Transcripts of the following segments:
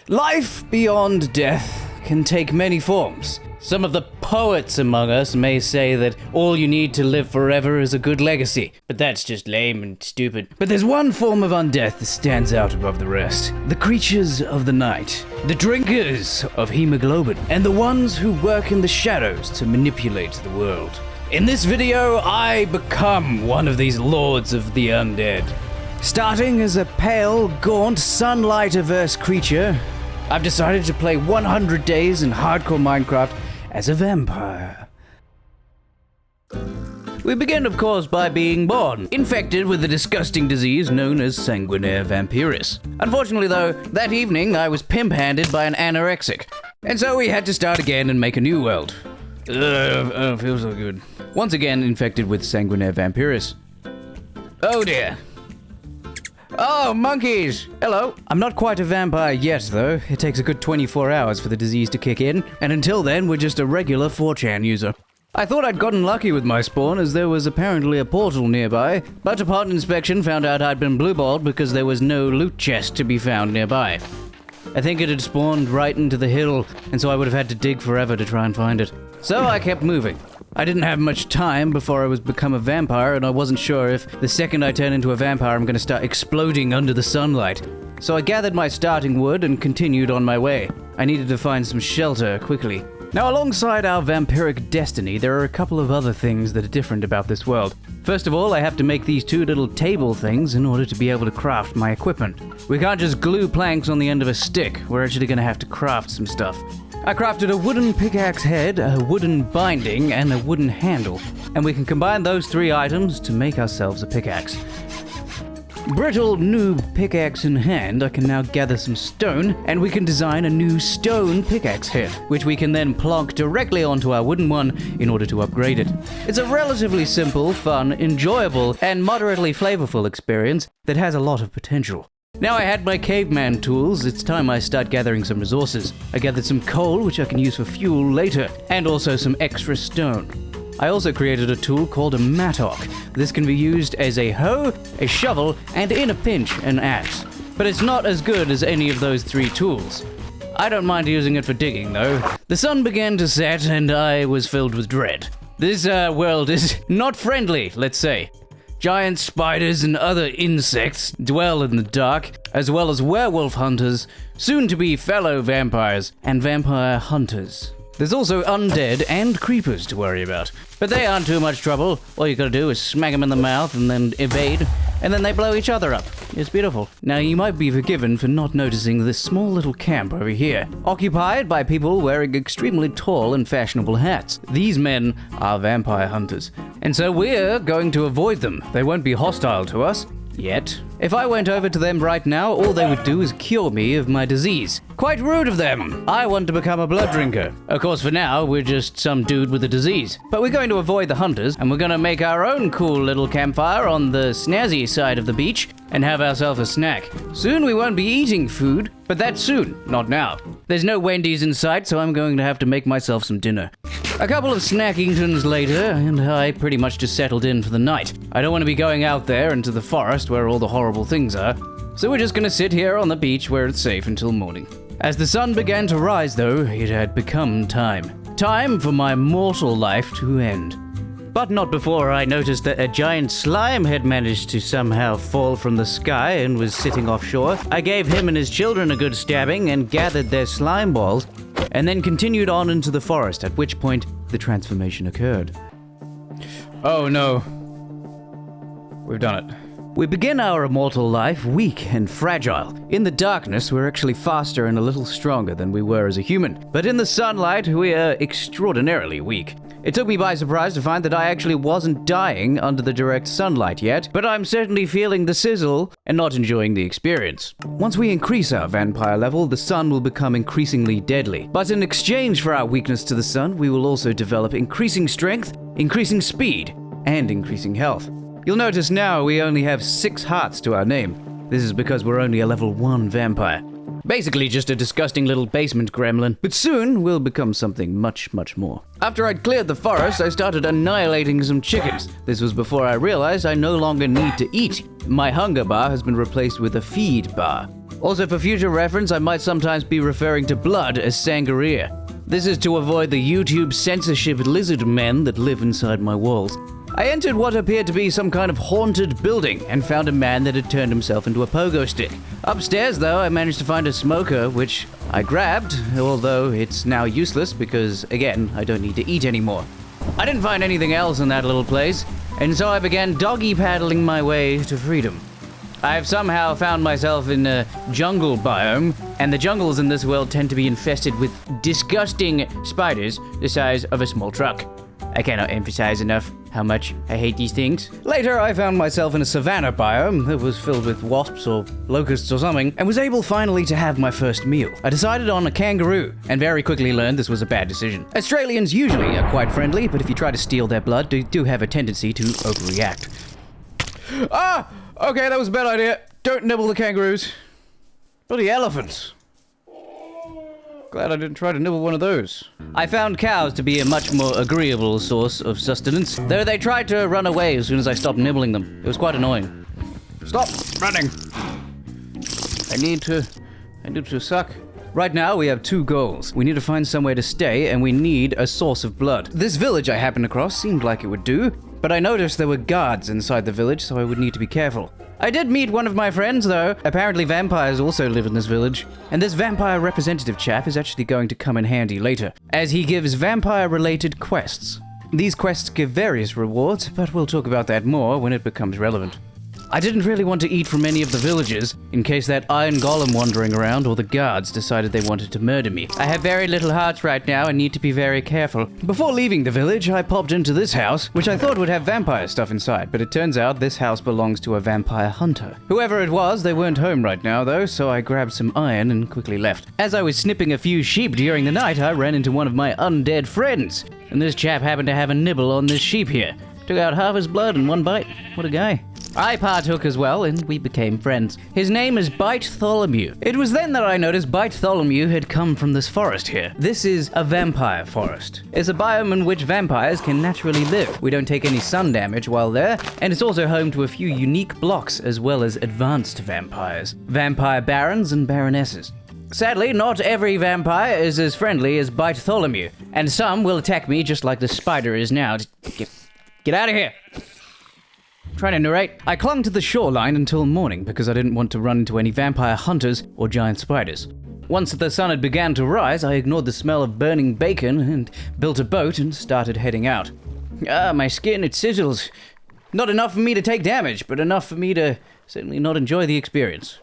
Life beyond death can take many forms. Some of the poets among us may say that all you need to live forever is a good legacy, but that's just lame and stupid. But there's one form of undeath that stands out above the rest. The creatures of the night, the drinkers of hemoglobin, and the ones who work in the shadows to manipulate the world. In this video, I become one of these lords of the undead. Starting as a pale, gaunt, sunlight-averse creature, I've decided to play 100 days in hardcore Minecraft as a vampire. We begin, of course, by being born, infected with the disgusting disease known as sanguinaire vampiris. Unfortunately, though, that evening I was pimp-handed by an anorexic, and so we had to start again and make a new world. Oh, feels so good. Once again infected with sanguinaire vampiris. Oh dear. Oh, monkeys! Hello. I'm not quite a vampire yet, though. It takes a good 24 hours for the disease to kick in, and until then, we're just a regular 4chan user. I thought I'd gotten lucky with my spawn, as there was apparently a portal nearby, but upon inspection found out I'd been blueballed because there was no loot chest to be found nearby. I think it had spawned right into the hill, and so I would have had to dig forever to try and find it. So I kept moving. I didn't have much time before I was become a vampire, and I wasn't sure if the second I turn into a vampire I'm gonna start exploding under the sunlight. So I gathered my starting wood and continued on my way. I needed to find some shelter quickly. Now, alongside our vampiric destiny, there are a couple of other things that are different about this world. First of all, I have to make these two little table things in order to be able to craft my equipment. We can't just glue planks on the end of a stick. We're actually gonna have to craft some stuff. I crafted a wooden pickaxe head, a wooden binding, and a wooden handle, and we can combine those three items to make ourselves a pickaxe. Brittle noob pickaxe in hand, I can now gather some stone, and we can design a new stone pickaxe head, which we can then plonk directly onto our wooden one in order to upgrade it. It's a relatively simple, fun, enjoyable, and moderately flavorful experience that has a lot of potential. Now I had my caveman tools, it's time I start gathering some resources. I gathered some coal, which I can use for fuel later, and also some extra stone. I also created a tool called a mattock. This can be used as a hoe, a shovel, and in a pinch, an axe. But it's not as good as any of those three tools. I don't mind using it for digging, though. The sun began to set, and I was filled with dread. This world is not friendly, let's say. Giant spiders and other insects dwell in the dark, as well as werewolf hunters, soon-to-be fellow vampires, and vampire hunters. There's also undead and creepers to worry about, but they aren't too much trouble. All you gotta do is smack them in the mouth and then evade, and then they blow each other up. It's beautiful. Now, you might be forgiven for not noticing this small little camp over here, occupied by people wearing extremely tall and fashionable hats. These men are vampire hunters, and so we're going to avoid them. They won't be hostile to us. Yet. If I went over to them right now, all they would do is cure me of my disease. Quite rude of them. I want to become a blood drinker. Of course, for now, we're just some dude with a disease. But we're going to avoid the hunters, and we're going to make our own cool little campfire on the snazzy side of the beach and have ourselves a snack. Soon we won't be eating food, but that's soon, not now. There's no Wendy's in sight, so I'm going to have to make myself some dinner. A couple of snackingtons later, and I pretty much just settled in for the night. I don't want to be going out there into the forest where all the horrible things are, so we're just going to sit here on the beach where it's safe until morning. As the sun began to rise, though, it had become time. Time for my mortal life to end. But not before I noticed that a giant slime had managed to somehow fall from the sky and was sitting offshore. I gave him and his children a good stabbing and gathered their slime balls, and then continued on into the forest, at which point the transformation occurred. Oh no. We've done it. We begin our immortal life weak and fragile. In the darkness, we're actually faster and a little stronger than we were as a human. But in the sunlight, we are extraordinarily weak. It took me by surprise to find that I actually wasn't dying under the direct sunlight yet, but I'm certainly feeling the sizzle and not enjoying the experience. Once we increase our vampire level, the sun will become increasingly deadly. But in exchange for our weakness to the sun, we will also develop increasing strength, increasing speed, and increasing health. You'll notice now we only have 6 hearts to our name. This is because we're only a level 1 vampire. Basically just a disgusting little basement gremlin, but soon we'll become something much, much more. After I'd cleared the forest, I started annihilating some chickens. This was before I realized I no longer need to eat. My hunger bar has been replaced with a feed bar. Also, for future reference, I might sometimes be referring to blood as Sangria. This is to avoid the YouTube censorship lizard men that live inside my walls. I entered what appeared to be some kind of haunted building and found a man that had turned himself into a pogo stick. Upstairs, though, I managed to find a smoker, which I grabbed, although it's now useless because, again, I don't need to eat anymore. I didn't find anything else in that little place, and so I began doggy paddling my way to freedom. I've somehow found myself in a jungle biome, and the jungles in this world tend to be infested with disgusting spiders the size of a small truck. I cannot emphasize enough how much I hate these things. Later, I found myself in a savanna biome that was filled with wasps or locusts or something, and was able finally to have my first meal. I decided on a kangaroo, and very quickly learned this was a bad decision. Australians usually are quite friendly, but if you try to steal their blood, they do have a tendency to overreact. Ah! Okay, that was a bad idea. Don't nibble the kangaroos. Bloody elephants. Glad I didn't try to nibble one of those. I found cows to be a much more agreeable source of sustenance, though they tried to run away as soon as I stopped nibbling them. It was quite annoying. Stop running. I need to suck. Right now, we have two goals. We need to find somewhere to stay, and we need a source of blood. This village I happened across seemed like it would do, but I noticed there were guards inside the village, so I would need to be careful. I did meet one of my friends, though. Apparently vampires also live in this village, and this vampire representative chap is actually going to come in handy later, as he gives vampire-related quests. These quests give various rewards, but we'll talk about that more when it becomes relevant. I didn't really want to eat from any of the villagers, in case that iron golem wandering around or the guards decided they wanted to murder me. I have very little hearts right now and need to be very careful. Before leaving the village, I popped into this house, which I thought would have vampire stuff inside, but it turns out this house belongs to a vampire hunter. Whoever it was, they weren't home right now though, so I grabbed some iron and quickly left. As I was snipping a few sheep during the night, I ran into one of my undead friends, and this chap happened to have a nibble on this sheep here. Took out half his blood in one bite. What a guy. I partook as well, and we became friends. His name is Bartholomew. It was then that I noticed Bartholomew had come from this forest here. This is a vampire forest. It's a biome in which vampires can naturally live. We don't take any sun damage while there, and it's also home to a few unique blocks as well as advanced vampires. Vampire barons and baronesses. Sadly, not every vampire is as friendly as Bartholomew, and some will attack me just like the spider is now. Get out of here! Trying to narrate. I clung to the shoreline until morning because I didn't want to run into any vampire hunters or giant spiders. Once the sun had begun to rise, I ignored the smell of burning bacon and built a boat and started heading out. My skin, it sizzles. Not enough for me to take damage, but enough for me to certainly not enjoy the experience.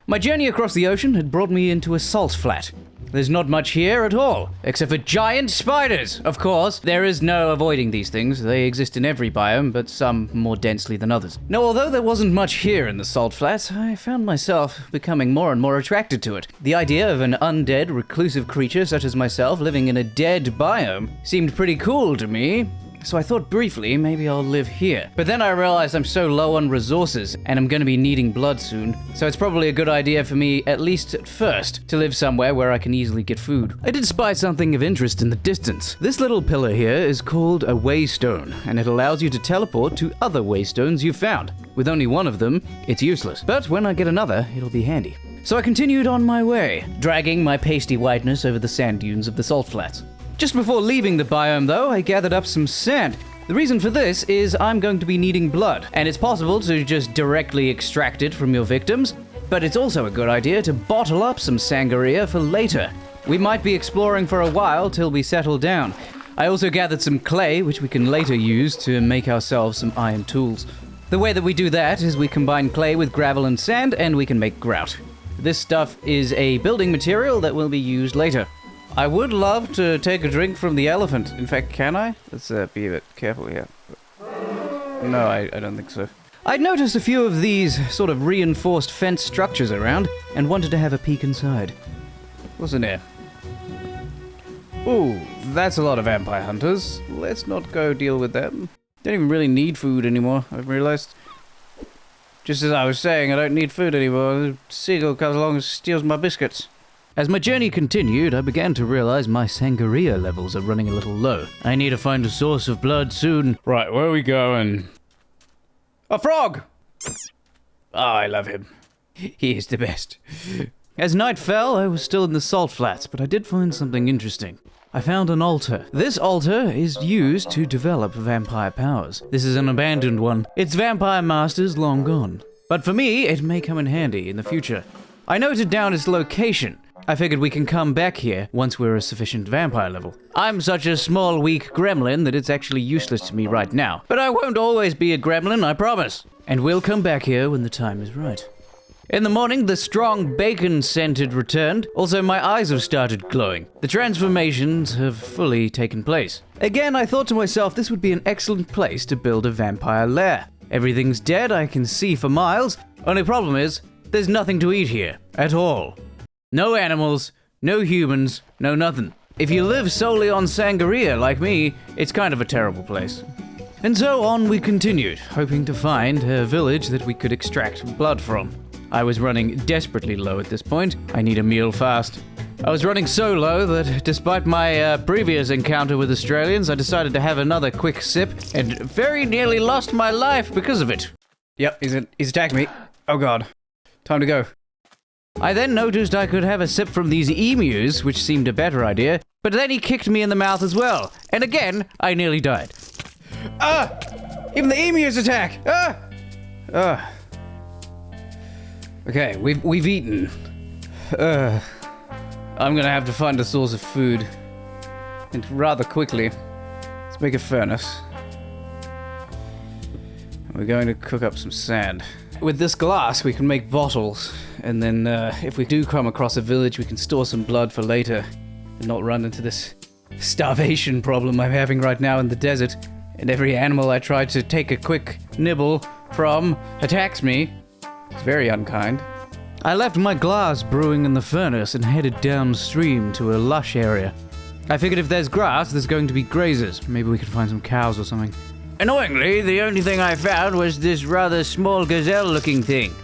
My journey across the ocean had brought me into a salt flat. There's not much here at all, except for giant spiders. Of course, there is no avoiding these things. They exist in every biome, but some more densely than others. Now, although there wasn't much here in the salt flats, I found myself becoming more and more attracted to it. The idea of an undead, reclusive creature such as myself living in a dead biome seemed pretty cool to me. So I thought briefly, maybe I'll live here. But then I realized I'm so low on resources, and I'm gonna be needing blood soon. So it's probably a good idea for me, at least at first, to live somewhere where I can easily get food. I did spy something of interest in the distance. This little pillar here is called a waystone, and it allows you to teleport to other waystones you've found. With only one of them, it's useless. But when I get another, it'll be handy. So I continued on my way, dragging my pasty whiteness over the sand dunes of the salt flats. Just before leaving the biome, though, I gathered up some sand. The reason for this is I'm going to be needing blood, and it's possible to just directly extract it from your victims, but it's also a good idea to bottle up some sangria for later. We might be exploring for a while till we settle down. I also gathered some clay, which we can later use to make ourselves some iron tools. The way that we do that is we combine clay with gravel and sand, and we can make grout. This stuff is a building material that will be used later. I would love to take a drink from the elephant. In fact, can I? Let's be a bit careful here. No, I don't think so. I'd noticed a few of these sort of reinforced fence structures around and wanted to have a peek inside. What's in there? Ooh, that's a lot of vampire hunters. Let's not go deal with them. Don't even really need food anymore, I've realized. Just as I was saying, I don't need food anymore. The seagull comes along and steals my biscuits. As my journey continued, I began to realize my sangria levels are running a little low. I need to find a source of blood soon. Right, where are we going? A frog! Oh, I love him. He is the best. As night fell, I was still in the salt flats, but I did find something interesting. I found an altar. This altar is used to develop vampire powers. This is an abandoned one. Its vampire master's long gone. But for me, it may come in handy in the future. I noted down its location. I figured we can come back here once we're a sufficient vampire level. I'm such a small, weak gremlin that it's actually useless to me right now. But I won't always be a gremlin, I promise. And we'll come back here when the time is right. In the morning, the strong bacon scent had returned. Also, my eyes have started glowing. The transformations have fully taken place. Again, I thought to myself this would be an excellent place to build a vampire lair. Everything's dead, I can see for miles. Only problem is, there's nothing to eat here, at all. No animals, no humans, no nothing. If you live solely on Sangria like me, it's kind of a terrible place. And so on we continued, hoping to find a village that we could extract blood from. I was running desperately low at this point. I need a meal fast. I was running so low that despite my previous encounter with Australians, I decided to have another quick sip and very nearly lost my life because of it. Yep, he's attacked me. Oh god. Time to go. I then noticed I could have a sip from these emus, which seemed a better idea, but then he kicked me in the mouth as well. And again, I nearly died. Ah! Even the emus attack! Ah! Ah. Okay, we've eaten. I'm gonna have to find a source of food. And rather quickly. Let's make a furnace. We're going to cook up some sand. With this glass, we can make bottles. And then, if we do come across a village, we can store some blood for later. And not run into this starvation problem I'm having right now in the desert. And every animal I try to take a quick nibble from attacks me. It's very unkind. I left my glass brewing in the furnace and headed downstream to a lush area. I figured if there's grass, there's going to be grazers. Maybe we could find some cows or something. Annoyingly, the only thing I found was this rather small gazelle-looking thing.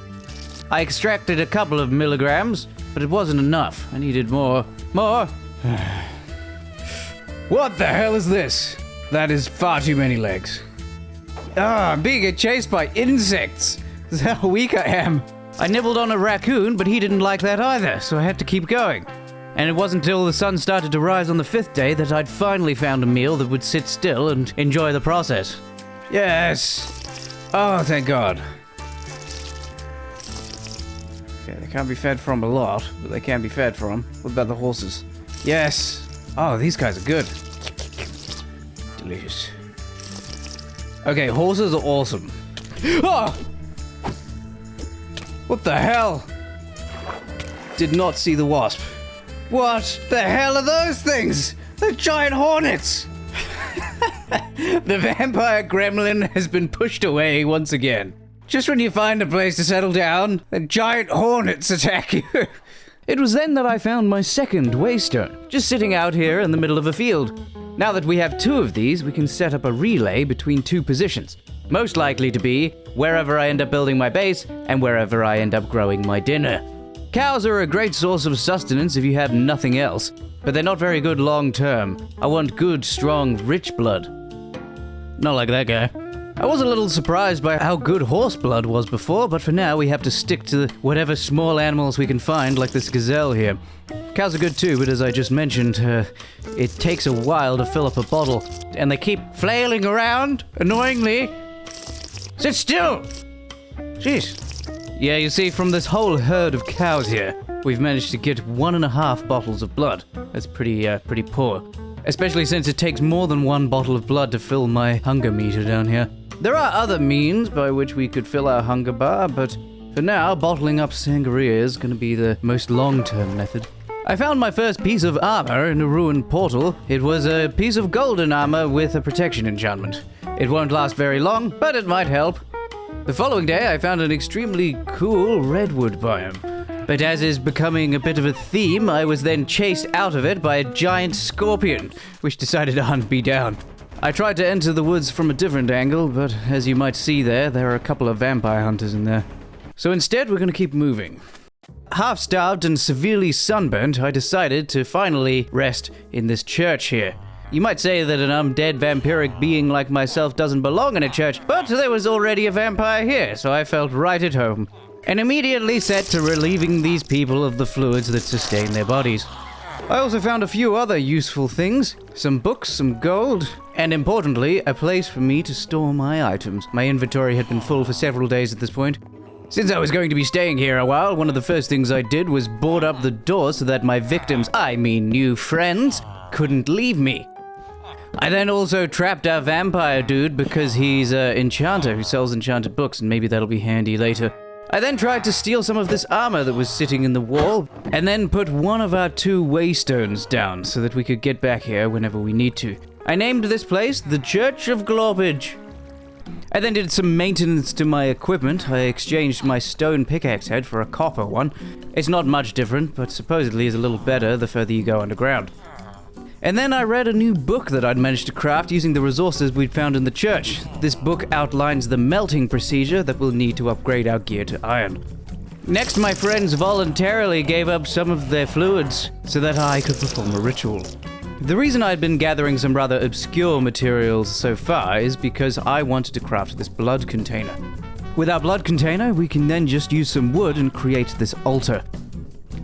I extracted a couple of milligrams, but it wasn't enough. I needed more. More? What the hell is this? That is far too many legs. I'm being chased by insects. This is how weak I am. I nibbled on a raccoon, but he didn't like that either, so I had to keep going. And it wasn't until the sun started to rise on the 5th day that I'd finally found a meal that would sit still and enjoy the process. Yes! Oh, thank God. Okay, they can't be fed from a lot, but they can be fed from. What about the horses? Yes! Oh, these guys are good. Delicious. Okay, horses are awesome. Oh! What the hell? Did not see the wasp. What the hell are those things? They're giant hornets! The vampire gremlin has been pushed away once again. Just when you find a place to settle down, the giant hornets attack you. It was then that I found my second waystone, just sitting out here in the middle of a field. Now that we have 2 of these, we can set up a relay between 2 positions. Most likely to be wherever I end up building my base and wherever I end up growing my dinner. Cows are a great source of sustenance if you have nothing else, but they're not very good long term. I want good, strong, rich blood. Not like that guy. I was a little surprised by how good horse blood was before, but for now we have to stick to whatever small animals we can find, like this gazelle here. Cows are good too, but as I just mentioned, it takes a while to fill up a bottle, and they keep flailing around, annoyingly. Sit still! Jeez. Yeah, you see, from this whole herd of cows here, we've managed to get 1.5 bottles of blood. That's pretty poor. Especially since it takes more than 1 bottle of blood to fill my hunger meter down here. There are other means by which we could fill our hunger bar, but for now, bottling up sangria is going to be the most long-term method. I found my first piece of armor in a ruined portal. It was a piece of golden armor with a protection enchantment. It won't last very long, but it might help. The following day, I found an extremely cool redwood biome. But as is becoming a bit of a theme, I was then chased out of it by a giant scorpion, which decided to hunt me down. I tried to enter the woods from a different angle, but as you might see there are a couple of vampire hunters in there. So instead, we're going to keep moving. Half-starved and severely sunburnt, I decided to finally rest in this church here. You might say that an undead vampiric being like myself doesn't belong in a church, but there was already a vampire here, so I felt right at home. and immediately set to relieving these people of the fluids that sustain their bodies. I also found a few other useful things, some books, some gold, and importantly, a place for me to store my items. My inventory had been full for several days at this point. Since I was going to be staying here a while, one of the first things I did was board up the door so that my victims, I mean new friends, couldn't leave me. I then also trapped our vampire dude because he's an enchanter who sells enchanted books, and maybe that'll be handy later. I then tried to steal some of this armor that was sitting in the wall, and then put one of our 2 waystones down so that we could get back here whenever we need to. I named this place the Church of Globage. I then did some maintenance to my equipment. I exchanged my stone pickaxe head for a copper one. It's not much different, but supposedly is a little better the further you go underground. And then I read a new book that I'd managed to craft using the resources we'd found in the church. This book outlines the melting procedure that we'll need to upgrade our gear to iron. Next, my friends voluntarily gave up some of their fluids so that I could perform a ritual. The reason I'd been gathering some rather obscure materials so far is because I wanted to craft this blood container. With our blood container, we can then just use some wood and create this altar.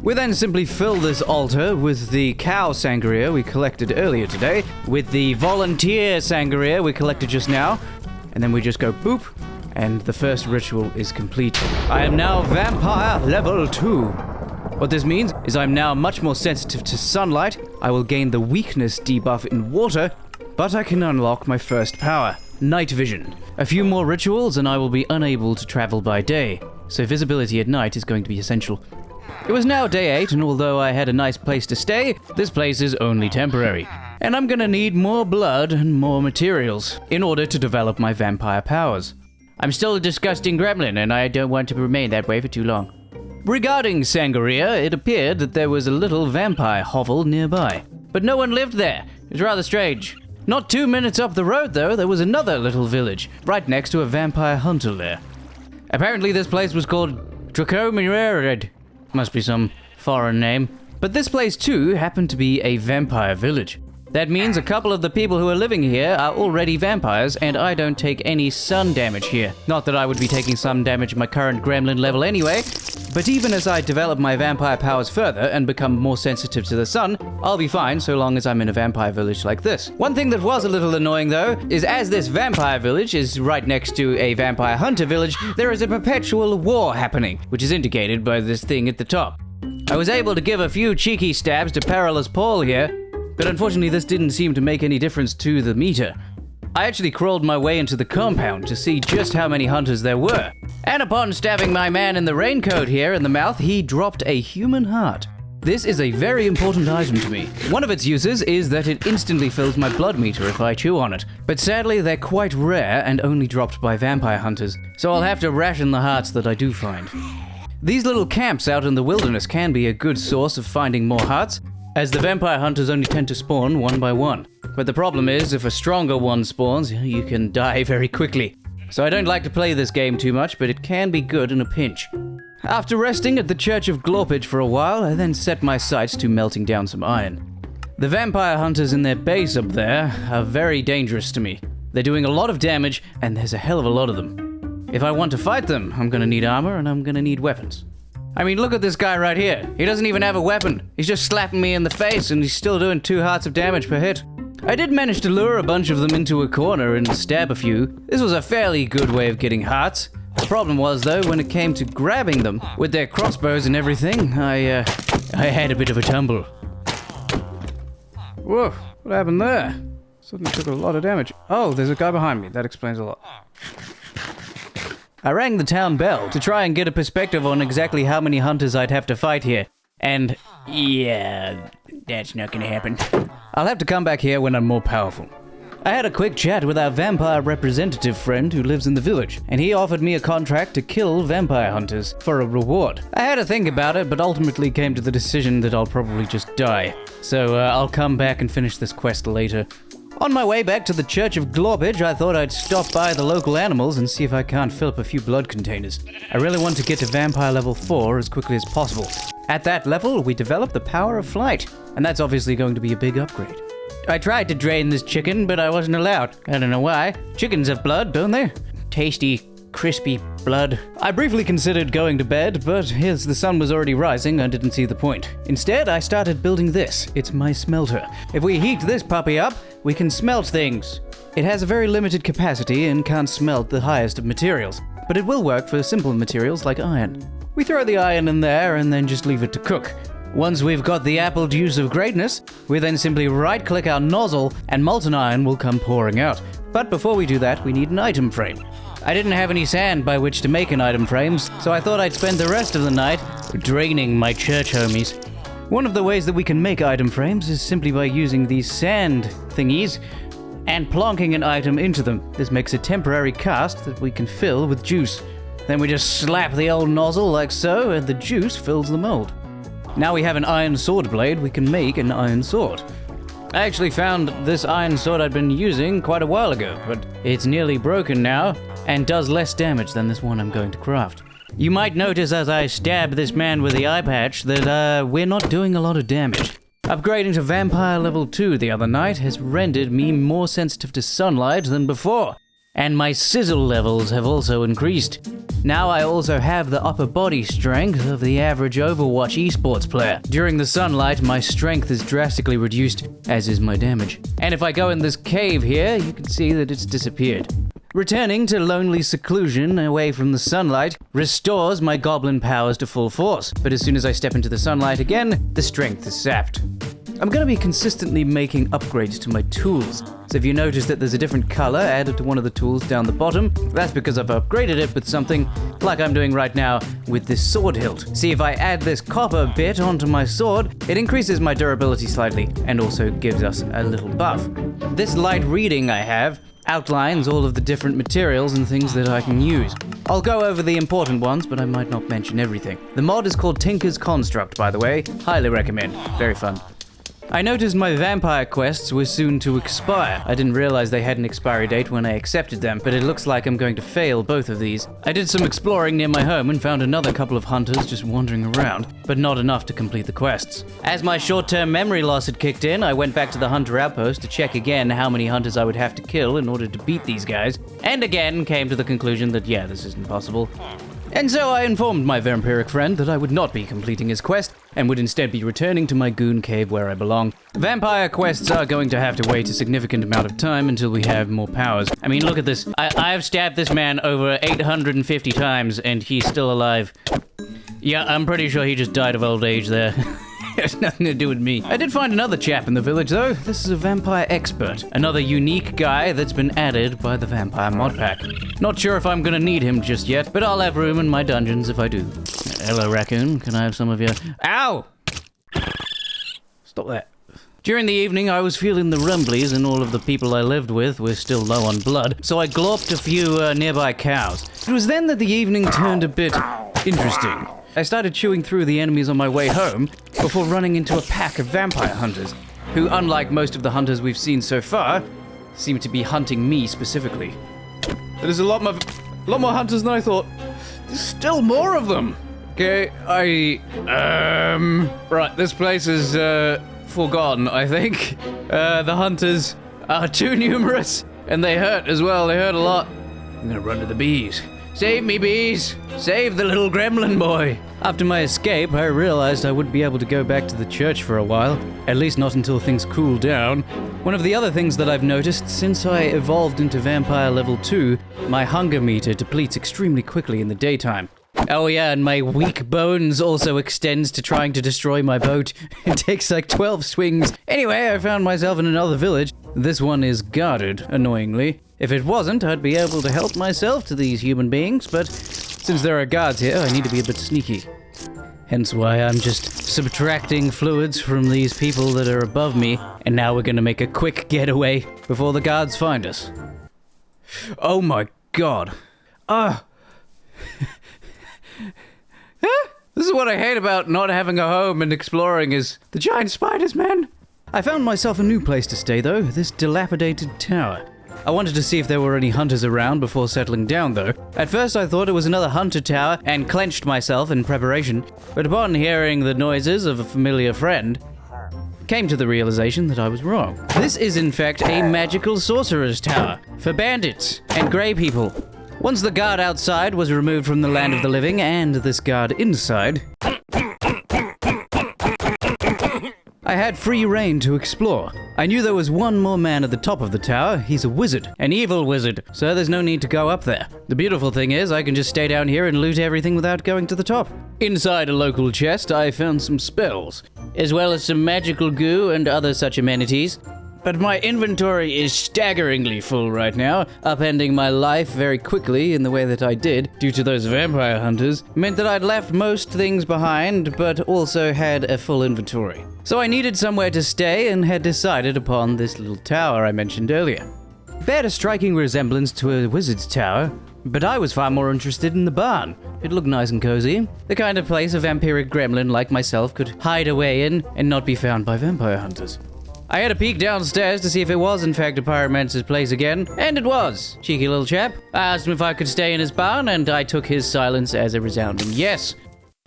We then simply fill this altar with the cow sangria we collected earlier today, with the volunteer sangria we collected just now, and then we just go boop, and the first ritual is complete. I am now vampire level 2. What this means is I'm now much more sensitive to sunlight. I will gain the weakness debuff in water, but I can unlock my first power, night vision. A few more rituals and I will be unable to travel by day, so visibility at night is going to be essential. It was now day 8, and although I had a nice place to stay, this place is only temporary. And I'm gonna need more blood and more materials in order to develop my vampire powers. I'm still a disgusting gremlin, and I don't want to remain that way for too long. Regarding Sangria, it appeared that there was a little vampire hovel nearby. But no one lived there. It was rather strange. Not 2 minutes up the road, though, there was another little village, right next to a vampire hunter lair. Apparently this place was called Dracomired. Must be some foreign name. But this place too happened to be a vampire village. That means a couple of the people who are living here are already vampires, and I don't take any sun damage here. Not that I would be taking sun damage at my current gremlin level anyway, but even as I develop my vampire powers further and become more sensitive to the sun, I'll be fine so long as I'm in a vampire village like this. One thing that was a little annoying though, is as this vampire village is right next to a vampire hunter village, there is a perpetual war happening, which is indicated by this thing at the top. I was able to give a few cheeky stabs to Perilous Paul here, but unfortunately this didn't seem to make any difference to the meter. I actually crawled my way into the compound to see just how many hunters there were. And upon stabbing my man in the raincoat here in the mouth, he dropped a human heart. This is a very important item to me. One of its uses is that it instantly fills my blood meter if I chew on it. But sadly, they're quite rare and only dropped by vampire hunters, so I'll have to ration the hearts that I do find. These little camps out in the wilderness can be a good source of finding more hearts, as the vampire hunters only tend to spawn one by one. But the problem is, if a stronger one spawns, you can die very quickly. So I don't like to play this game too much, but it can be good in a pinch. After resting at the Church of Globage for a while, I then set my sights to melting down some iron. The vampire hunters in their base up there are very dangerous to me. They're doing a lot of damage, and there's a hell of a lot of them. If I want to fight them, I'm gonna need armor and I'm gonna need weapons. I mean, look at this guy right here. He doesn't even have a weapon. He's just slapping me in the face and he's still doing 2 hearts of damage per hit. I did manage to lure a bunch of them into a corner and stab a few. This was a fairly good way of getting hearts. The problem was, though, when it came to grabbing them with their crossbows and everything, I had a bit of a tumble. Whoa, what happened there? Suddenly took a lot of damage. Oh, there's a guy behind me. That explains a lot. I rang the town bell to try and get a perspective on exactly how many hunters I'd have to fight here. And yeah, that's not gonna happen. I'll have to come back here when I'm more powerful. I had a quick chat with our vampire representative friend who lives in the village, and he offered me a contract to kill vampire hunters for a reward. I had to think about it, but ultimately came to the decision that I'll probably just die. So I'll come back and finish this quest later. On my way back to the Church of Globage, I thought I'd stop by the local animals and see if I can't fill up a few blood containers. I really want to get to vampire level 4 as quickly as possible. At that level, we develop the power of flight, and that's obviously going to be a big upgrade. I tried to drain this chicken, but I wasn't allowed. I don't know why. Chickens have blood, don't they? Tasty, crispy blood. I briefly considered going to bed, but as the sun was already rising, I didn't see the point. Instead, I started building this. It's my smelter. If we heat this puppy up, we can smelt things. It has a very limited capacity and can't smelt the highest of materials, but it will work for simple materials like iron. We throw the iron in there and then just leave it to cook. Once we've got the apple juice of greatness, we then simply right-click our nozzle and molten iron will come pouring out. But before we do that, we need an item frame. I didn't have any sand by which to make an item frame, so I thought I'd spend the rest of the night draining my church homies. One of the ways that we can make item frames is simply by using these sand thingies and plonking an item into them. This makes a temporary cast that we can fill with juice. Then we just slap the old nozzle like so, and the juice fills the mold. Now we have an iron sword blade, we can make an iron sword. I actually found this iron sword I'd been using quite a while ago, but it's nearly broken now and does less damage than this one I'm going to craft. You might notice as I stab this man with the eye patch that we're not doing a lot of damage. Upgrading to Vampire level 2 the other night has rendered me more sensitive to sunlight than before, and my sizzle levels have also increased. Now I also have the upper body strength of the average Overwatch esports player. During the sunlight, my strength is drastically reduced, as is my damage. And if I go in this cave here, you can see that it's disappeared. Returning to lonely seclusion away from the sunlight restores my goblin powers to full force, but as soon as I step into the sunlight again, the strength is sapped. I'm going to be consistently making upgrades to my tools, so if you notice that there's a different color added to one of the tools down the bottom, that's because I've upgraded it with something like I'm doing right now with this sword hilt. See, if I add this copper bit onto my sword, it increases my durability slightly and also gives us a little buff. This light reading I have outlines all of the different materials and things that I can use. I'll go over the important ones, but I might not mention everything. The mod is called Tinker's Construct, by the way. Highly recommend. Very fun. I noticed my vampire quests were soon to expire. I didn't realize they had an expiry date when I accepted them, but it looks like I'm going to fail both of these. I did some exploring near my home and found another couple of hunters just wandering around, but not enough to complete the quests. As my short-term memory loss had kicked in, I went back to the hunter outpost to check again how many hunters I would have to kill in order to beat these guys, and again came to the conclusion that yeah, this isn't possible. And so I informed my vampiric friend that I would not be completing his quest and would instead be returning to my goon cave where I belong. Vampire quests are going to have to wait a significant amount of time until we have more powers. I mean, look at this. I've stabbed this man over 850 times and he's still alive. Yeah, I'm pretty sure he just died of old age there. It has nothing to do with me. I did find another chap in the village, though. This is a vampire expert. Another unique guy that's been added by the vampire mod pack. Not sure if I'm gonna need him just yet, but I'll have room in my dungeons if I do. Hello, raccoon. Can I have some of your... Ow! Stop that. During the evening, I was feeling the rumblies and all of the people I lived with were still low on blood, so I glorped a few nearby cows. It was then that the evening turned a bit interesting. I started chewing through the enemies on my way home before running into a pack of vampire hunters, who, unlike most of the hunters we've seen so far, seem to be hunting me specifically. There's a lot more hunters than I thought. There's still more of them. Okay, right, this place is, forgotten, I think. The hunters are too numerous, and they hurt as well, they hurt a lot. I'm gonna run to the bees. Save me, bees! Save the little gremlin boy! After my escape, I realized I wouldn't be able to go back to the church for a while, at least not until things cool down. One of the other things that I've noticed since I evolved into Vampire level 2, my hunger meter depletes extremely quickly in the daytime. Oh yeah, and my weak bones also extends to trying to destroy my boat. It takes like 12 swings. Anyway, I found myself in another village. This one is guarded, annoyingly. If it wasn't, I'd be able to help myself to these human beings, but since there are guards here, I need to be a bit sneaky. Hence why I'm just subtracting fluids from these people that are above me, and now we're gonna make a quick getaway before the guards find us. Oh my god. This is what I hate about not having a home and exploring is the giant spiders, man. I found myself a new place to stay, though, this dilapidated tower. I wanted to see if there were any hunters around before settling down, though. At first I thought it was another hunter tower and clenched myself in preparation, but upon hearing the noises of a familiar friend, came to the realization that I was wrong. This is in fact a magical sorcerer's tower for bandits and grey people. Once the guard outside was removed from the land of the living and this guard inside, I had free reign to explore. I knew there was one more man at the top of the tower. He's a wizard, an evil wizard, so there's no need to go up there. The beautiful thing is I can just stay down here and loot everything without going to the top. Inside a local chest, I found some spells, as well as some magical goo and other such amenities. But my inventory is staggeringly full right now. Upending my life very quickly in the way that I did, due to those vampire hunters, meant that I'd left most things behind, but also had a full inventory. So I needed somewhere to stay and had decided upon this little tower I mentioned earlier. It bared a striking resemblance to a wizard's tower, but I was far more interested in the barn. It looked nice and cozy, the kind of place a vampiric gremlin like myself could hide away in and not be found by vampire hunters. I had a peek downstairs to see if it was in fact a pyromancer's place again, and it was. Cheeky little chap. I asked him if I could stay in his barn, and I took his silence as a resounding yes.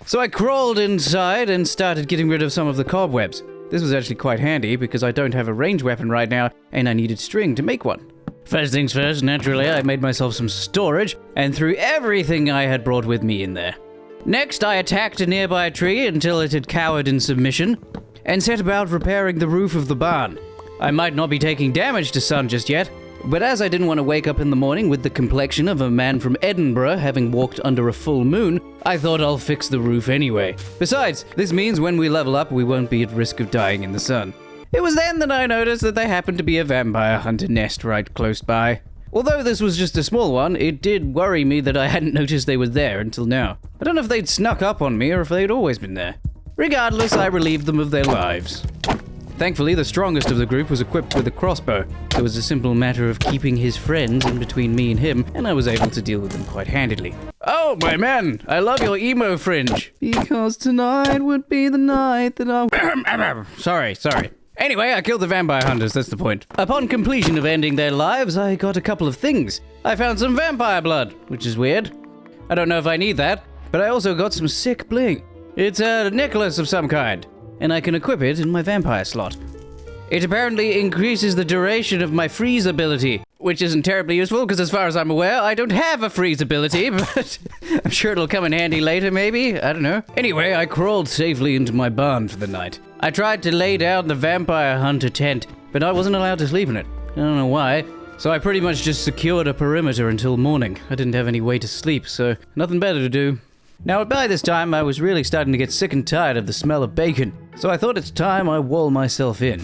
So I crawled inside and started getting rid of some of the cobwebs. This was actually quite handy because I don't have a ranged weapon right now, and I needed string to make one. First things first, naturally, I made myself some storage and threw everything I had brought with me in there. Next, I attacked a nearby tree until it had cowered in submission, and set about repairing the roof of the barn. I might not be taking damage to sun just yet, but as I didn't want to wake up in the morning with the complexion of a man from Edinburgh having walked under a full moon, I thought I'll fix the roof anyway. Besides, this means when we level up, we won't be at risk of dying in the sun. It was then that I noticed that there happened to be a vampire hunter nest right close by. Although this was just a small one, it did worry me that I hadn't noticed they were there until now. I don't know if they'd snuck up on me or if they'd always been there. Regardless, I relieved them of their lives. Thankfully, the strongest of the group was equipped with a crossbow. It was a simple matter of keeping his friends in between me and him, and I was able to deal with them quite handily. Oh, my man, I love your emo fringe. Because tonight would be the night that I... Sorry. Anyway, I killed the vampire hunters, that's the point. Upon completion of ending their lives, I got a couple of things. I found some vampire blood, which is weird. I don't know if I need that, but I also got some sick bling. It's a necklace of some kind, and I can equip it in my vampire slot. It apparently increases the duration of my freeze ability, which isn't terribly useful because as far as I'm aware, I don't have a freeze ability, but I'm sure it'll come in handy later maybe, I don't know. Anyway, I crawled safely into my barn for the night. I tried to lay down the vampire hunter tent, but I wasn't allowed to sleep in it. I don't know why. So I pretty much just secured a perimeter until morning. I didn't have any way to sleep, so nothing better to do. Now, by this time, I was really starting to get sick and tired of the smell of bacon, so I thought it's time I wall myself in.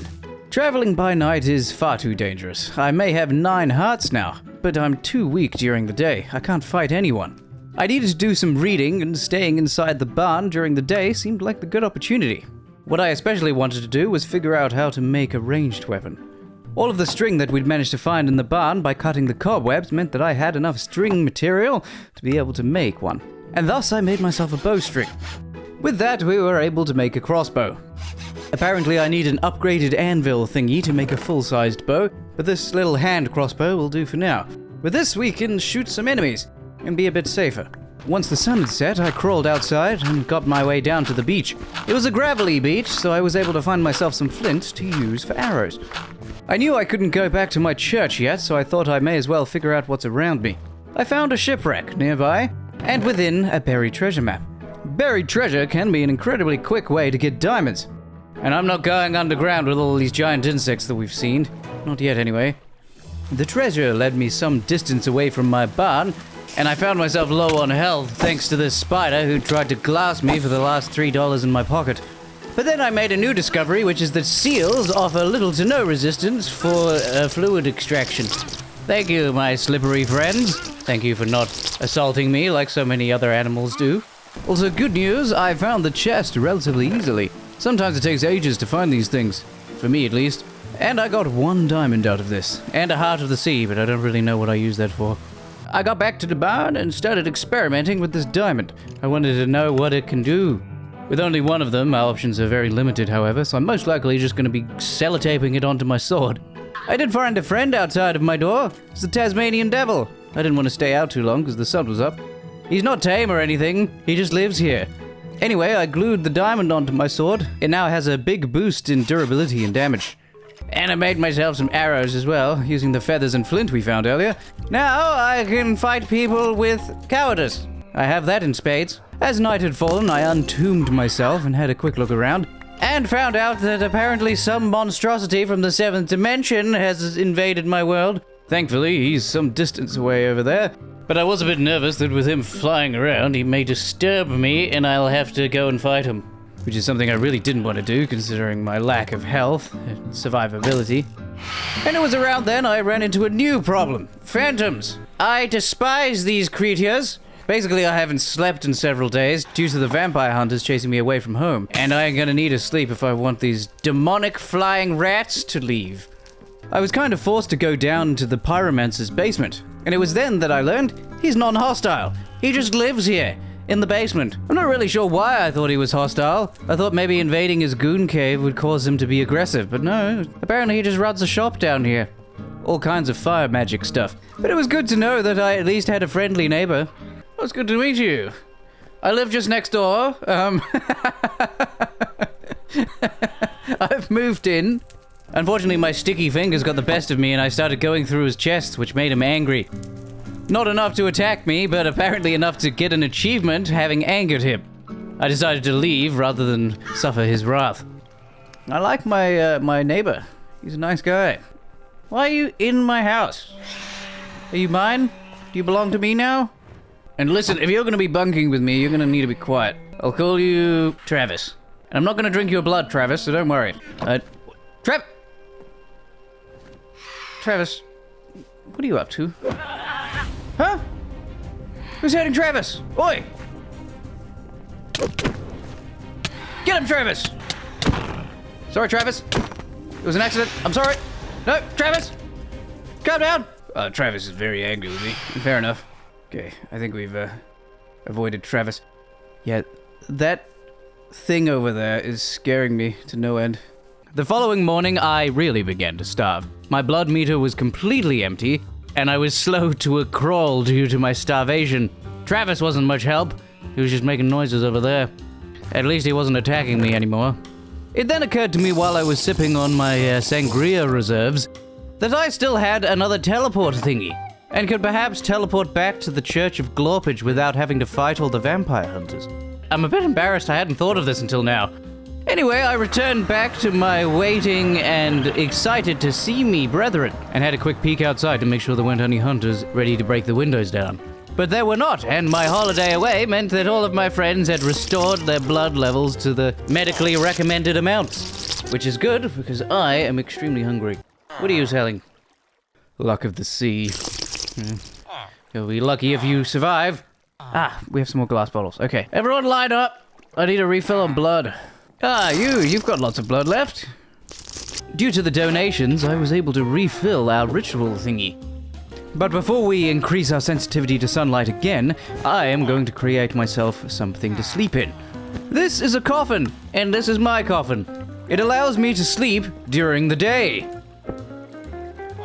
Traveling by night is far too dangerous. I may have 9 hearts now, but I'm too weak during the day. I can't fight anyone. I needed to do some reading, and staying inside the barn during the day seemed like the good opportunity. What I especially wanted to do was figure out how to make a ranged weapon. All of the string that we'd managed to find in the barn by cutting the cobwebs meant that I had enough string material to be able to make one. And thus I made myself a bowstring. With that, we were able to make a crossbow. Apparently I need an upgraded anvil thingy to make a full-sized bow, but this little hand crossbow will do for now. With this, we can shoot some enemies and be a bit safer. Once the sun had set, I crawled outside and got my way down to the beach. It was a gravelly beach, so I was able to find myself some flint to use for arrows. I knew I couldn't go back to my church yet, so I thought I may as well figure out what's around me. I found a shipwreck nearby, and within a buried treasure map. Buried treasure can be an incredibly quick way to get diamonds. And I'm not going underground with all these giant insects that we've seen. Not yet, anyway. The treasure led me some distance away from my barn, and I found myself low on health thanks to this spider who tried to glass me for the last $3 in my pocket. But then I made a new discovery, which is that seals offer little to no resistance for fluid extraction. Thank you, my slippery friends. Thank you for not assaulting me like so many other animals do. Also, good news, I found the chest relatively easily. Sometimes it takes ages to find these things. For me, at least. And I got 1 diamond out of this. And a heart of the sea, but I don't really know what I use that for. I got back to the barn and started experimenting with this diamond. I wanted to know what it can do. With only one of them, my options are very limited, however, so I'm most likely just going to be sellotaping it onto my sword. I did find a friend outside of my door. It's the Tasmanian Devil. I didn't want to stay out too long because the sun was up. He's not tame or anything, he just lives here. Anyway, I glued the diamond onto my sword. It now has a big boost in durability and damage. And I made myself some arrows as well, using the feathers and flint we found earlier. Now I can fight people with cowardice. I have that in spades. As night had fallen, I untombed myself and had a quick look around, and found out that apparently some monstrosity from the 7th dimension has invaded my world. Thankfully, he's some distance away over there. But I was a bit nervous that with him flying around, he may disturb me and I'll have to go and fight him. Which is something I really didn't want to do, considering my lack of health and survivability. And it was around then I ran into a new problem. Phantoms. I despise these creatures. Basically, I haven't slept in several days due to the vampire hunters chasing me away from home. And I am gonna need a sleep if I want these demonic flying rats to leave. I was kind of forced to go down to the pyromancer's basement. And it was then that I learned he's non-hostile. He just lives here, in the basement. I'm not really sure why I thought he was hostile. I thought maybe invading his goon cave would cause him to be aggressive, but no. Apparently he just runs a shop down here. All kinds of fire magic stuff. But it was good to know that I at least had a friendly neighbor. Well, it's good to meet you. I live just next door. I've moved in. Unfortunately, my sticky fingers got the best of me and I started going through his chest, which made him angry. Not enough to attack me, but apparently enough to get an achievement having angered him. I decided to leave rather than suffer his wrath. I like my neighbor. He's a nice guy. Why are you in my house? Are you mine? Do you belong to me now? And listen, if you're going to be bunking with me, you're going to need to be quiet. I'll call you Travis. And I'm not going to drink your blood, Travis, so don't worry. Travis, what are you up to? Huh? Who's hurting Travis? Oi! Get him, Travis! Sorry, Travis. It was an accident. I'm sorry. No, Travis! Calm down! Travis is very angry with me. Fair enough. Okay, I think we've avoided Travis. Yeah, that thing over there is scaring me to no end. The following morning, I really began to starve. My blood meter was completely empty, and I was slow to a crawl due to my starvation. Travis wasn't much help. He was just making noises over there. At least he wasn't attacking me anymore. It then occurred to me while I was sipping on my Sangria reserves that I still had another teleport thingy, and could perhaps teleport back to the Church of Glorpage without having to fight all the vampire hunters. I'm a bit embarrassed I hadn't thought of this until now. Anyway, I returned back to my waiting and excited to see me brethren, and had a quick peek outside to make sure there weren't any hunters ready to break the windows down. But there were not, and my holiday away meant that all of my friends had restored their blood levels to the medically recommended amounts. Which is good, because I am extremely hungry. What are you selling? Luck of the sea. You'll be lucky if you survive. We have some more glass bottles. Okay, everyone line up. I need a refill on blood. You've got lots of blood left. Due to the donations, I was able to refill our ritual thingy. But before we increase our sensitivity to sunlight again, I am going to create myself something to sleep in. This is a coffin, and this is my coffin. It allows me to sleep during the day,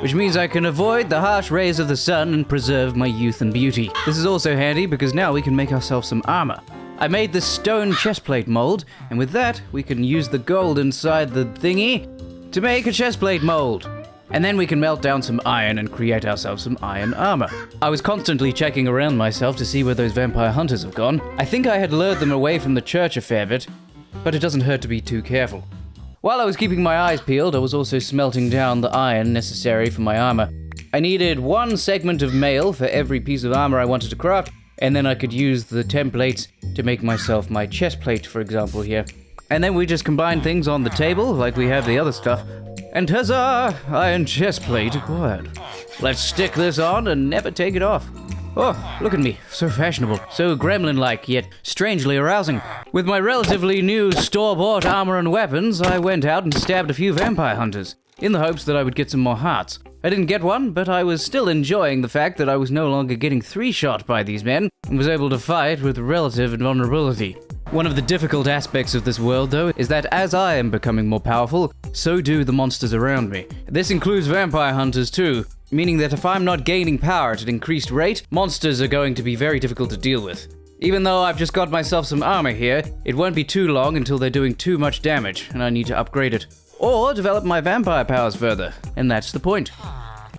which means I can avoid the harsh rays of the sun and preserve my youth and beauty. This is also handy because now we can make ourselves some armor. I made this stone chestplate mold, and with that, we can use the gold inside the thingy to make a chestplate mold. And then we can melt down some iron and create ourselves some iron armor. I was constantly checking around myself to see where those vampire hunters have gone. I think I had lured them away from the church a fair bit, but it doesn't hurt to be too careful. While I was keeping my eyes peeled, I was also smelting down the iron necessary for my armor. I needed one segment of mail for every piece of armor I wanted to craft, and then I could use the templates to make myself my chest plate, for example, here. And then we just combine things on the table, like we have the other stuff, and huzzah! Iron chest plate acquired. Let's stick this on and never take it off. Oh, look at me, so fashionable, so gremlin-like, yet strangely arousing. With my relatively new store-bought armor and weapons, I went out and stabbed a few vampire hunters, in the hopes that I would get some more hearts. I didn't get one, but I was still enjoying the fact that I was no longer getting three-shot by these men, and was able to fight with relative invulnerability. One of the difficult aspects of this world, though, is that as I am becoming more powerful, so do the monsters around me. This includes vampire hunters too, meaning that if I'm not gaining power at an increased rate, monsters are going to be very difficult to deal with. Even though I've just got myself some armor here, it won't be too long until they're doing too much damage, and I need to upgrade it. or develop my vampire powers further, and that's the point.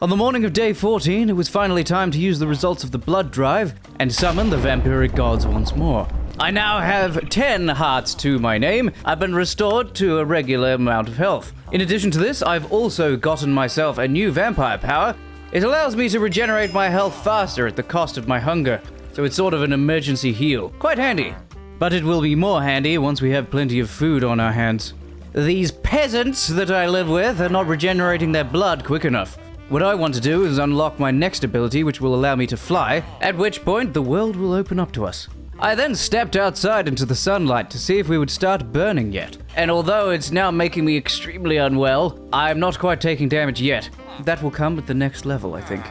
On the morning of day 14, it was finally time to use the results of the blood drive and summon the vampiric gods once more. I now have 10 hearts to my name. I've been restored to a regular amount of health. In addition to this, I've also gotten myself a new vampire power. It allows me to regenerate my health faster at the cost of my hunger, so it's sort of an emergency heal. Quite handy. But it will be more handy once we have plenty of food on our hands. These peasants that I live with are not regenerating their blood quick enough. What I want to do is unlock my next ability, which will allow me to fly, at which point the world will open up to us. I then stepped outside into the sunlight to see if we would start burning yet. And although it's now making me extremely unwell, I'm not quite taking damage yet. That will come at the next level, I think.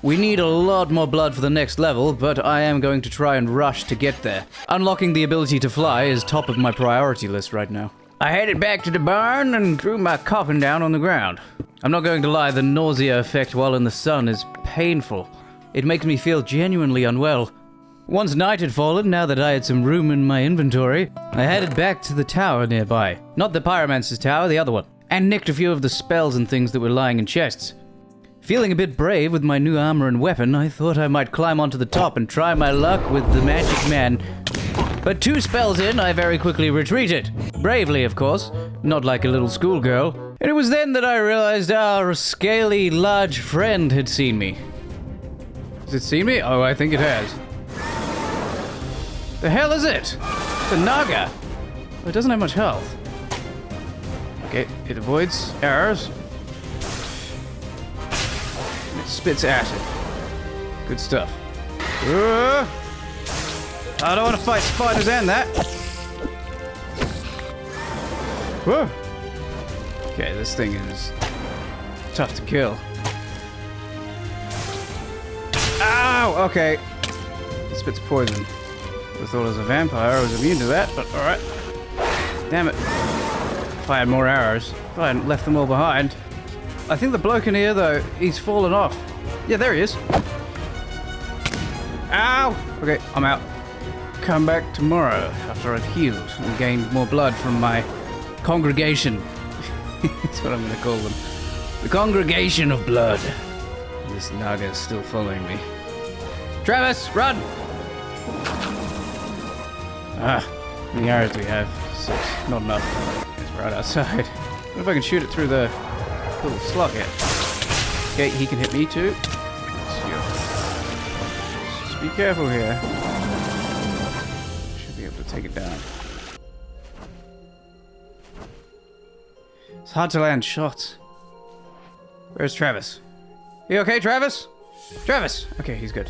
We need a lot more blood for the next level, but I am going to try and rush to get there. Unlocking the ability to fly is top of my priority list right now. I headed back to the barn and threw my coffin down on the ground. I'm not going to lie, the nausea effect while in the sun is painful. It makes me feel genuinely unwell. Once night had fallen, now that I had some room in my inventory, I headed back to the tower nearby. Not the pyromancer's tower, the other one. And nicked a few of the spells and things that were lying in chests. Feeling a bit brave with my new armor and weapon, I thought I might climb onto the top and try my luck with the magic man. But 2 spells in, I very quickly retreated. Bravely, of course, not like a little schoolgirl. And it was then that I realized our scaly, large friend had seen me. Has it seen me? Oh, I think it has. The hell is it? It's a Naga. Oh, it doesn't have much health. Okay, it avoids arrows. It spits acid. Good stuff. I don't want to fight spiders and that. Whoa. Okay, this thing is tough to kill. Ow! Okay. It spits poison. I thought it was a vampire. I was immune to that, but alright. Damn it. If I had more arrows. If I hadn't left them all behind. I think the bloke in here, though, he's fallen off. Yeah, there he is. Ow! Okay, I'm out. Come back tomorrow after I've healed and gained more blood from my congregation. That's what I'm going to call them. The congregation of blood. This Naga is still following me. Travis, run! Ah, how many arrows do we have? 6. Not enough. It's right outside. What if I can shoot it through the little slot here? Okay, he can hit me too. Just be careful here. Should be able to take it down. It's hard to land shots. Where's Travis? You okay, Travis? Travis! Okay, he's good.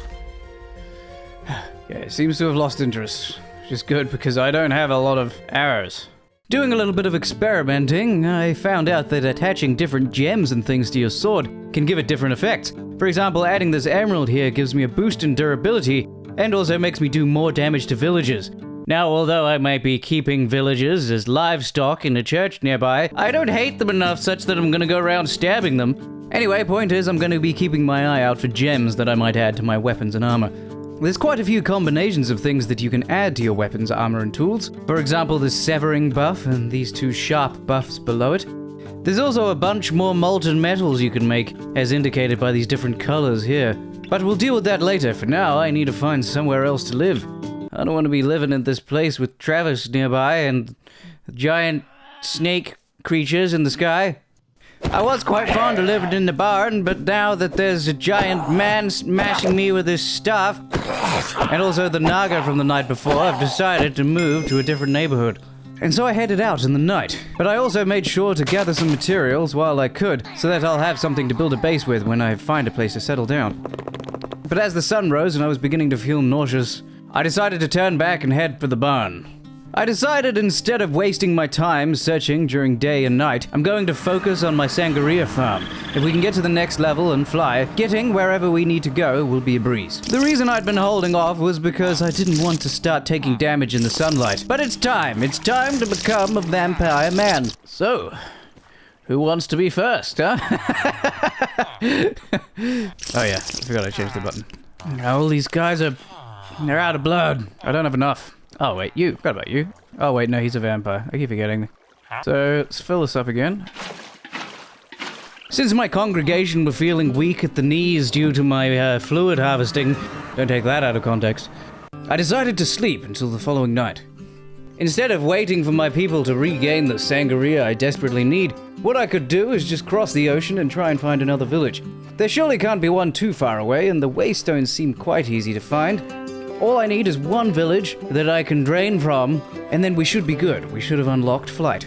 Yeah, seems to have lost interest. Which is good because I don't have a lot of arrows. Doing a little bit of experimenting, I found out that attaching different gems and things to your sword can give it different effects. For example, adding this emerald here gives me a boost in durability and also makes me do more damage to villagers. Now, although I might be keeping villagers as livestock in a church nearby, I don't hate them enough such that I'm gonna go around stabbing them. Anyway, point is I'm gonna be keeping my eye out for gems that I might add to my weapons and armor. There's quite a few combinations of things that you can add to your weapons, armor, and tools. For example, the severing buff and these 2 sharp buffs below it. There's also a bunch more molten metals you can make, as indicated by these different colors here. But we'll deal with that later. For now, I need to find somewhere else to live. I don't want to be living in this place with Travis nearby and giant snake creatures in the sky. I was quite fond of living in the barn, but now that there's a giant man smashing me with his staff, and also the Naga from the night before, I've decided to move to a different neighborhood. And so I headed out in the night. But I also made sure to gather some materials while I could, so that I'll have something to build a base with when I find a place to settle down. But as the sun rose and I was beginning to feel nauseous, I decided to turn back and head for the barn. I decided instead of wasting my time searching during day and night, I'm going to focus on my Sangria farm. If we can get to the next level and fly, getting wherever we need to go will be a breeze. The reason I'd been holding off was because I didn't want to start taking damage in the sunlight. But it's time to become a vampire man. So, who wants to be first, huh? Oh yeah, I forgot I changed the button. All these guys they're out of blood. I don't have enough. Oh wait, forgot about you. Oh wait, no, he's a vampire. I keep forgetting. So, let's fill this up again. Since my congregation were feeling weak at the knees due to my fluid harvesting, don't take that out of context, I decided to sleep until the following night. Instead of waiting for my people to regain the sangria I desperately need, what I could do is just cross the ocean and try and find another village. There surely can't be one too far away, and the waystones seem quite easy to find. All I need is one village that I can drain from, and then we should be good. We should have unlocked flight.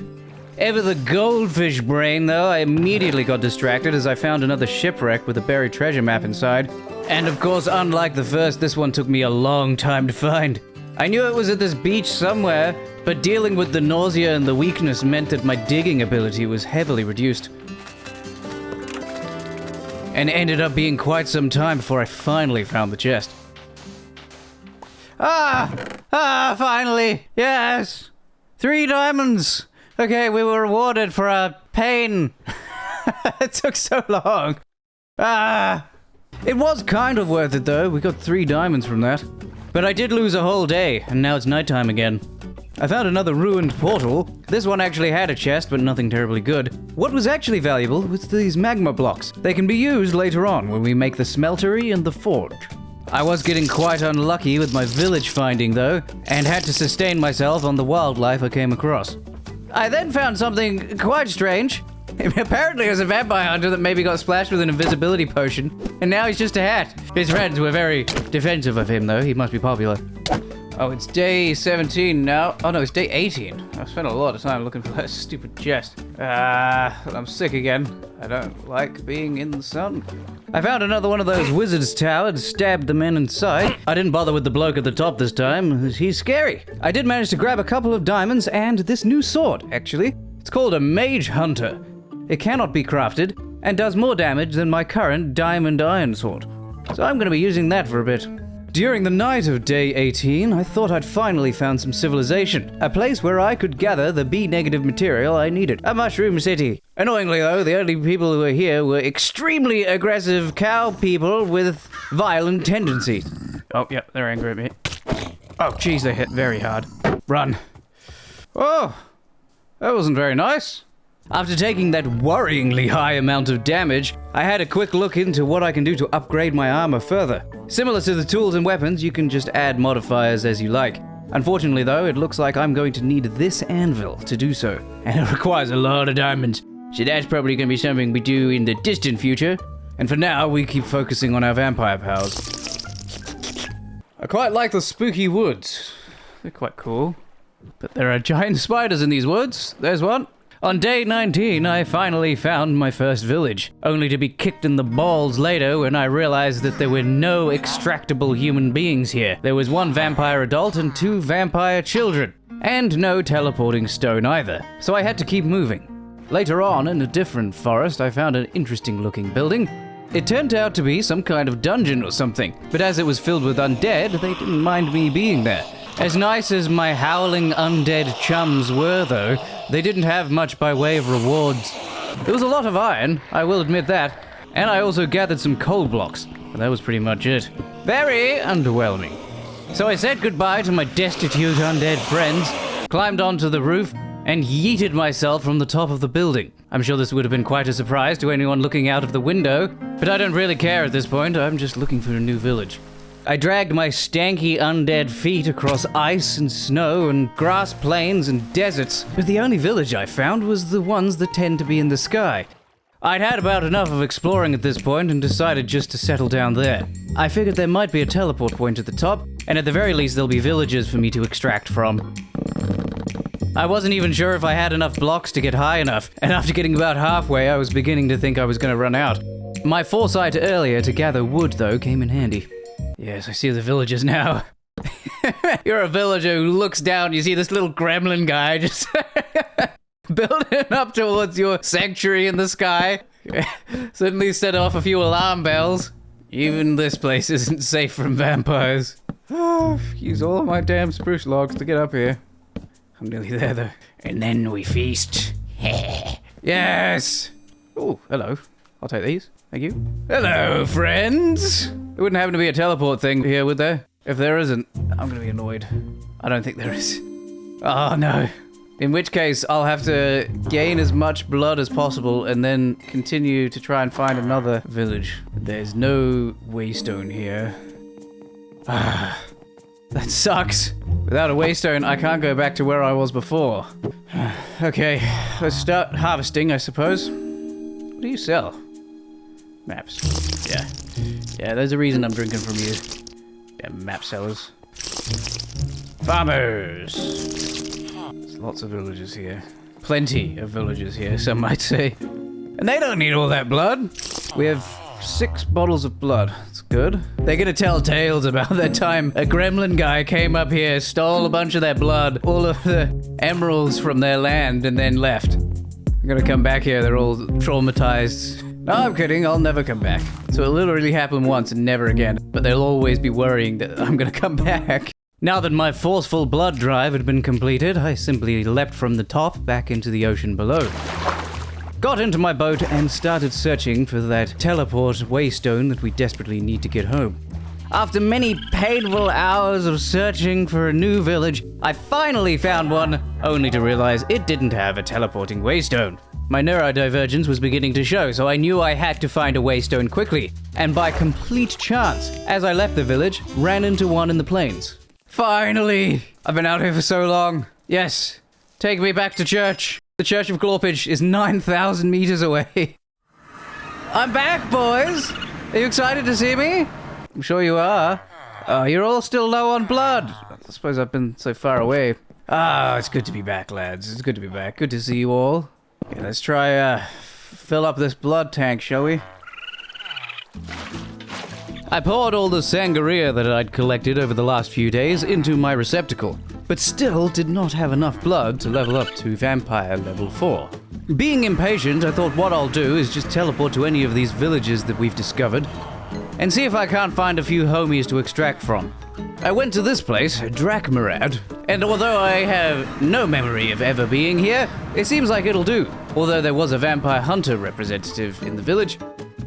Ever the goldfish brain, though, I immediately got distracted as I found another shipwreck with a buried treasure map inside. And of course, unlike the first, this one took me a long time to find. I knew it was at this beach somewhere, but dealing with the nausea and the weakness meant that my digging ability was heavily reduced. And it ended up being quite some time before I finally found the chest. Finally! Yes! 3 diamonds! Okay, we were rewarded for our pain. It took so long. It was kind of worth it though. We got 3 diamonds from that. But I did lose a whole day, and now it's nighttime again. I found another ruined portal. This one actually had a chest, but nothing terribly good. What was actually valuable was these magma blocks. They can be used later on when we make the smeltery and the forge. I was getting quite unlucky with my village finding though, and had to sustain myself on the wildlife I came across. I then found something quite strange. Apparently it was a vampire hunter that maybe got splashed with an invisibility potion, and now he's just a hat. His friends were very defensive of him though, he must be popular. Oh, it's day 17 now. Oh no, it's day 18. I've spent a lot of time looking for that stupid chest. I'm sick again. I don't like being in the sun. I found another one of those wizard's towers and stabbed the men inside. I didn't bother with the bloke at the top this time. He's scary. I did manage to grab a couple of diamonds and this new sword, actually. It's called a mage hunter. It cannot be crafted and does more damage than my current diamond iron sword. So I'm going to be using that for a bit. During the night of day 18, I thought I'd finally found some civilization. A place where I could gather the B-negative material I needed. A mushroom city. Annoyingly though, the only people who were here were extremely aggressive cow people with violent tendencies. Oh, yeah, they're angry at me. Oh, jeez, they hit very hard. Run. Oh, that wasn't very nice. After taking that worryingly high amount of damage, I had a quick look into what I can do to upgrade my armor further. Similar to the tools and weapons, you can just add modifiers as you like. Unfortunately though, it looks like I'm going to need this anvil to do so. And it requires a lot of diamonds. So that's probably going to be something we do in the distant future. And for now, we keep focusing on our vampire powers. I quite like the spooky woods. They're quite cool. But there are giant spiders in these woods. There's one. On day 19, I finally found my first village, only to be kicked in the balls later when I realized that there were no extractable human beings here. There was 1 vampire adult and 2 vampire children, and no teleporting stone either, so I had to keep moving. Later on, in a different forest, I found an interesting looking building. It turned out to be some kind of dungeon or something, but as it was filled with undead, they didn't mind me being there. As nice as my howling undead chums were, though, they didn't have much by way of rewards. There was a lot of iron, I will admit that, and I also gathered some coal blocks, but that was pretty much it. Very underwhelming. So I said goodbye to my destitute undead friends, climbed onto the roof, and yeeted myself from the top of the building. I'm sure this would have been quite a surprise to anyone looking out of the window, but I don't really care at this point, I'm just looking for a new village. I dragged my stanky undead feet across ice and snow and grass plains and deserts, but the only village I found was the ones that tend to be in the sky. I'd had about enough of exploring at this point and decided just to settle down there. I figured there might be a teleport point at the top, and at the very least there'll be villages for me to extract from. I wasn't even sure if I had enough blocks to get high enough, and after getting about halfway I was beginning to think I was going to run out. My foresight earlier to gather wood though came in handy. Yes, I see the villagers now. You're a villager who looks down, you see this little gremlin guy just building up towards your sanctuary in the sky. Suddenly set off a few alarm bells. Even this place isn't safe from vampires. Use all of my damn spruce logs to get up here. I'm nearly there though. And then we feast. Yes! Oh, hello. I'll take these. Thank you. Hello, friends! There wouldn't happen to be a teleport thing here, would there? If there isn't, I'm gonna be annoyed. I don't think there is. Oh no. In which case, I'll have to gain as much blood as possible and then continue to try and find another village. There's no waystone here. Ah, that sucks. Without a waystone, I can't go back to where I was before. Okay, let's start harvesting, I suppose. What do you sell? Maps. Yeah. Yeah, there's a reason I'm drinking from you. Damn map sellers. Farmers! There's lots of villagers here. Plenty of villagers here, some might say. And they don't need all that blood. We have 6 bottles of blood. That's good. They're gonna tell tales about that time a gremlin guy came up here, stole a bunch of their blood, all of the emeralds from their land, and then left. I'm gonna come back here, they're all traumatized. No, I'm kidding, I'll never come back. So it'll literally happen once and never again. But they'll always be worrying that I'm gonna come back. Now that my forceful blood drive had been completed, I simply leapt from the top back into the ocean below. Got into my boat and started searching for that teleport waystone that we desperately need to get home. After many painful hours of searching for a new village, I finally found one, only to realize it didn't have a teleporting waystone. My neurodivergence was beginning to show, so I knew I had to find a waystone quickly. And by complete chance, as I left the village, ran into one in the plains. Finally! I've been out here for so long. Yes, take me back to church. The Church of Glorpage is 9,000 meters away. I'm back, boys! Are you excited to see me? I'm sure you are. Oh, you're all still low on blood. I suppose I've been so far away. Ah, it's good to be back, lads. It's good to be back. Good to see you all. Okay, let's try, fill up this blood tank, shall we? I poured all the sangria that I'd collected over the last few days into my receptacle, but still did not have enough blood to level up to vampire level 4. Being impatient, I thought what I'll do is just teleport to any of these villages that we've discovered, and see if I can't find a few homies to extract from. I went to this place, Drakmarad, and although I have no memory of ever being here, it seems like it'll do. Although there was a vampire hunter representative in the village,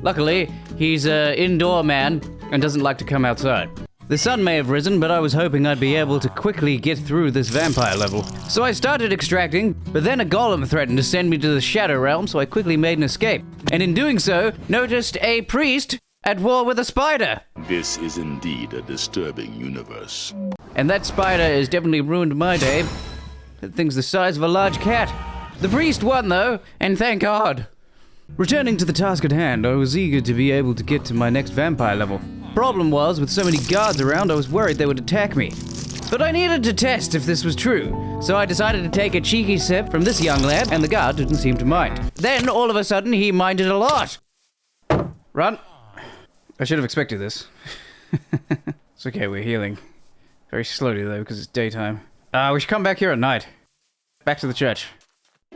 luckily he's an indoor man and doesn't like to come outside. The sun may have risen, but I was hoping I'd be able to quickly get through this vampire level. So I started extracting, but then a golem threatened to send me to the Shadow Realm, so I quickly made an escape. And in doing so, noticed a priest at war with a spider. This is indeed a disturbing universe. And that spider has definitely ruined my day. That thing's the size of a large cat. The priest won though, and thank God. Returning to the task at hand, I was eager to be able to get to my next vampire level. Problem was, with so many guards around, I was worried they would attack me. But I needed to test if this was true, so I decided to take a cheeky sip from this young lad, and the guard didn't seem to mind. Then, all of a sudden, he minded a lot. Run. I should have expected this. It's okay, we're healing. Very slowly though, because it's daytime. We should come back here at night. Back to the church.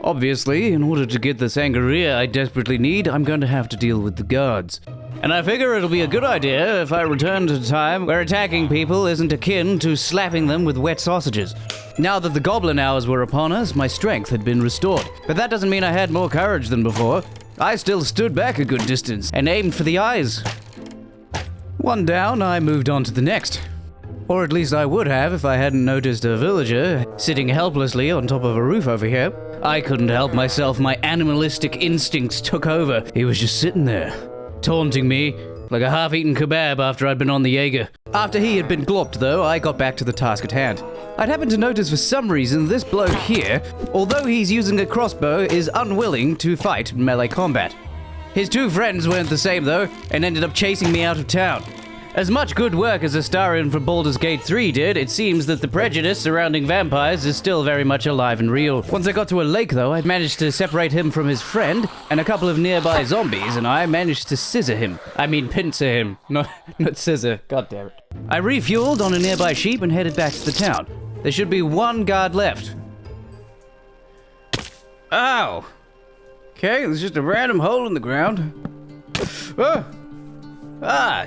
Obviously, in order to get the sangria I desperately need, I'm going to have to deal with the guards. And I figure it'll be a good idea if I return to a time where attacking people isn't akin to slapping them with wet sausages. Now that the goblin hours were upon us, my strength had been restored. But that doesn't mean I had more courage than before. I still stood back a good distance and aimed for the eyes. One down, I moved on to the next. Or at least I would have if I hadn't noticed a villager sitting helplessly on top of a roof over here. I couldn't help myself, my animalistic instincts took over. He was just sitting there, taunting me like a half-eaten kebab after I'd been on the Jaeger. After he had been glorped though, I got back to the task at hand. I'd happened to notice for some reason this bloke here, although he's using a crossbow, is unwilling to fight melee combat. His 2 friends weren't the same though, and ended up chasing me out of town. As much good work as Astarion for Baldur's Gate 3 did, it seems that the prejudice surrounding vampires is still very much alive and real. Once I got to a lake though, I'd managed to separate him from his friend, and a couple of nearby zombies, and I managed to scissor him. I mean pincer him, not scissor, god damn it. I refueled on a nearby sheep and headed back to the town. There should be 1 guard left. Ow! Okay, there's just a random hole in the ground. Oh! Ah!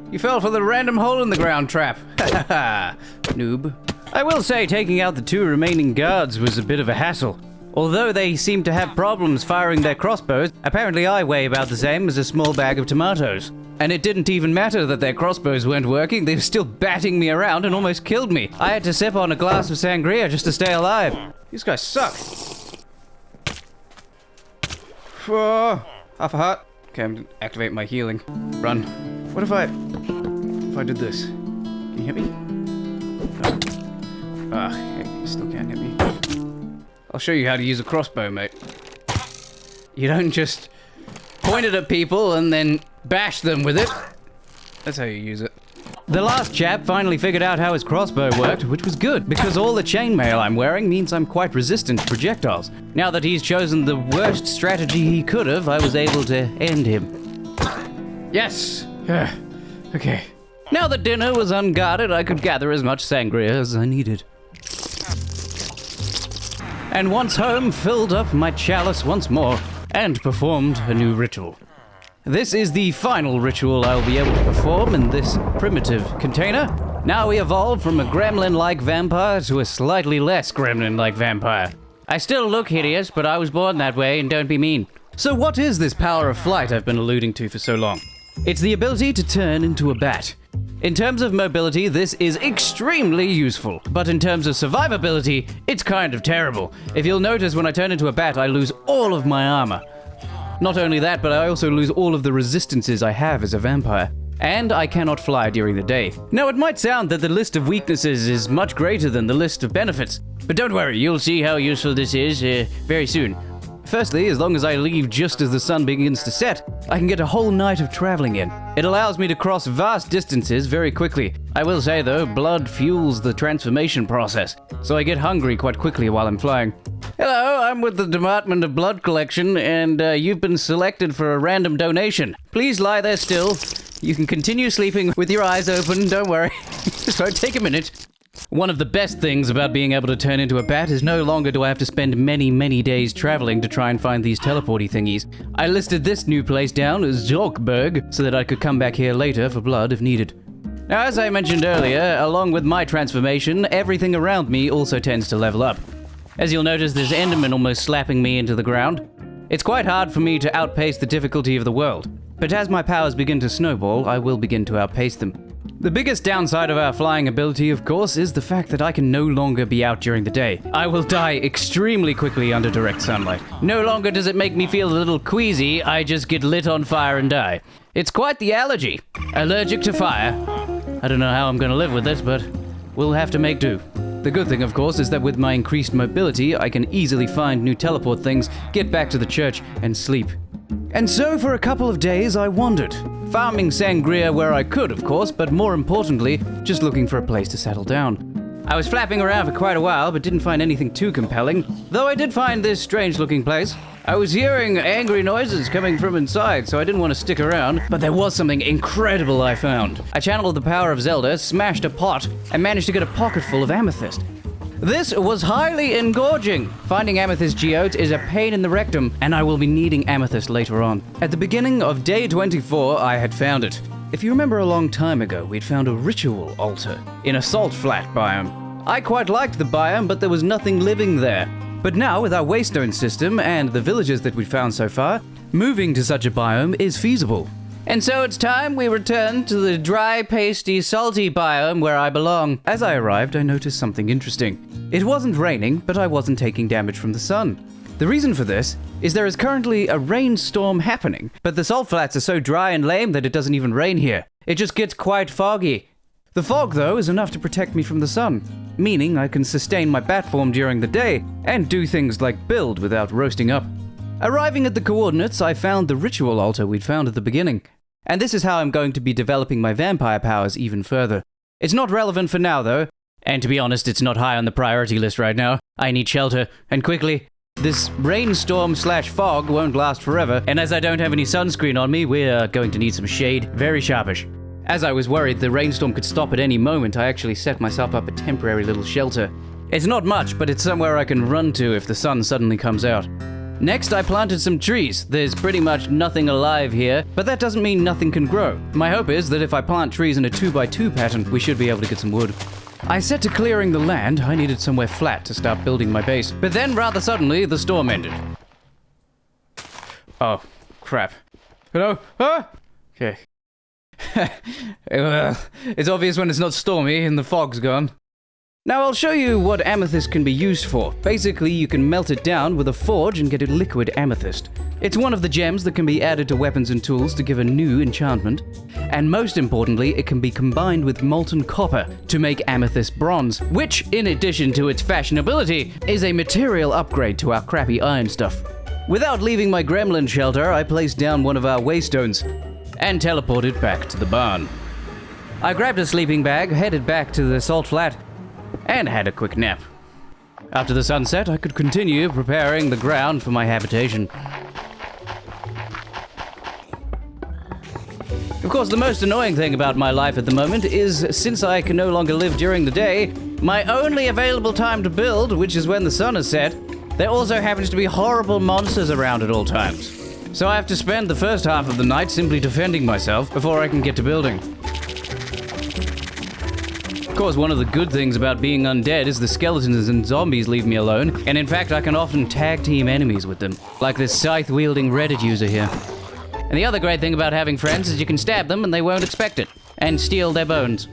You fell for the random hole in the ground trap. Ha ha ha, noob. I will say taking out the 2 remaining guards was a bit of a hassle. Although they seemed to have problems firing their crossbows, apparently I weigh about the same as a small bag of tomatoes. And it didn't even matter that their crossbows weren't working, they were still batting me around and almost killed me. I had to sip on a glass of sangria just to stay alive. These guys suck. Whoa. Half a heart. Okay, I'm gonna activate my healing. Run. What if I did this? Can you hit me? No. Ah, you still can't hit me. I'll show you how to use a crossbow, mate. You don't just point it at people and then bash them with it. That's how you use it. The last chap finally figured out how his crossbow worked, which was good, because all the chainmail I'm wearing means I'm quite resistant to projectiles. Now that he's chosen the worst strategy he could have, I was able to end him. Yes! Okay. Now that dinner was unguarded, I could gather as much sangria as I needed. And once home, filled up my chalice once more, and performed a new ritual. This is the final ritual I will be able to perform in this primitive container. Now we evolved from a gremlin-like vampire to a slightly less gremlin-like vampire. I still look hideous, but I was born that way, and don't be mean. So what is this power of flight I've been alluding to for so long? It's the ability to turn into a bat. In terms of mobility, this is extremely useful, but in terms of survivability, it's kind of terrible. If you'll notice, when I turn into a bat, I lose all of my armor. Not only that, but I also lose all of the resistances I have as a vampire. And I cannot fly during the day. Now, it might sound that the list of weaknesses is much greater than the list of benefits, but don't worry, you'll see how useful this is very soon. Firstly, as long as I leave just as the sun begins to set, I can get a whole night of traveling in. It allows me to cross vast distances very quickly. I will say though, blood fuels the transformation process, so I get hungry quite quickly while I'm flying. Hello, I'm with the Department of Blood Collection, and you've been selected for a random donation. Please lie there still. You can continue sleeping with your eyes open, don't worry. This won't take a minute. One of the best things about being able to turn into a bat is no longer do I have to spend many days traveling to try and find these teleporty thingies. I listed this new place down as Zorkberg so that I could come back here later for blood if needed. Now, as I mentioned earlier, along with my transformation, everything around me also tends to level up. As you'll notice, there's Enderman almost slapping me into the ground. It's quite hard for me to outpace the difficulty of the world, but as my powers begin to snowball, I will begin to outpace them. The biggest downside of our flying ability, of course, is the fact that I can no longer be out during the day. I will die extremely quickly under direct sunlight. No longer does it make me feel a little queasy, I just get lit on fire and die. It's quite the allergy. Allergic to fire. I don't know how I'm gonna live with this, but we'll have to make do. The good thing, of course, is that with my increased mobility, I can easily find new teleport things, get back to the church, and sleep. And so for a couple of days I wandered, farming sangria where I could, of course, but more importantly, just looking for a place to settle down. I was flapping around for quite a while, but didn't find anything too compelling, though I did find this strange-looking place. I was hearing angry noises coming from inside, so I didn't want to stick around, but there was something incredible I found. I channeled the power of Zelda, smashed a pot, and managed to get a pocket full of amethyst. This was highly engorging. Finding amethyst geodes is a pain in the rectum, and I will be needing amethyst later on. At the beginning of day 24, I had found it. If you remember a long time ago, we'd found a ritual altar in a salt flat biome. I quite liked the biome, but there was nothing living there. But now, with our waystone system and the villages that we've found so far, moving to such a biome is feasible. And so it's time we return to the dry, pasty, salty biome where I belong. As I arrived, I noticed something interesting. It wasn't raining, but I wasn't taking damage from the sun. The reason for this is there is currently a rainstorm happening, but the salt flats are so dry and lame that it doesn't even rain here. It just gets quite foggy. The fog, though, is enough to protect me from the sun, meaning I can sustain my bat form during the day and do things like build without roasting up. Arriving at the coordinates, I found the ritual altar we'd found at the beginning. And this is how I'm going to be developing my vampire powers even further. It's not relevant for now, though. And to be honest, it's not high on the priority list right now. I need shelter, and quickly. This rainstorm/fog won't last forever, and as I don't have any sunscreen on me, we're going to need some shade. Very sharpish. As I was worried the rainstorm could stop at any moment, I actually set myself up a temporary little shelter. It's not much, but it's somewhere I can run to if the sun suddenly comes out. Next, I planted some trees. There's pretty much nothing alive here, but that doesn't mean nothing can grow. My hope is that if I plant trees in a 2x2 pattern, we should be able to get some wood. I set to clearing the land. I needed somewhere flat to start building my base. But then, rather suddenly, the storm ended. Oh, crap. Hello? Ah! Okay. Well, it's obvious when it's not stormy and the fog's gone. Now I'll show you what amethyst can be used for. Basically, you can melt it down with a forge and get a liquid amethyst. It's one of the gems that can be added to weapons and tools to give a new enchantment. And most importantly, it can be combined with molten copper to make amethyst bronze, which, in addition to its fashionability, is a material upgrade to our crappy iron stuff. Without leaving my gremlin shelter, I placed down one of our waystones and teleported back to the barn. I grabbed a sleeping bag, headed back to the salt flat, and had a quick nap. After the sunset, I could continue preparing the ground for my habitation. Of course, the most annoying thing about my life at the moment is, since I can no longer live during the day, my only available time to build, which is when the sun is set, there also happens to be horrible monsters around at all times. So I have to spend the first half of the night simply defending myself before I can get to building. Of course, one of the good things about being undead is the skeletons and zombies leave me alone, and in fact I can often tag team enemies with them, like this scythe-wielding Reddit user here. And the other great thing about having friends is you can stab them and they won't expect it, and steal their bones.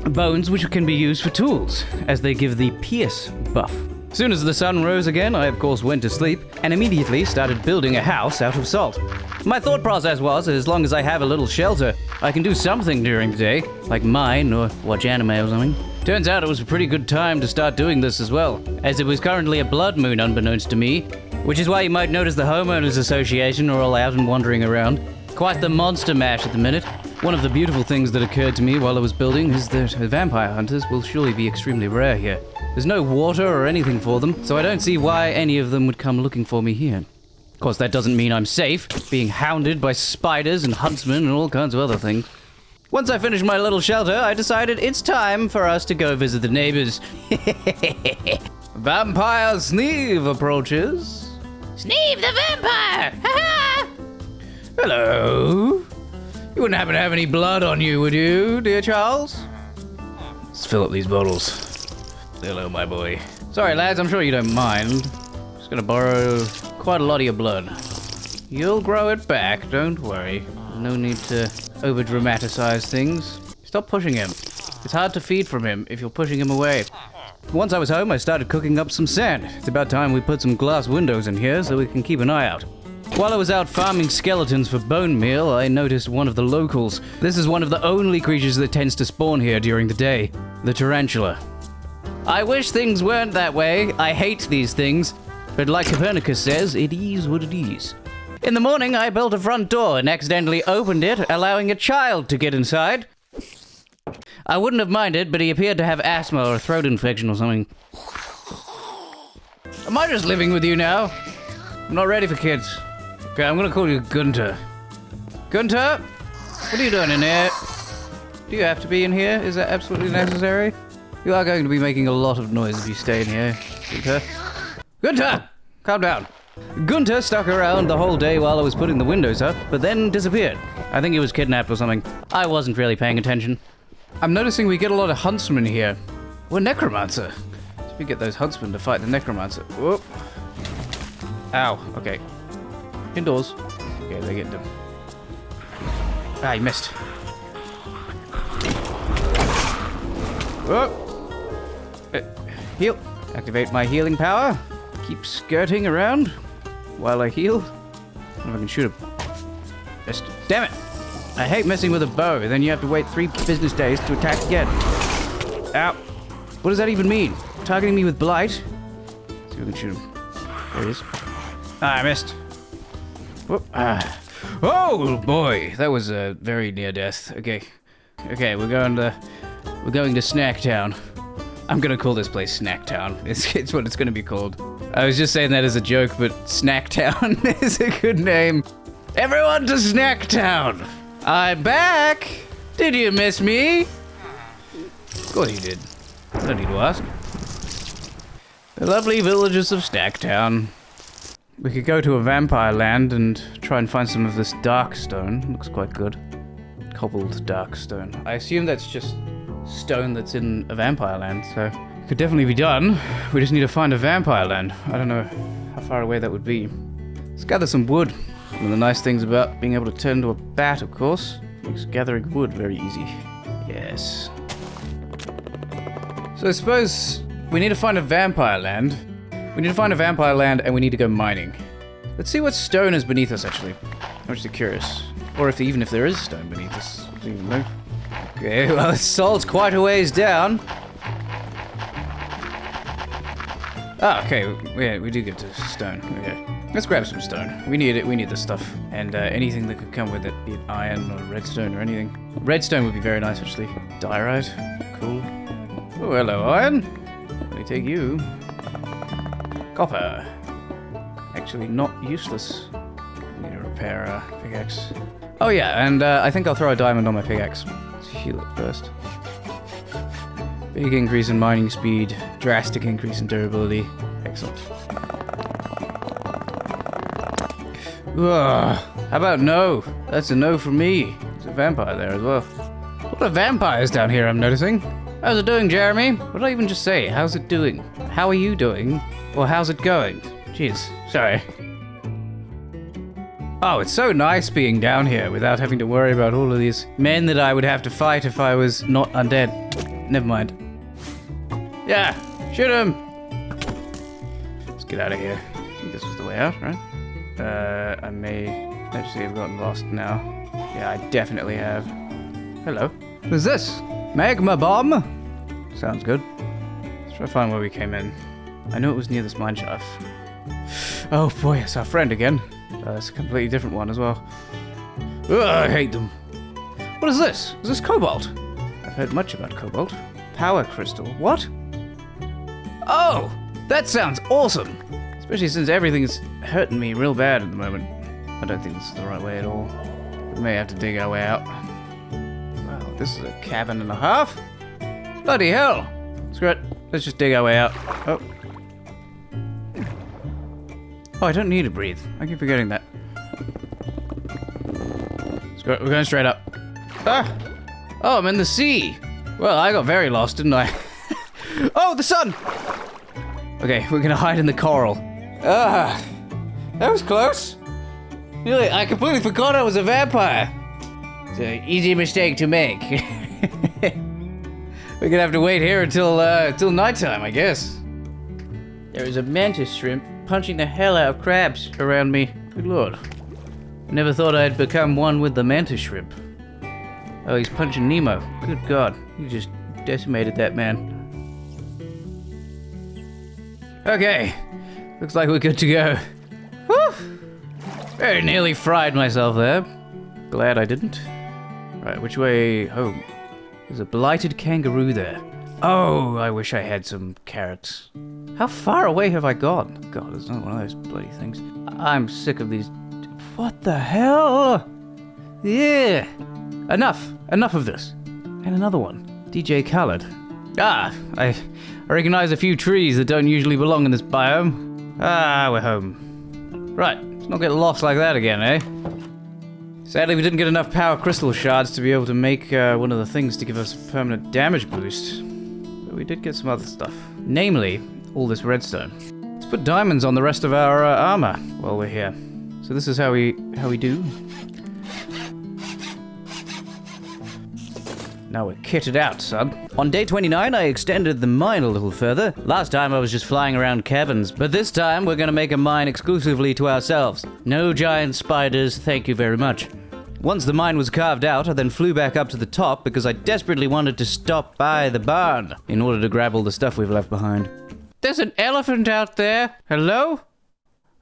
Bones which can be used for tools, as they give the pierce buff. As soon as the sun rose again, I of course went to sleep, and immediately started building a house out of salt. My thought process was that as long as I have a little shelter, I can do something during the day, like mine or watch anime or something. Turns out it was a pretty good time to start doing this as well, as it was currently a blood moon unbeknownst to me, which is why you might notice the Homeowners Association are all out and wandering around. Quite the monster mash at the minute. One of the beautiful things that occurred to me while I was building is that vampire hunters will surely be extremely rare here. There's no water or anything for them, so I don't see why any of them would come looking for me here. Of course, that doesn't mean I'm safe, being hounded by spiders and huntsmen and all kinds of other things. Once I finished my little shelter, I decided it's time for us to go visit the neighbors. Vampire Sneeve approaches. Sneeve the vampire! Ha-ha! Hello. You wouldn't happen to have any blood on you, would you, dear Charles? Let's fill up these bottles. Hello, my boy. Sorry, lads, I'm sure you don't mind. Just gonna borrow quite a lot of your blood. You'll grow it back, don't worry. No need to over-dramatize things. Stop pushing him. It's hard to feed from him if you're pushing him away. Once I was home, I started cooking up some sand. It's about time we put some glass windows in here so we can keep an eye out. While I was out farming skeletons for bone meal, I noticed one of the locals. This is one of the only creatures that tends to spawn here during the day, the tarantula. I wish things weren't that way. I hate these things. But like Copernicus says, it is what it is. In the morning, I built a front door and accidentally opened it, allowing a child to get inside. I wouldn't have minded, but he appeared to have asthma or a throat infection or something. Am I just living with you now? I'm not ready for kids. Okay, I'm gonna call you Gunter. Gunter? What are you doing in here? Do you have to be in here? Is that absolutely necessary? You are going to be making a lot of noise if you stay in here, Gunter. Gunter! Calm down. Gunter stuck around the whole day while I was putting the windows up, but then disappeared. I think he was kidnapped or something. I wasn't really paying attention. I'm noticing we get a lot of huntsmen here. We're necromancer. So we get those huntsmen to fight the necromancer. Whoop. Ow. Okay. Indoors. Okay, they get them. Ah, he missed. Whoop. Heal. Activate my healing power. Keep skirting around while I heal. I don't know if I can shoot him. Missed. Damn it. I hate messing with a bow. Then you have to wait 3 business days to attack again. Ow. What does that even mean? Targeting me with blight? Let's see if I can shoot him. There he is. Ah, I missed. Whoop. Ah. Oh boy, that was a very near death. Okay. Okay, we're going to Snack Town. I'm gonna call this place Snack Town. It's what it's gonna be called. I was just saying that as a joke, but Snack Town is a good name. Everyone to Snack Town! I'm back! Did you miss me? Of course you did. No need to ask. The lovely villages of Snack Town. We could go to a vampire land and try and find some of this dark stone. Looks quite good. Cobbled dark stone. I assume that's just stone that's in a vampire land, so it could definitely be done. We just need to find a vampire land. I don't know how far away that would be. Let's gather some wood. One of the nice things about being able to turn into a bat, of course, makes gathering wood very easy. Yes. So I suppose we need to find a vampire land. We need to find a vampire land and we need to go mining. Let's see what stone is beneath us, actually. I'm just curious. Or even if there is stone beneath us. I don't even know. Okay, well, the salt's quite a ways down. Ah, okay, we do get to stone. Okay, let's grab some stone. We need it. We need this stuff, and anything that could come with it, be it iron or redstone or anything. Redstone would be very nice, actually. Diorite, cool. Oh, hello, iron. Let me take you. Copper. Actually, not useless. Need to repair a pickaxe. Oh yeah, and I think I'll throw a diamond on my pickaxe. Let's heal it first. Big increase in mining speed, drastic increase in durability. Excellent. Ugh, how about no? That's a no from me. There's a vampire there as well. A lot of vampires down here, I'm noticing. How's it doing, Jeremy? What did I even just say? How's it doing? How are you doing? Or how's it going? Jeez, sorry. Oh, it's so nice being down here without having to worry about all of these men that I would have to fight if I was not undead. Never mind. Yeah, shoot him! Let's get out of here. I think this was the way out, right? I may actually have gotten lost now. Yeah, I definitely have. Hello. What is this? Magma bomb? Sounds good. Let's try to find where we came in. I knew it was near this mine shaft. Oh boy, it's our friend again. It's a completely different one as well. Ugh, I hate them. What is this? Is this cobalt? I've heard much about cobalt. Power crystal. What? Oh, that sounds awesome. Especially since everything's hurting me real bad at the moment. I don't think this is the right way at all. We may have to dig our way out. Wow, this is a cabin and a half? Bloody hell. Screw it. Let's just dig our way out. Oh. Oh, I don't need to breathe. I keep forgetting that. Screw it. We're going straight up. Ah! Oh, I'm in the sea. Well, I got very lost, didn't I? Oh, the sun! Okay, we're gonna hide in the coral. Ah, that was close. Really, I completely forgot I was a vampire. It's an easy mistake to make. We're gonna have to wait here until nighttime, I guess. There is a mantis shrimp punching the hell out of crabs around me. Good lord. Never thought I'd become one with the mantis shrimp. Oh, he's punching Nemo. Good god, he just decimated that man. Okay, looks like we're good to go. Whew. Very nearly fried myself there. Glad I didn't. Right, which way home? There's a blighted kangaroo there. Oh, I wish I had some carrots. How far away have I gone? God, it's not one of those bloody things. I'm sick of these. What the hell? Yeah. Enough of this. And another one. DJ Khaled. Ah, I recognize a few trees that don't usually belong in this biome. Ah, we're home. Right, let's not get lost like that again, eh? Sadly, we didn't get enough power crystal shards to be able to make one of the things to give us a permanent damage boost. But we did get some other stuff. Namely, all this redstone. Let's put diamonds on the rest of our armor while we're here. So this is how we do. Now we're kitted out, son. On day 29, I extended the mine a little further. Last time I was just flying around caverns, but this time we're gonna make a mine exclusively to ourselves. No giant spiders, thank you very much. Once the mine was carved out, I then flew back up to the top because I desperately wanted to stop by the barn in order to grab all the stuff we've left behind. There's an elephant out there. Hello?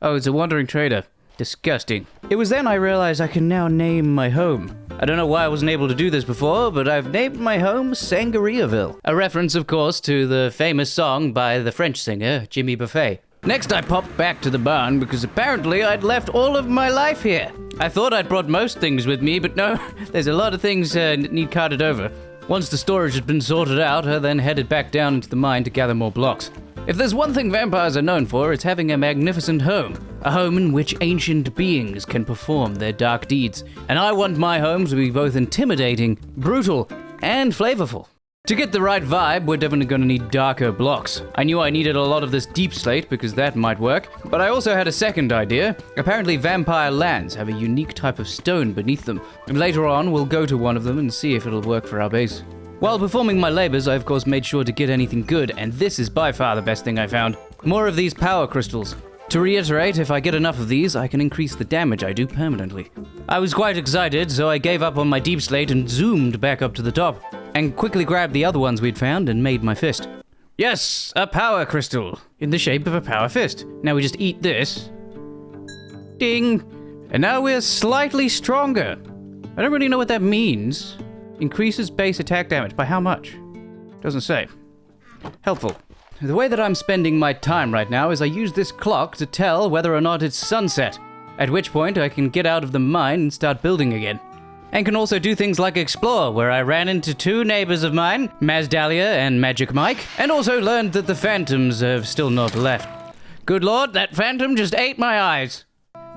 Oh, it's a wandering trader. Disgusting. It was then I realized I can now name my home. I don't know why I wasn't able to do this before, but I've named my home Sangriaville. A reference, of course, to the famous song by the French singer, Jimmy Buffet. Next, I popped back to the barn because apparently I'd left all of my life here. I thought I'd brought most things with me, but no, there's a lot of things that need carted over. Once the storage had been sorted out, I then headed back down into the mine to gather more blocks. If there's one thing vampires are known for, it's having a magnificent home. A home in which ancient beings can perform their dark deeds. And I want my home to be both intimidating, brutal, and flavorful. To get the right vibe, we're definitely going to need darker blocks. I knew I needed a lot of this deep slate because that might work, but I also had a second idea. Apparently vampire lands have a unique type of stone beneath them, and later on we'll go to one of them and see if it'll work for our base. While performing my labors, I of course made sure to get anything good, and this is by far the best thing I found. More of these power crystals. To reiterate, if I get enough of these, I can increase the damage I do permanently. I was quite excited, so I gave up on my deep slate and zoomed back up to the top, and quickly grabbed the other ones we'd found and made my fist. Yes, a power crystal, in the shape of a power fist. Now we just eat this. Ding! And now we're slightly stronger. I don't really know what that means. Increases base attack damage. By how much? Doesn't say. Helpful. The way that I'm spending my time right now is I use this clock to tell whether or not it's sunset, at which point I can get out of the mine and start building again. And can also do things like explore, where I ran into 2 neighbors of mine, Mazdalia and Magic Mike, and also learned that the phantoms have still not left. Good lord, that phantom just ate my eyes.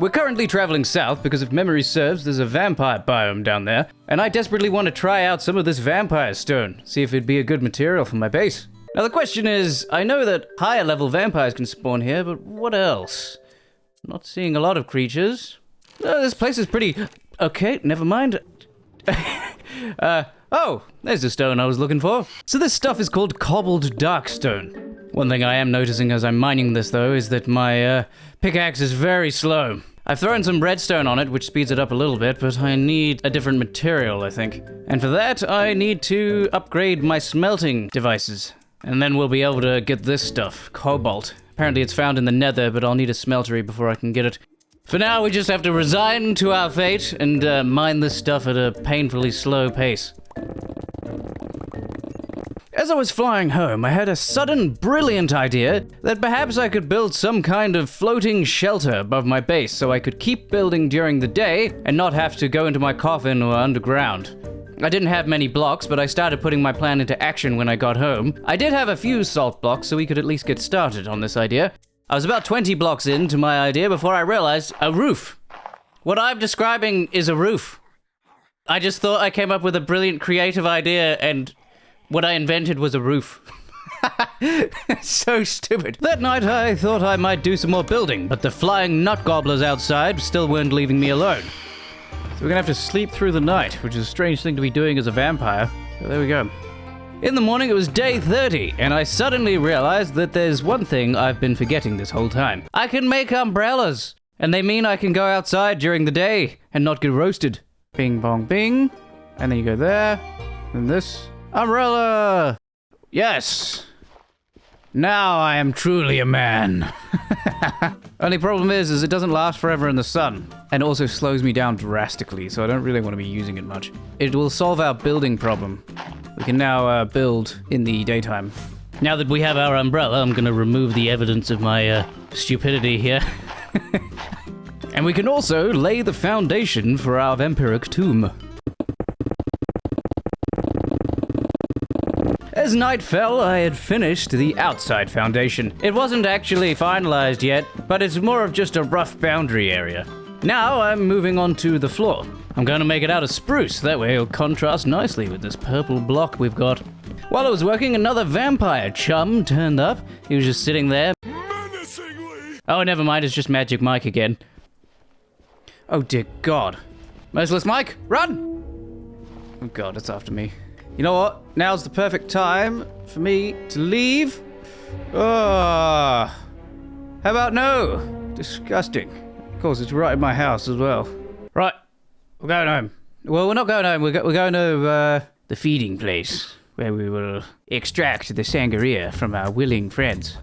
We're currently traveling south because if memory serves, there's a vampire biome down there, and I desperately want to try out some of this vampire stone, see if it'd be a good material for my base. Now the question is, I know that higher level vampires can spawn here, but what else? Not seeing a lot of creatures. This place is pretty... Okay, never mind. Oh, there's the stone I was looking for. So this stuff is called cobbled darkstone. One thing I am noticing as I'm mining this though is that my pickaxe is very slow. I've thrown some redstone on it, which speeds it up a little bit, but I need a different material, I think. And for that, I need to upgrade my smelting devices. And then we'll be able to get this stuff, cobalt. Apparently it's found in the Nether, but I'll need a smeltery before I can get it. For now, we just have to resign to our fate and mine this stuff at a painfully slow pace. As I was flying home, I had a sudden brilliant idea that perhaps I could build some kind of floating shelter above my base so I could keep building during the day and not have to go into my coffin or underground. I didn't have many blocks, but I started putting my plan into action when I got home. I did have a few salt blocks so we could at least get started on this idea. I was about 20 blocks into my idea before I realized a roof. What I'm describing is a roof. I just thought I came up with a brilliant creative idea and what I invented was a roof. So stupid. That night I thought I might do some more building, but the flying nut gobblers outside still weren't leaving me alone. So we're gonna have to sleep through the night, which is a strange thing to be doing as a vampire. But there we go. In the morning it was day 30, and I suddenly realized that there's one thing I've been forgetting this whole time. I can make umbrellas, and they mean I can go outside during the day and not get roasted. Bing bong bing, and then you go there, and this. Umbrella! Yes! Now I am truly a man. Only problem is it doesn't last forever in the sun, and also slows me down drastically, so I don't really want to be using it much. It will solve our building problem. We can now build in the daytime. Now that we have our umbrella, I'm gonna remove the evidence of my stupidity here. And we can also lay the foundation for our vampiric tomb. As night fell, I had finished the outside foundation. It wasn't actually finalized yet, but it's more of just a rough boundary area. Now I'm moving on to the floor. I'm gonna make it out of spruce, that way it'll contrast nicely with this purple block we've got. While I was working, another vampire chum turned up. He was just sitting there. Menacingly. Oh, never mind, it's just Magic Mike again. Oh dear God. Merciless Mike, run! Oh God, it's after me. You know what? Now's the perfect time for me to leave. How about no? Disgusting. Of course, it's right in my house as well. Right, we're going home. Well, we're not going home. We're going to the feeding place where we will extract the sangria from our willing friends.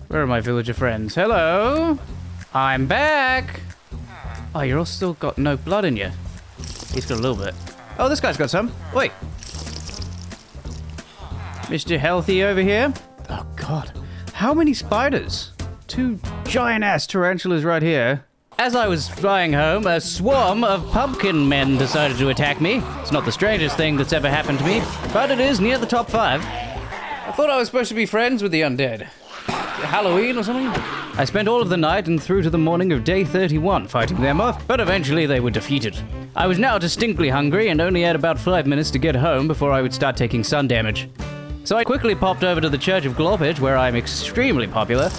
Where are my villager friends? Hello, I'm back. Oh, you're all still got no blood in you. He's got a little bit. Oh, this guy's got some. Wait. Mr. Healthy over here. Oh God, how many spiders? 2 giant-ass tarantulas right here. As I was flying home, a swarm of pumpkin men decided to attack me. It's not the strangest thing that's ever happened to me, but it is near the top 5. I thought I was supposed to be friends with the undead. Halloween or something? I spent all of the night and through to the morning of day 31 fighting them off, but eventually they were defeated. I was now distinctly hungry and only had about 5 minutes to get home before I would start taking sun damage. So I quickly popped over to the Church of Glorpage, where I'm extremely popular,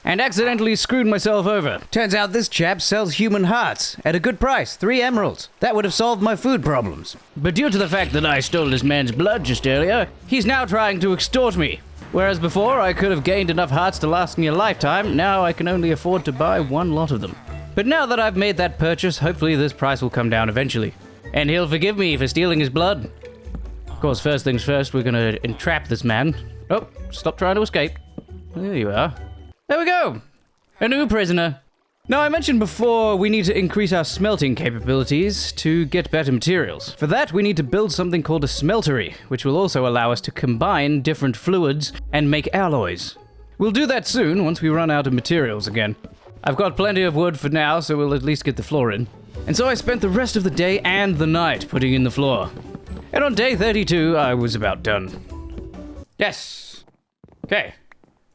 and accidentally screwed myself over. Turns out this chap sells human hearts at a good price, 3 emeralds. That would have solved my food problems. But due to the fact that I stole this man's blood just earlier, he's now trying to extort me. Whereas before I could have gained enough hearts to last me a lifetime, now I can only afford to buy 1 lot of them. But now that I've made that purchase, hopefully this price will come down eventually. And he'll forgive me for stealing his blood. Of course, first things first, we're gonna entrap this man. Oh, stop trying to escape. There you are. There we go! A new prisoner. Now, I mentioned before we need to increase our smelting capabilities to get better materials. For that, we need to build something called a smeltery, which will also allow us to combine different fluids and make alloys. We'll do that soon, once we run out of materials again. I've got plenty of wood for now, so we'll at least get the floor in. And so I spent the rest of the day and the night putting in the floor. And on day 32, I was about done. Yes! Okay,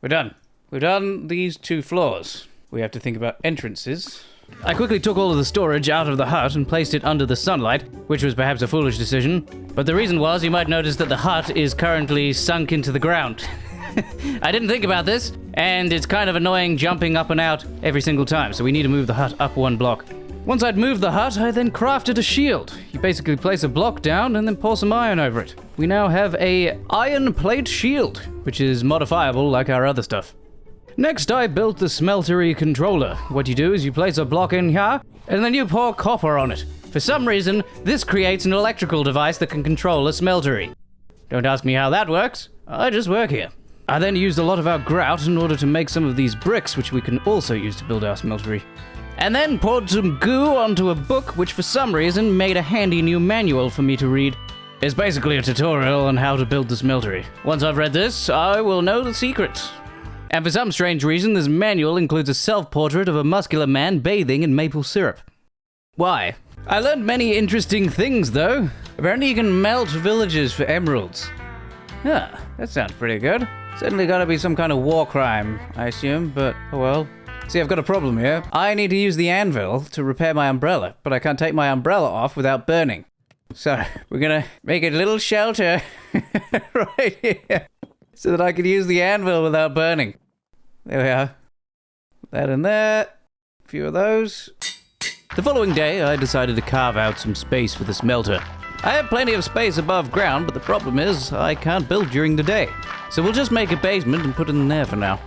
we're done. We've done these 2 floors. We have to think about entrances. I quickly took all of the storage out of the hut and placed it under the sunlight, which was perhaps a foolish decision. But the reason was, you might notice that the hut is currently sunk into the ground. I didn't think about this, and it's kind of annoying jumping up and out every single time, so we need to move the hut up 1 block. Once I'd moved the hut, I then crafted a shield. You basically place a block down and then pour some iron over it. We now have a iron plate shield, which is modifiable like our other stuff. Next, I built the smeltery controller. What you do is you place a block in here, and then you pour copper on it. For some reason, this creates an electrical device that can control a smeltery. Don't ask me how that works, I just work here. I then used a lot of our grout in order to make some of these bricks, which we can also use to build our smeltery. And then poured some goo onto a book, which for some reason made a handy new manual for me to read. It's basically a tutorial on how to build the smeltery. Once I've read this, I will know the secret. And for some strange reason, this manual includes a self-portrait of a muscular man bathing in maple syrup. Why? I learned many interesting things, though. Apparently you can melt villages for emeralds. Ah, that sounds pretty good. Certainly gotta be some kind of war crime, I assume, but oh well. See, I've got a problem here. I need to use the anvil to repair my umbrella, but I can't take my umbrella off without burning. So, we're gonna make a little shelter right here so that I can use the anvil without burning. There we are. That and that. A few of those. The following day, I decided to carve out some space for the smelter. I have plenty of space above ground, but the problem is I can't build during the day. So we'll just make a basement and put it in there for now.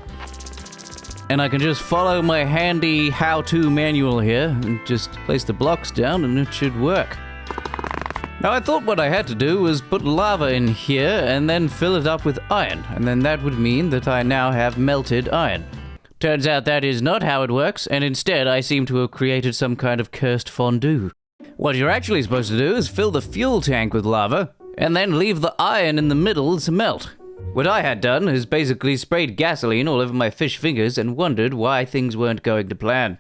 And I can just follow my handy how-to manual here and just place the blocks down and it should work. Now I thought what I had to do was put lava in here and then fill it up with iron, and then that would mean that I now have melted iron. Turns out that is not how it works, and instead I seem to have created some kind of cursed fondue. What you're actually supposed to do is fill the fuel tank with lava, and then leave the iron in the middle to melt. What I had done is basically sprayed gasoline all over my fish fingers and wondered why things weren't going to plan.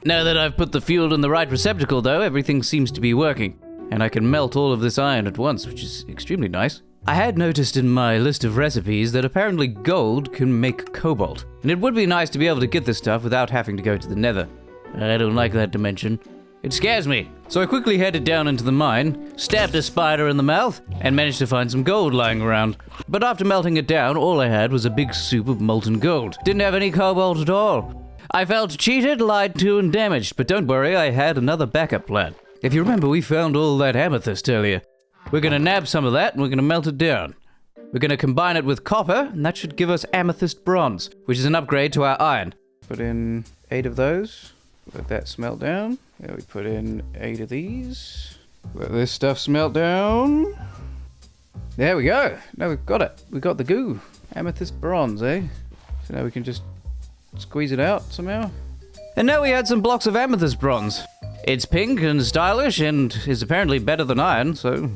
Now that I've put the fuel in the right receptacle though, everything seems to be working. And I can melt all of this iron at once, which is extremely nice. I had noticed in my list of recipes that apparently gold can make cobalt. And it would be nice to be able to get this stuff without having to go to the Nether. I don't like that dimension. It scares me. So I quickly headed down into the mine, stabbed a spider in the mouth, and managed to find some gold lying around. But after melting it down, all I had was a big soup of molten gold. Didn't have any cobalt at all. I felt cheated, lied to, and damaged, but don't worry, I had another backup plan. If you remember, we found all that amethyst earlier. We're gonna nab some of that and we're gonna melt it down. We're gonna combine it with copper, and that should give us amethyst bronze, which is an upgrade to our iron. Put in 8 of those. Let that smelt down. There we put in 8 of these. Let this stuff smelt down. There we go. Now we've got it. We got the goo. Amethyst bronze, eh? So now we can just squeeze it out somehow. And now we had some blocks of amethyst bronze. It's pink and stylish and is apparently better than iron, so...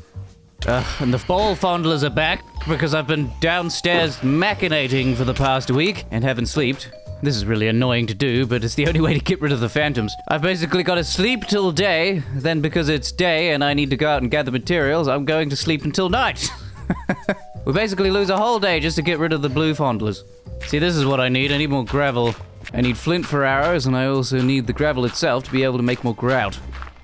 and the ball fondlers are back because I've been downstairs machinating for the past week and haven't slept. This is really annoying to do, but it's the only way to get rid of the phantoms. I've basically got to sleep till day, then because it's day and I need to go out and gather materials, I'm going to sleep until night. We basically lose a whole day just to get rid of the blue fondlers. See, this is what I need. I need more gravel. I need flint for arrows, and I also need the gravel itself to be able to make more grout.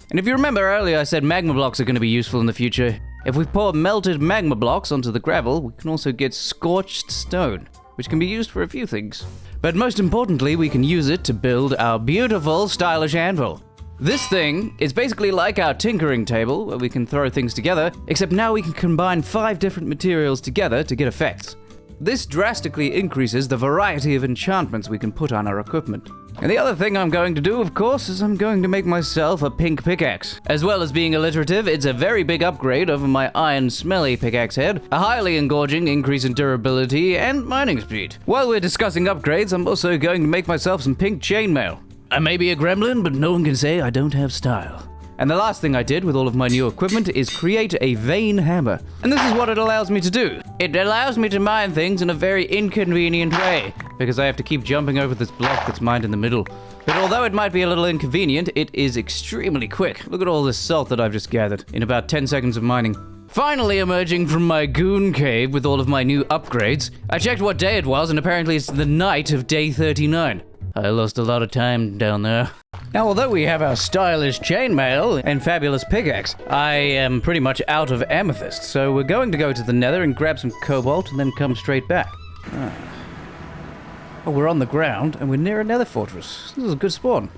And if you remember earlier, I said magma blocks are going to be useful in the future. If we pour melted magma blocks onto the gravel, we can also get scorched stone, which can be used for a few things. but most importantly, we can use it to build our beautiful, stylish anvil. This thing is basically like our tinkering table, where we can throw things together, except now we can combine 5 different materials together to get effects. This drastically increases the variety of enchantments we can put on our equipment. And the other thing I'm going to do, of course, is I'm going to make myself a pink pickaxe. As well as being alliterative, it's a very big upgrade over my iron smelly pickaxe head, a highly engorging increase in durability and mining speed. While we're discussing upgrades, I'm also going to make myself some pink chainmail. I may be a gremlin, but no one can say I don't have style. And the last thing I did with all of my new equipment is create a vein hammer. And this is what it allows me to do. It allows me to mine things in a very inconvenient way, because I have to keep jumping over this block that's mined in the middle. But although it might be a little inconvenient, it is extremely quick. Look at all this salt that I've just gathered in about 10 seconds of mining. Finally emerging from my goon cave with all of my new upgrades, I checked what day it was, and apparently it's the night of day 39. I lost a lot of time down there. Now, although we have our stylish chainmail and fabulous pickaxe, I am pretty much out of amethyst, so we're going to go to the Nether and grab some cobalt and then come straight back. Oh, we're on the ground and we're near a Nether fortress. This is a good spawn.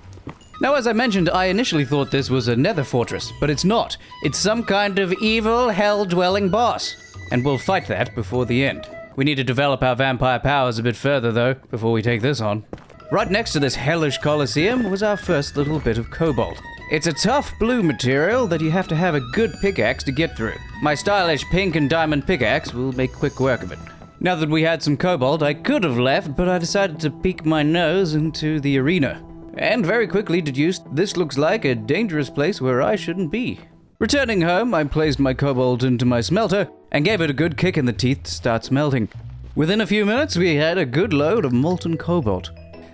Now, as I mentioned, I initially thought this was a Nether fortress, but it's not. It's some kind of evil, hell-dwelling boss, and we'll fight that before the end. We need to develop our vampire powers a bit further, though, before we take this on. Right next to this hellish coliseum was our first little bit of cobalt. It's a tough blue material that you have to have a good pickaxe to get through. My stylish pink and diamond pickaxe will make quick work of it. Now that we had some cobalt, I could have left, but I decided to peek my nose into the arena. And very quickly deduced this looks like a dangerous place where I shouldn't be. Returning home, I placed my cobalt into my smelter and gave it a good kick in the teeth to start smelting. Within a few minutes, we had a good load of molten cobalt.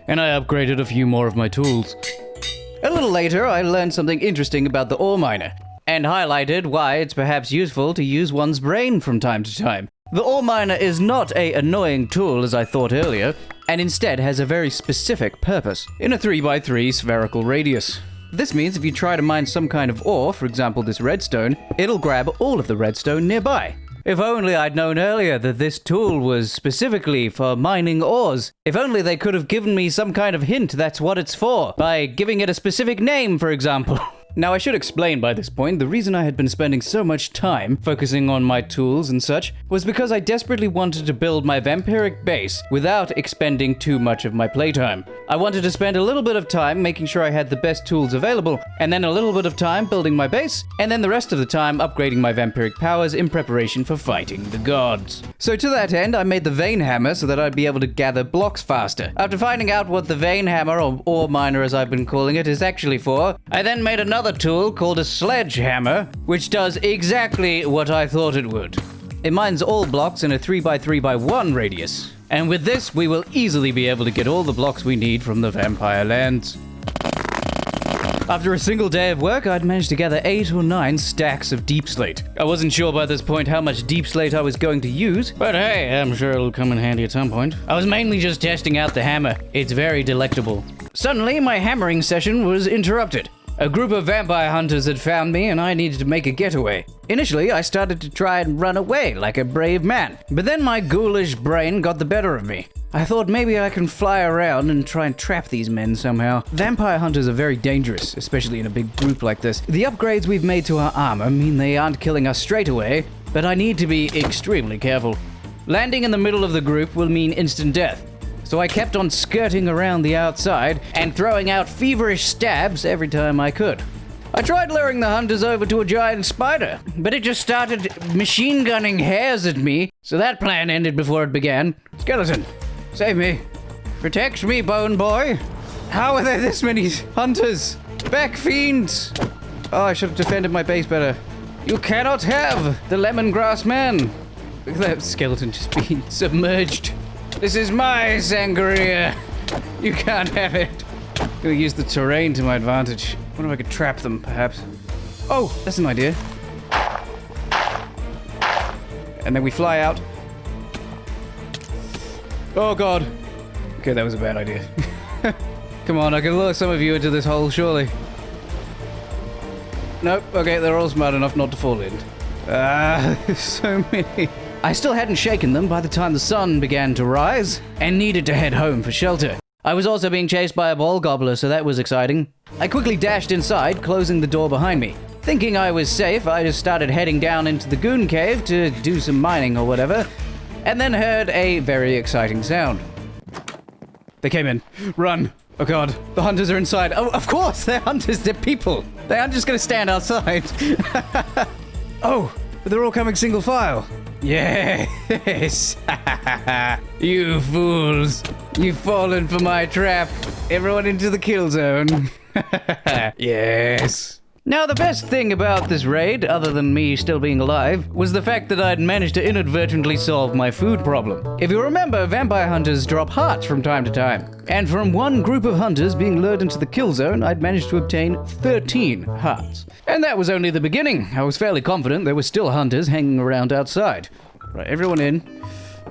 And I upgraded a few more of my tools. A little later, I learned something interesting about the ore miner, and highlighted why it's perhaps useful to use one's brain from time to time. The ore miner is not an annoying tool as I thought earlier, and instead has a very specific purpose, in a 3x3 spherical radius. This means if you try to mine some kind of ore, for example this redstone, it'll grab all of the redstone nearby. If only I'd known earlier that this tool was specifically for mining ores. If only they could have given me some kind of hint that's what it's for, by giving it a specific name, for example. Now, I should explain by this point, the reason I had been spending so much time focusing on my tools and such was because I desperately wanted to build my vampiric base without expending too much of my playtime. I wanted to spend a little bit of time making sure I had the best tools available, and then a little bit of time building my base, and then the rest of the time upgrading my vampiric powers in preparation for fighting the gods. So to that end, I made the vein hammer so that I'd be able to gather blocks faster. After finding out what the vein hammer, or ore miner as I've been calling it, is actually for, I then made another tool called a sledgehammer, which does exactly what I thought it would. It mines all blocks in a 3x3x1 radius. And with this, we will easily be able to get all the blocks we need from the vampire lands. After a single day of work, I'd managed to gather 8 or 9 stacks of deep slate. I wasn't sure by this point how much deep slate I was going to use, but hey, I'm sure it'll come in handy at some point. I was mainly just testing out the hammer. It's very delectable. Suddenly, my hammering session was interrupted. A group of vampire hunters had found me and I needed to make a getaway. Initially, I started to try and run away like a brave man, but then my ghoulish brain got the better of me. I thought maybe I can fly around and try and trap these men somehow. Vampire hunters are very dangerous, especially in a big group like this. The upgrades we've made to our armor mean they aren't killing us straight away, but I need to be extremely careful. Landing in the middle of the group will mean instant death. So I kept on skirting around the outside and throwing out feverish stabs every time I could. I tried luring the hunters over to a giant spider, but it just started machine gunning hares at me, so that plan ended before it began. Skeleton, save me. Protect me, bone boy. How are there this many hunters? Back fiends. Oh, I should have defended my base better. You cannot have the lemongrass man. Look at that skeleton just being submerged. This is my Sangria. You can't have it. I'm gonna use the terrain to my advantage. Wonder if I could trap them, perhaps. Oh, that's an idea. And then we fly out. Oh god. Okay, that was a bad idea. Come on, I can lure some of you into this hole, surely. Nope, okay, they're all smart enough not to fall in. There's so many. I still hadn't shaken them by the time the sun began to rise, and needed to head home for shelter. I was also being chased by a ball gobbler, so that was exciting. I quickly dashed inside, closing the door behind me. Thinking I was safe, I just started heading down into the goon cave to do some mining or whatever, and then heard a very exciting sound. They came in. Run. Oh god, the hunters are inside. Oh, of course, they're hunters, they're people. They aren't just gonna stand outside. Oh, but they're all coming single file. Yes. You fools. You've fallen for my trap. Everyone into the kill zone. Yes. Now, the best thing about this raid, other than me still being alive, was the fact that I'd managed to inadvertently solve my food problem. If you remember, vampire hunters drop hearts from time to time. And from one group of hunters being lured into the kill zone, I'd managed to obtain 13 hearts. And that was only the beginning. I was fairly confident there were still hunters hanging around outside. Right, everyone in.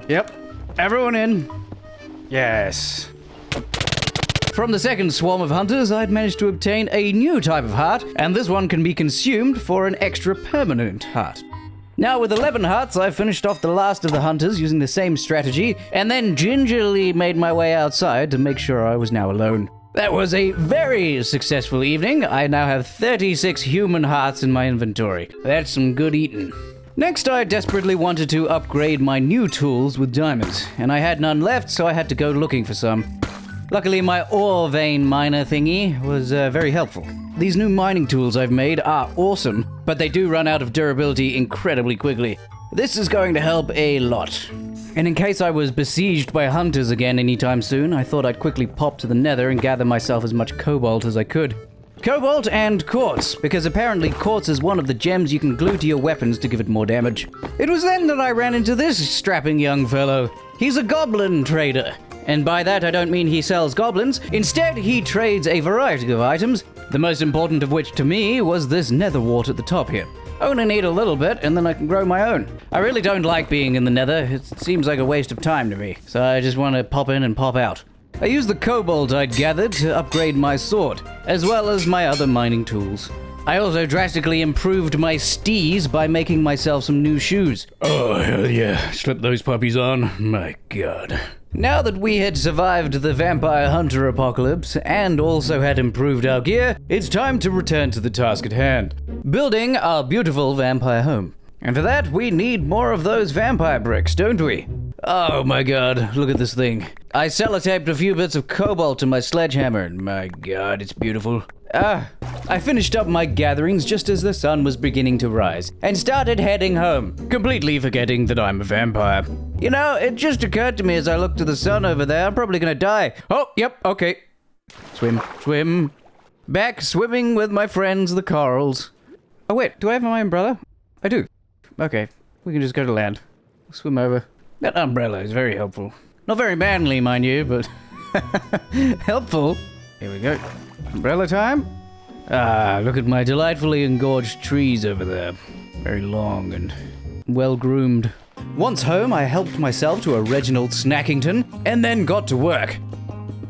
Yep, everyone in. Yes. From the second swarm of hunters, I'd managed to obtain a new type of heart, and this one can be consumed for an extra permanent heart. Now, with 11 hearts, I finished off the last of the hunters using the same strategy, and then gingerly made my way outside to make sure I was now alone. That was a very successful evening. I now have 36 human hearts in my inventory. That's some good eating. Next, I desperately wanted to upgrade my new tools with diamonds, and I had none left, so I had to go looking for some. Luckily, my ore vein miner thingy was very helpful. These new mining tools I've made are awesome, but they do run out of durability incredibly quickly. This is going to help a lot. And in case I was besieged by hunters again anytime soon, I thought I'd quickly pop to the Nether and gather myself as much cobalt as I could. Cobalt and quartz, because apparently quartz is one of the gems you can glue to your weapons to give it more damage. It was then that I ran into this strapping young fellow. He's a goblin trader. And by that I don't mean he sells goblins. Instead, he trades a variety of items, the most important of which to me was this nether wart at the top here. I only need a little bit, and then I can grow my own. I really don't like being in the nether. It seems like a waste of time to me, so I just want to pop in and pop out. I used the cobalt I'd gathered to upgrade my sword, as well as my other mining tools. I also drastically improved my stees by making myself some new shoes. Oh, hell yeah. Slip those puppies on. My god. Now that we had survived the vampire hunter apocalypse and also had improved our gear, it's time to return to the task at hand. Building our beautiful vampire home. And for that, we need more of those vampire bricks, don't we? Oh my god, look at this thing. I sellotaped a few bits of cobalt to my sledgehammer, and my god, it's beautiful. I finished up my gatherings just as the sun was beginning to rise, and started heading home, completely forgetting that I'm a vampire. You know, it just occurred to me as I looked to the sun over there, I'm probably gonna die. Oh, yep, okay. Swim, swim. Back swimming with my friends, the corals. Oh wait, do I have my umbrella? I do. Okay, we can just go to land. Swim over. That umbrella is very helpful. Not very manly, mind you, but helpful. Here we go. Umbrella time? Ah, look at my delightfully engorged trees over there. Very long and well-groomed. Once home, I helped myself to a Reginald Snackington, and then got to work.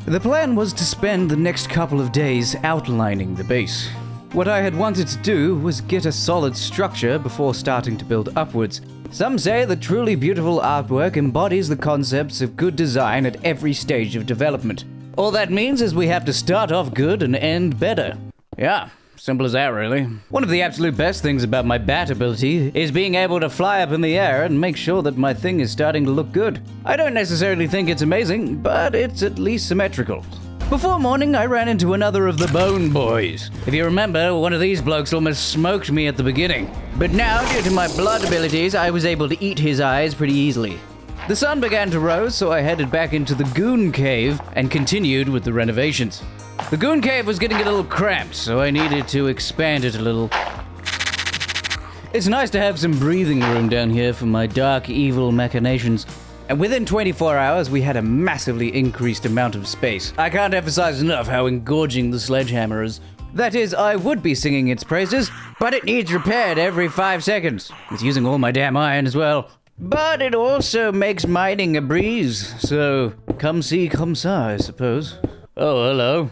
The plan was to spend the next couple of days outlining the base. What I had wanted to do was get a solid structure before starting to build upwards. Some say that truly beautiful artwork embodies the concepts of good design at every stage of development. All that means is we have to start off good and end better. Yeah, simple as that, really. One of the absolute best things about my bat ability is being able to fly up in the air and make sure that my thing is starting to look good. I don't necessarily think it's amazing, but it's at least symmetrical. Before morning, I ran into another of the Bone Boys. If you remember, one of these blokes almost smoked me at the beginning. But now, due to my blood abilities, I was able to eat his eyes pretty easily. The sun began to rise, so I headed back into the Goon Cave and continued with the renovations. The Goon Cave was getting a little cramped, so I needed to expand it a little. It's nice to have some breathing room down here for my dark, evil machinations. And within 24 hours, we had a massively increased amount of space. I can't emphasize enough how engorging the sledgehammer is. That is, I would be singing its praises, but it needs repaired every 5 seconds. It's using all my damn iron as well. But it also makes mining a breeze, so come see, come saw, I suppose. Oh, hello.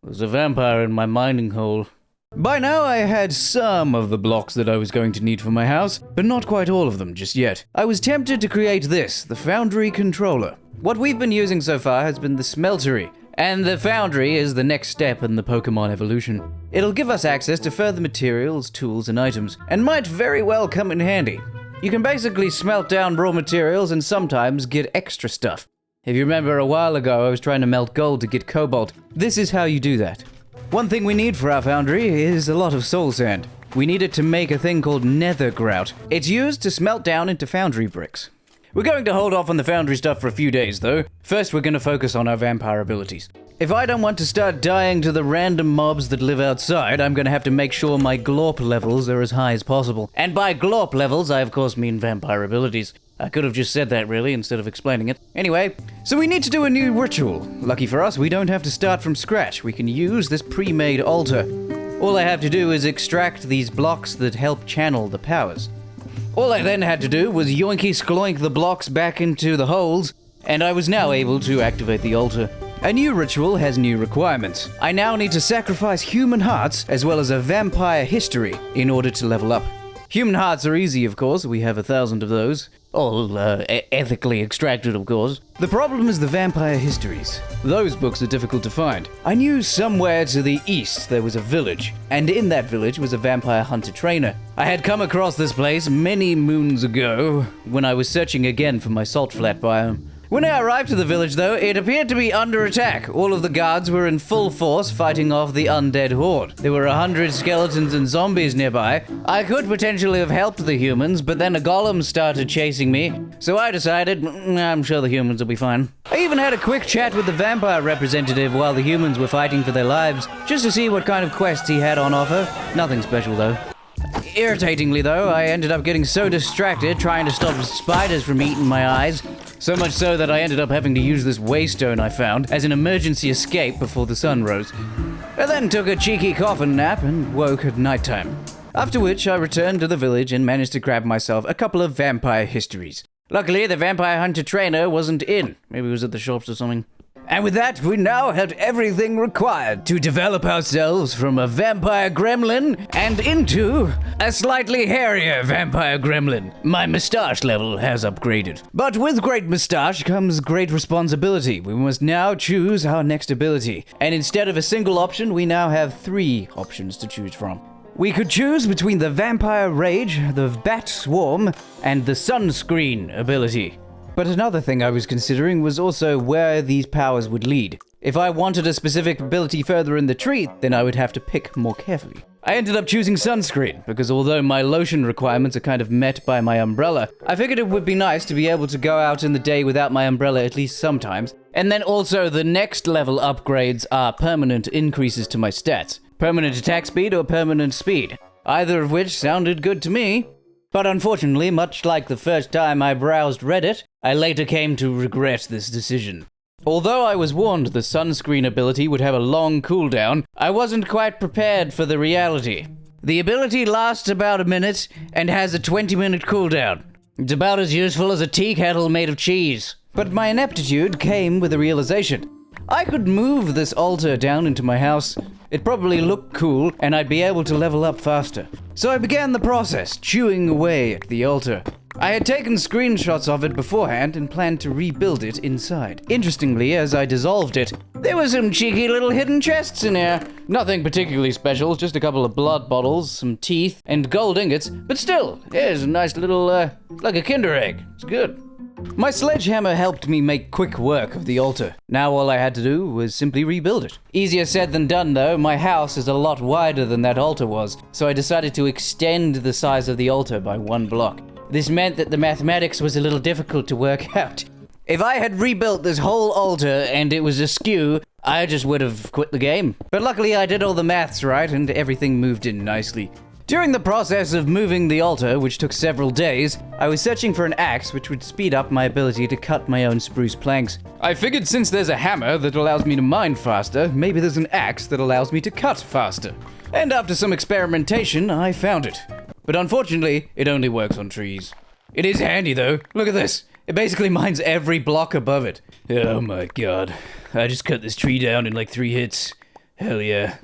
There's a vampire in my mining hole. By now I had some of the blocks that I was going to need for my house, but not quite all of them just yet. I was tempted to create this, the Foundry Controller. What we've been using so far has been the Smeltery, and the Foundry is the next step in the Pokemon evolution. It'll give us access to further materials, tools, and items, and might very well come in handy. You can basically smelt down raw materials and sometimes get extra stuff. If you remember a while ago I was trying to melt gold to get cobalt. This is how you do that. One thing we need for our foundry is a lot of soul sand. We need it to make a thing called Nether grout. It's used to smelt down into foundry bricks. We're going to hold off on the foundry stuff for a few days though. First we're going to focus on our vampire abilities. If I don't want to start dying to the random mobs that live outside, I'm going to have to make sure my glorp levels are as high as possible. And by glorp levels, I of course mean vampire abilities. I could have just said that really, instead of explaining it. Anyway, so we need to do a new ritual. Lucky for us, we don't have to start from scratch. We can use this pre-made altar. All I have to do is extract these blocks that help channel the powers. All I then had to do was yoinky skloink the blocks back into the holes, and I was now able to activate the altar. A new ritual has new requirements. I now need to sacrifice human hearts as well as a vampire history in order to level up. Human hearts are easy, of course. We have 1,000 of those. All ethically extracted, of course. The problem is the vampire histories. Those books are difficult to find. I knew somewhere to the east there was a village, and in that village was a vampire hunter trainer. I had come across this place many moons ago when I was searching again for my salt flat biome. When I arrived to the village, though, it appeared to be under attack. All of the guards were in full force fighting off the undead horde. There were 100 skeletons and zombies nearby. I could potentially have helped the humans, but then a golem started chasing me, so I decided, I'm sure the humans will be fine. I even had a quick chat with the vampire representative while the humans were fighting for their lives, just to see what kind of quests he had on offer. Nothing special, though. Irritatingly, though, I ended up getting so distracted trying to stop spiders from eating my eyes, so much so that I ended up having to use this waystone I found as an emergency escape before the sun rose. I then took a cheeky coffin nap and woke at nighttime. After which I returned to the village and managed to grab myself a couple of vampire histories. Luckily, the vampire hunter trainer wasn't in. Maybe he was at the shops or something. And with that, we now had everything required to develop ourselves from a vampire gremlin and into a slightly hairier vampire gremlin. My moustache level has upgraded. But with great moustache comes great responsibility. We must now choose our next ability. And instead of a single option, we now have 3 options to choose from. We could choose between the Vampire Rage, the Bat Swarm, and the Sunscreen ability. But another thing I was considering was also where these powers would lead. If I wanted a specific ability further in the tree, then I would have to pick more carefully. I ended up choosing Sunscreen, because although my lotion requirements are kind of met by my umbrella, I figured it would be nice to be able to go out in the day without my umbrella at least sometimes. And then also the next level upgrades are permanent increases to my stats. Permanent attack speed or permanent speed. Either of which sounded good to me. But unfortunately, much like the first time I browsed Reddit, I later came to regret this decision. Although I was warned the sunscreen ability would have a long cooldown, I wasn't quite prepared for the reality. The ability lasts about a minute and has a 20-minute cooldown. It's about as useful as a tea kettle made of cheese. But my ineptitude came with a realization. I could move this altar down into my house. It'd probably look cool, and I'd be able to level up faster. So I began the process, chewing away at the altar. I had taken screenshots of it beforehand and planned to rebuild it inside. Interestingly, as I dissolved it, there were some cheeky little hidden chests in here. Nothing particularly special, just a couple of blood bottles, some teeth, and gold ingots. But still, here's a nice little, like a Kinder Egg. It's good. My sledgehammer helped me make quick work of the altar. Now all I had to do was simply rebuild it. Easier said than done though, my house is a lot wider than that altar was, so I decided to extend the size of the altar by 1 block. This meant that the mathematics was a little difficult to work out. If I had rebuilt this whole altar and it was askew, I just would have quit the game. But luckily I did all the maths right and everything moved in nicely. During the process of moving the altar, which took several days, I was searching for an axe which would speed up my ability to cut my own spruce planks. I figured since there's a hammer that allows me to mine faster, maybe there's an axe that allows me to cut faster. And after some experimentation, I found it. But unfortunately, it only works on trees. It is handy though. Look at this. It basically mines every block above it. Oh my god. I just cut this tree down in like 3 hits. Hell yeah.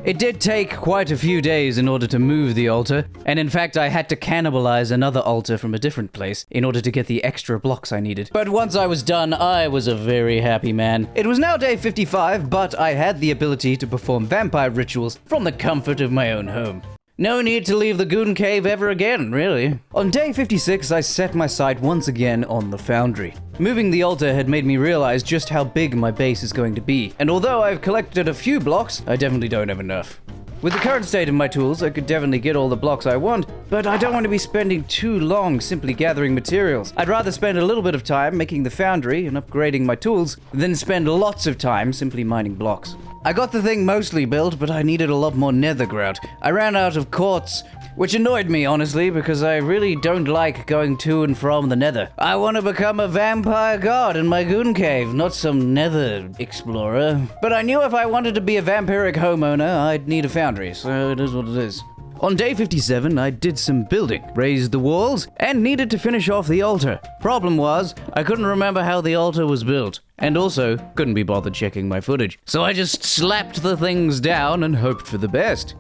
It did take quite a few days in order to move the altar, and in fact I had to cannibalize another altar from a different place in order to get the extra blocks I needed. But once I was done, I was a very happy man. It was now day 55, but I had the ability to perform vampire rituals from the comfort of my own home. No need to leave the goon cave ever again, really. On day 56, I set my sight once again on the foundry. Moving the altar had made me realize just how big my base is going to be, and although I've collected a few blocks, I definitely don't have enough. With the current state of my tools, I could definitely get all the blocks I want, but I don't want to be spending too long simply gathering materials. I'd rather spend a little bit of time making the foundry and upgrading my tools than spend lots of time simply mining blocks. I got the thing mostly built, but I needed a lot more nether grout. I ran out of quartz, which annoyed me, honestly, because I really don't like going to and from the nether. I want to become a vampire god in my goon cave, not some nether explorer. But I knew if I wanted to be a vampiric homeowner, I'd need a foundry, so it is what it is. On day 57, I did some building, raised the walls, and needed to finish off the altar. Problem was, I couldn't remember how the altar was built, and also couldn't be bothered checking my footage. So I just slapped the things down and hoped for the best.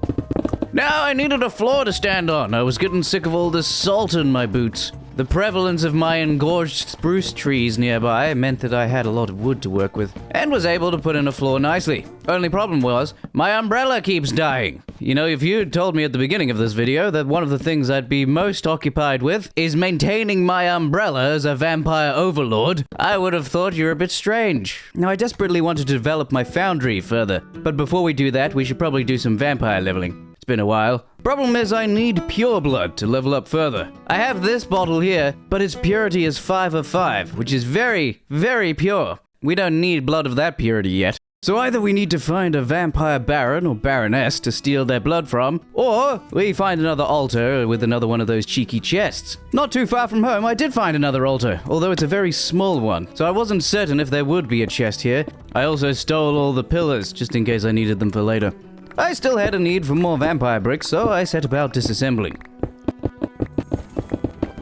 Now I needed a floor to stand on. I was getting sick of all this salt in my boots. The prevalence of my engorged spruce trees nearby meant that I had a lot of wood to work with, and was able to put in a floor nicely. Only problem was, my umbrella keeps dying. You know, if you had told me at the beginning of this video that one of the things I'd be most occupied with is maintaining my umbrella as a vampire overlord, I would have thought you were a bit strange. Now, I desperately wanted to develop my foundry further, but before we do that, we should probably do some vampire leveling. It's been a while. Problem is I need pure blood to level up further. I have this bottle here, but its purity is 5 of 5, which is very, very pure. We don't need blood of that purity yet. So either we need to find a vampire baron or baroness to steal their blood from, or we find another altar with another one of those cheeky chests. Not too far from home, I did find another altar, although it's a very small one, so I wasn't certain if there would be a chest here. I also stole all the pillars, just in case I needed them for later. I still had a need for more vampire bricks, so I set about disassembling.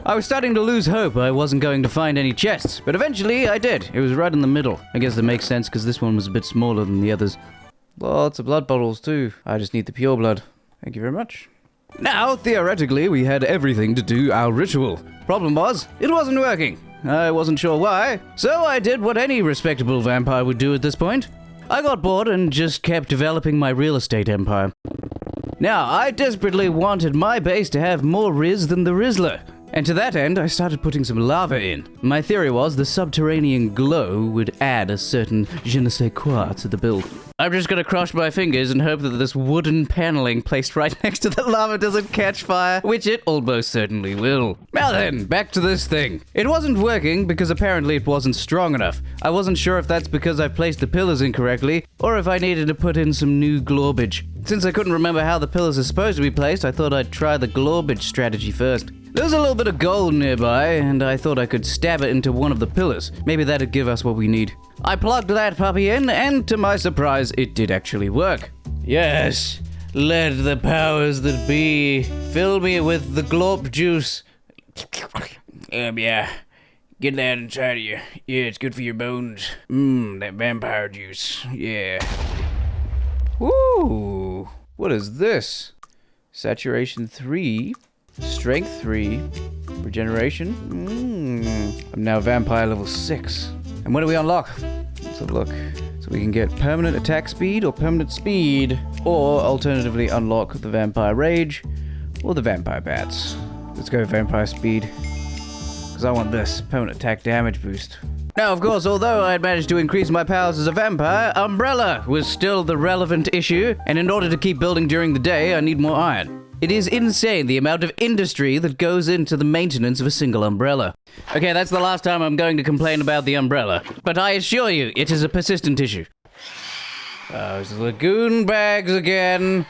I was starting to lose hope I wasn't going to find any chests, but eventually I did. It was right in the middle. I guess that makes sense because this one was a bit smaller than the others. Lots of blood bottles too. I just need the pure blood. Thank you very much. Now, theoretically, we had everything to do our ritual. Problem was, it wasn't working. I wasn't sure why, so I did what any respectable vampire would do at this point. I got bored and just kept developing my real estate empire. Now, I desperately wanted my base to have more Riz than the Rizzler. And to that end, I started putting some lava in. My theory was the subterranean glow would add a certain je ne sais quoi to the build. I'm just gonna cross my fingers and hope that this wooden paneling placed right next to the lava doesn't catch fire, which it almost certainly will. Now then, back to this thing. It wasn't working because apparently it wasn't strong enough. I wasn't sure if that's because I placed the pillars incorrectly, or if I needed to put in some new glorbage. Since I couldn't remember how the pillars are supposed to be placed, I thought I'd try the glorbage strategy first. There's a little bit of gold nearby, and I thought I could stab it into one of the pillars. Maybe that'd give us what we need. I plugged that puppy in, and to my surprise, it did actually work. Yes, let the powers that be fill me with the glorp juice. Yeah, get that inside of you. Yeah, it's good for your bones. That vampire juice. Yeah. Woo! What is this? Saturation 3. Strength 3, regeneration. I'm now vampire level 6. And what do we unlock? Let's have a look. So we can get permanent attack speed or permanent speed, or alternatively unlock the vampire rage or the vampire bats. Let's go vampire speed, because I want this permanent attack damage boost. Now, of course, although I had managed to increase my powers as a vampire, umbrella was still the relevant issue, and in order to keep building during the day, I need more iron. It is insane the amount of industry that goes into the maintenance of a single umbrella. Okay, that's the last time I'm going to complain about the umbrella, but I assure you, it is a persistent issue. Those lagoon bags again.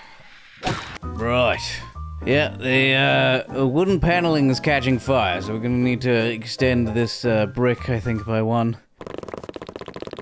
Right. Yeah, the wooden paneling is catching fire, so we're gonna need to extend this brick, I think, by 1.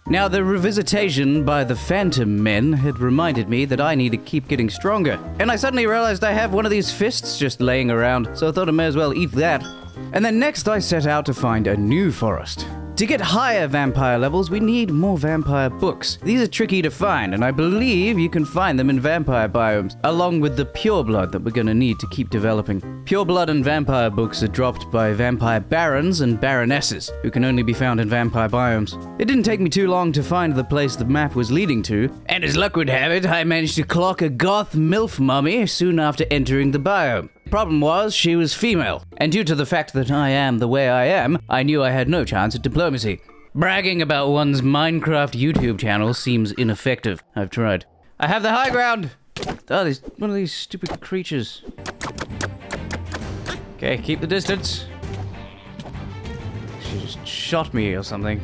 Now, the revisitation by the Phantom Men had reminded me that I need to keep getting stronger. And I suddenly realized I have one of these fists just laying around, so I thought I may as well eat that. And then next I set out to find a new forest. To get higher vampire levels, we need more vampire books. These are tricky to find, and I believe you can find them in vampire biomes, along with the pure blood that we're going to need to keep developing. Pure blood and vampire books are dropped by vampire barons and baronesses, who can only be found in vampire biomes. It didn't take me too long to find the place the map was leading to, and as luck would have it, I managed to clock a goth MILF mummy soon after entering the biome. Problem was, she was female, and due to the fact that I am the way I am, I knew I had no chance at diplomacy. Bragging about one's Minecraft YouTube channel seems ineffective. I've tried. I have the high ground! Oh, one of these stupid creatures. Okay, keep the distance. She just shot me or something.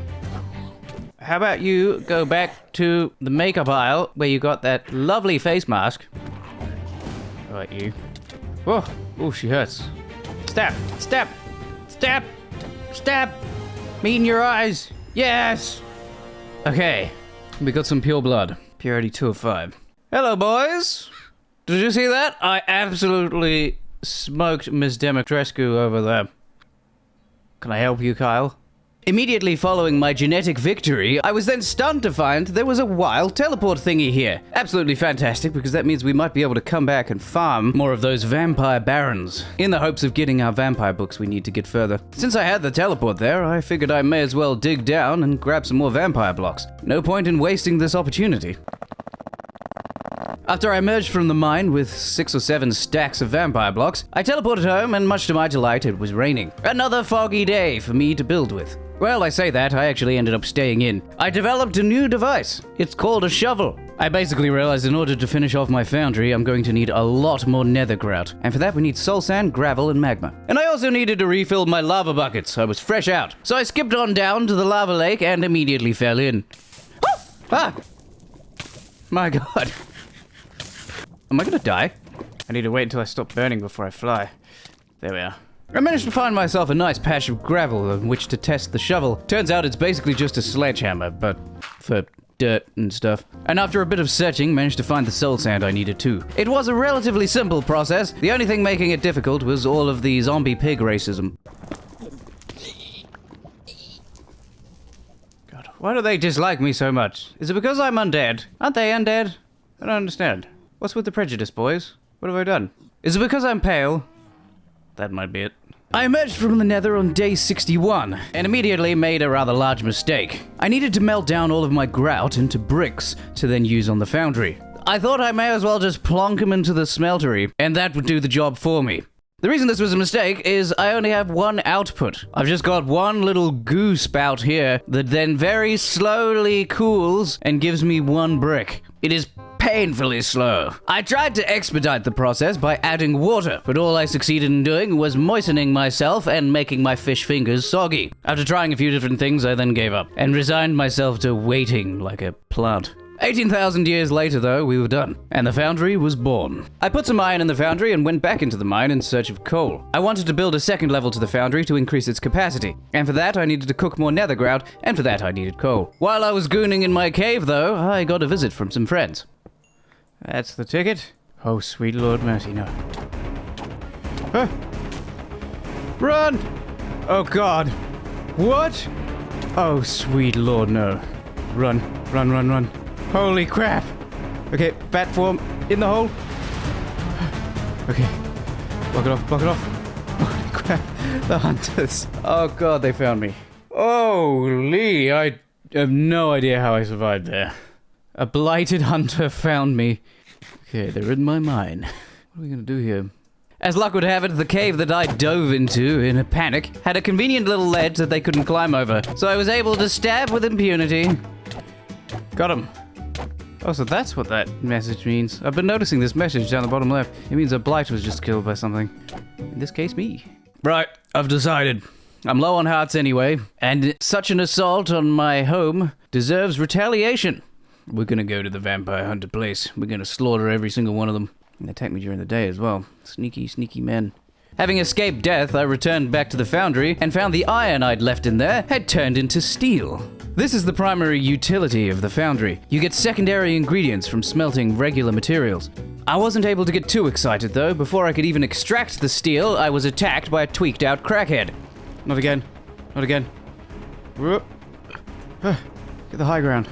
How about you go back to the makeup aisle where you got that lovely face mask. Right, you. Oh, oh, she hurts. Stab, stab, stab, stab. Me in your eyes. Yes. Okay, we got some pure blood. Purity 2 of 5. Hello, boys. Did you see that? I absolutely smoked Miss Demetrescu over there. Can I help you, Kyle? Immediately following my genetic victory, I was then stunned to find there was a wild teleport thingy here. Absolutely fantastic, because that means we might be able to come back and farm more of those vampire barons, in the hopes of getting our vampire books we need to get further. Since I had the teleport there, I figured I may as well dig down and grab some more vampire blocks. No point in wasting this opportunity. After I emerged from the mine with 6 or 7 stacks of vampire blocks, I teleported home, and much to my delight, it was raining. Another foggy day for me to build with. Well, I say that, I actually ended up staying in. I developed a new device. It's called a shovel. I basically realized in order to finish off my foundry, I'm going to need a lot more nether grout. And for that, we need soul sand, gravel, and magma. And I also needed to refill my lava buckets. I was fresh out. So I skipped on down to the lava lake and immediately fell in. Ah! My god. Am I gonna die? I need to wait until I stop burning before I fly. There we are. I managed to find myself a nice patch of gravel on which to test the shovel. Turns out it's basically just a sledgehammer, but for dirt and stuff. And after a bit of searching, managed to find the soul sand I needed too. It was a relatively simple process. The only thing making it difficult was all of the zombie pig racism. God, why do they dislike me so much? Is it because I'm undead? Aren't they undead? I don't understand. What's with the prejudice, boys? What have I done? Is it because I'm pale? That might be it. I emerged from the Nether on day 61, and immediately made a rather large mistake. I needed to melt down all of my grout into bricks to then use on the foundry. I thought I may as well just plonk them into the smeltery, and that would do the job for me. The reason this was a mistake is I only have one output. I've just got one little goo spout here that then very slowly cools and gives me one brick. It is painfully slow. I tried to expedite the process by adding water, but all I succeeded in doing was moistening myself and making my fish fingers soggy. After trying a few different things, I then gave up and resigned myself to waiting like a plant. 18,000 years later, though, we were done, and the foundry was born. I put some iron in the foundry and went back into the mine in search of coal. I wanted to build a second level to the foundry to increase its capacity, and for that I needed to cook more nether grout, and for that I needed coal. While I was gooning in my cave, though, I got a visit from some friends. That's the ticket. Oh, sweet Lord mercy, no. Huh? Run! Oh, God. What? Oh, sweet Lord, no. Run, run, run, run. Holy crap! Okay, bat form in the hole. Okay. Block it off, block it off. Holy crap. The hunters. Oh, God, they found me. Holy, I have no idea how I survived there. A blighted hunter found me. Okay, they're in my mine. What are we gonna do here? As luck would have it, the cave that I dove into in a panic had a convenient little ledge that they couldn't climb over, so I was able to stab with impunity. Got him. Oh, so that's what that message means. I've been noticing this message down the bottom left. It means a blight was just killed by something. In this case, me. Right, I've decided. I'm low on hearts anyway, and such an assault on my home deserves retaliation. We're gonna go to the vampire hunter place. We're gonna slaughter every single one of them. They attack me during the day as well. Sneaky, sneaky men. Having escaped death, I returned back to the foundry and found the iron I'd left in there had turned into steel. This is the primary utility of the foundry. You get secondary ingredients from smelting regular materials. I wasn't able to get too excited though. Before I could even extract the steel, I was attacked by a tweaked out crackhead. Not again. Not again. Get the high ground.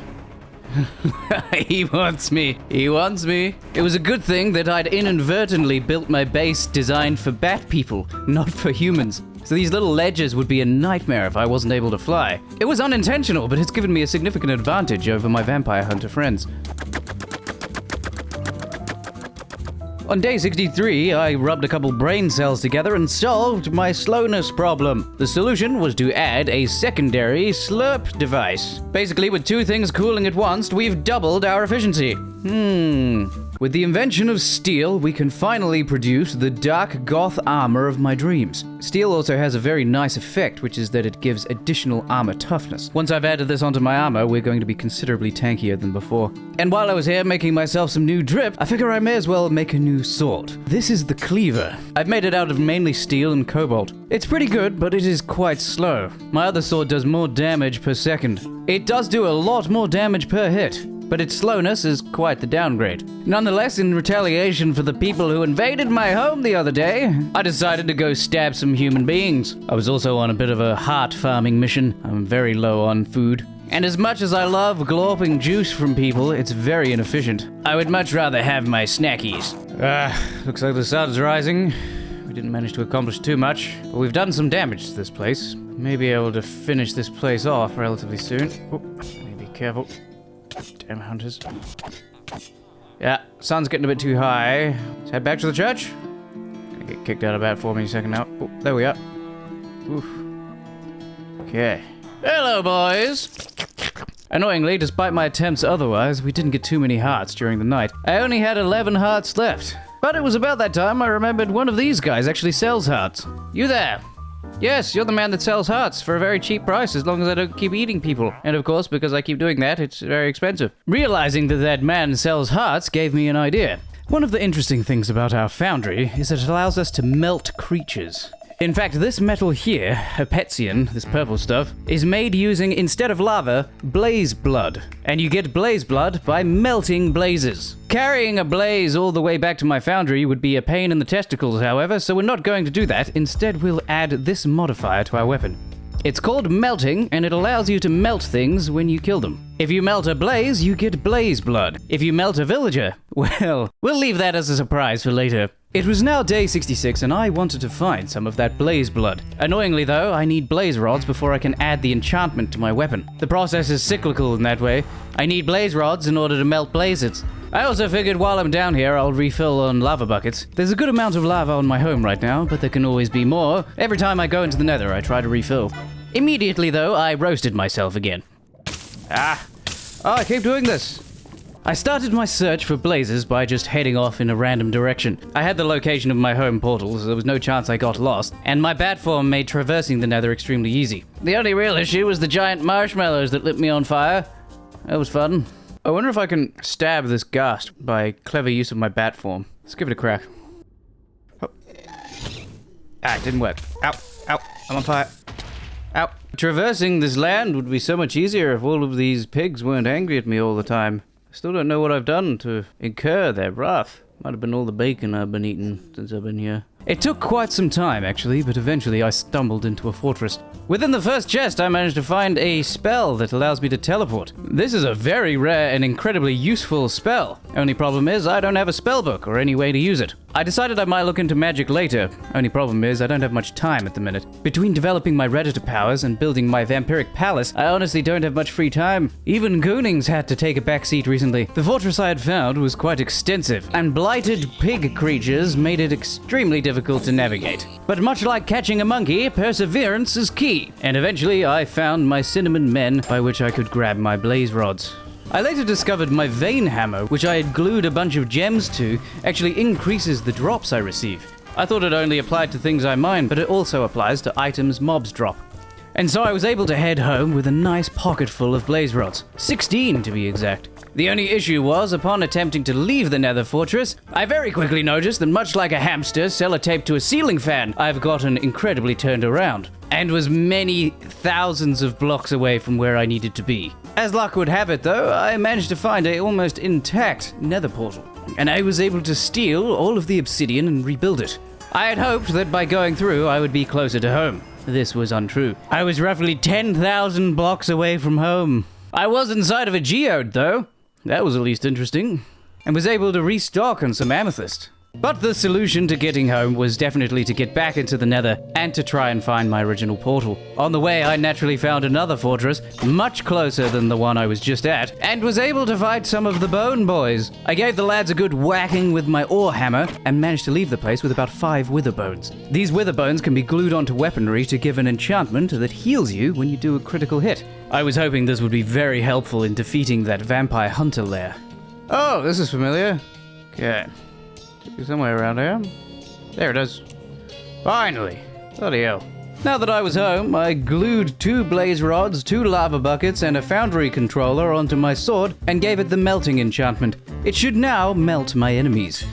He wants me. He wants me. It was a good thing that I'd inadvertently built my base designed for bat people, not for humans. So these little ledges would be a nightmare if I wasn't able to fly. It was unintentional, but it's given me a significant advantage over my vampire hunter friends. On day 63, I rubbed a couple brain cells together and solved my slowness problem. The solution was to add a secondary slurp device. Basically, with two things cooling at once, we've doubled our efficiency. With the invention of steel, we can finally produce the dark goth armor of my dreams. Steel also has a very nice effect, which is that it gives additional armor toughness. Once I've added this onto my armor, we're going to be considerably tankier than before. And while I was here making myself some new drip, I figure I may as well make a new sword. This is the cleaver. I've made it out of mainly steel and cobalt. It's pretty good, but it is quite slow. My other sword does more damage per second. It does do a lot more damage per hit, but its slowness is quite the downgrade. Nonetheless, in retaliation for the people who invaded my home the other day, I decided to go stab some human beings. I was also on a bit of a heart farming mission. I'm very low on food. And as much as I love glorping juice from people, it's very inefficient. I would much rather have my snackies. Looks like the sun's rising. We didn't manage to accomplish too much, but we've done some damage to this place. May be able to finish this place off relatively soon. Oh, be careful. Damn hunters. Yeah, sun's getting a bit too high. Let's head back to the church. Gonna get kicked out about 4 minutes a second now. Oh, there we are. Oof. Okay. Hello, boys! Annoyingly, despite my attempts otherwise, we didn't get too many hearts during the night. I only had 11 hearts left. But it was about that time I remembered one of these guys actually sells hearts. You there? Yes, you're the man that sells hearts for a very cheap price as long as I don't keep eating people. And of course, because I keep doing that, it's very expensive. Realizing that that man sells hearts gave me an idea. One of the interesting things about our foundry is that it allows us to melt creatures. In fact, this metal here, Herpetian, this purple stuff, is made using, instead of lava, blaze blood. And you get blaze blood by melting blazes. Carrying a blaze all the way back to my foundry would be a pain in the testicles, however, so we're not going to do that. Instead, we'll add this modifier to our weapon. It's called melting, and it allows you to melt things when you kill them. If you melt a blaze, you get blaze blood. If you melt a villager, well, we'll leave that as a surprise for later. It was now day 66, and I wanted to find some of that blaze blood. Annoyingly though, I need blaze rods before I can add the enchantment to my weapon. The process is cyclical in that way. I need blaze rods in order to melt blazes. I also figured while I'm down here, I'll refill on lava buckets. There's a good amount of lava on my home right now, but there can always be more. Every time I go into the Nether, I try to refill. Immediately though, I roasted myself again. I keep doing this. I started my search for blazes by just heading off in a random direction. I had the location of my home portal, so there was no chance I got lost, and my bat form made traversing the Nether extremely easy. The only real issue was the giant marshmallows that lit me on fire. That was fun. I wonder if I can stab this ghast by clever use of my bat form. Let's give it a crack. Oh. It didn't work. Ow, ow, I'm on fire. Ow. Traversing this land would be so much easier if all of these pigs weren't angry at me all the time. Still don't know what I've done to incur their wrath. Might have been all the bacon I've been eating since I've been here. It took quite some time, actually, but eventually I stumbled into a fortress. Within the first chest, I managed to find a spell that allows me to teleport. This is a very rare and incredibly useful spell. Only problem is, I don't have a spellbook or any way to use it. I decided I might look into magic later. Only problem is, I don't have much time at the minute. Between developing my Redditor powers and building my vampiric palace, I honestly don't have much free time. Even Goonings had to take a backseat recently. The fortress I had found was quite extensive, and blighted pig creatures made it extremely difficult to navigate. But much like catching a monkey, perseverance is key. And eventually, I found my cinnamon men by which I could grab my blaze rods. I later discovered my vein hammer, which I had glued a bunch of gems to, actually increases the drops I receive. I thought it only applied to things I mine, but it also applies to items mobs drop. And so I was able to head home with a nice pocket full of blaze rods. 16 to be exact. The only issue was, upon attempting to leave the Nether fortress, I very quickly noticed that much like a hamster sellotaped to a ceiling fan, I've gotten incredibly turned around, and was many thousands of blocks away from where I needed to be. As luck would have it though, I managed to find a almost intact Nether portal, and I was able to steal all of the obsidian and rebuild it. I had hoped that by going through I would be closer to home. this was untrue. I was roughly 10,000 blocks away from home. I was inside of a geode, though. That was at least interesting. And was able to restock on some amethyst. But the solution to getting home was definitely to get back into the Nether and to try and find my original portal. On the way, I naturally found another fortress, much closer than the one I was just at, and was able to fight some of the bone boys. I gave the lads a good whacking with my ore hammer and managed to leave the place with about 5 wither bones. These wither bones can be glued onto weaponry to give an enchantment that heals you when you do a critical hit. I was hoping this would be very helpful in defeating that vampire hunter lair. Oh, this is familiar. Okay. Somewhere around here. There it is. Finally. Bloody hell. Now that I was home, I glued 2 blaze rods, 2 lava buckets, and a foundry controller onto my sword and gave it the melting enchantment. It should now melt my enemies.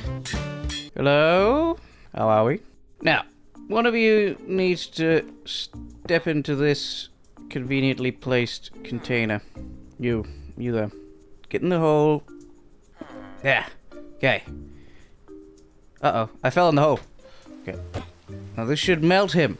Hello? How are we? Now, one of you needs to step into this conveniently placed container. You there. Get in the hole. Yeah. Okay. Uh-oh, I fell in the hole. Okay. Now this should melt him.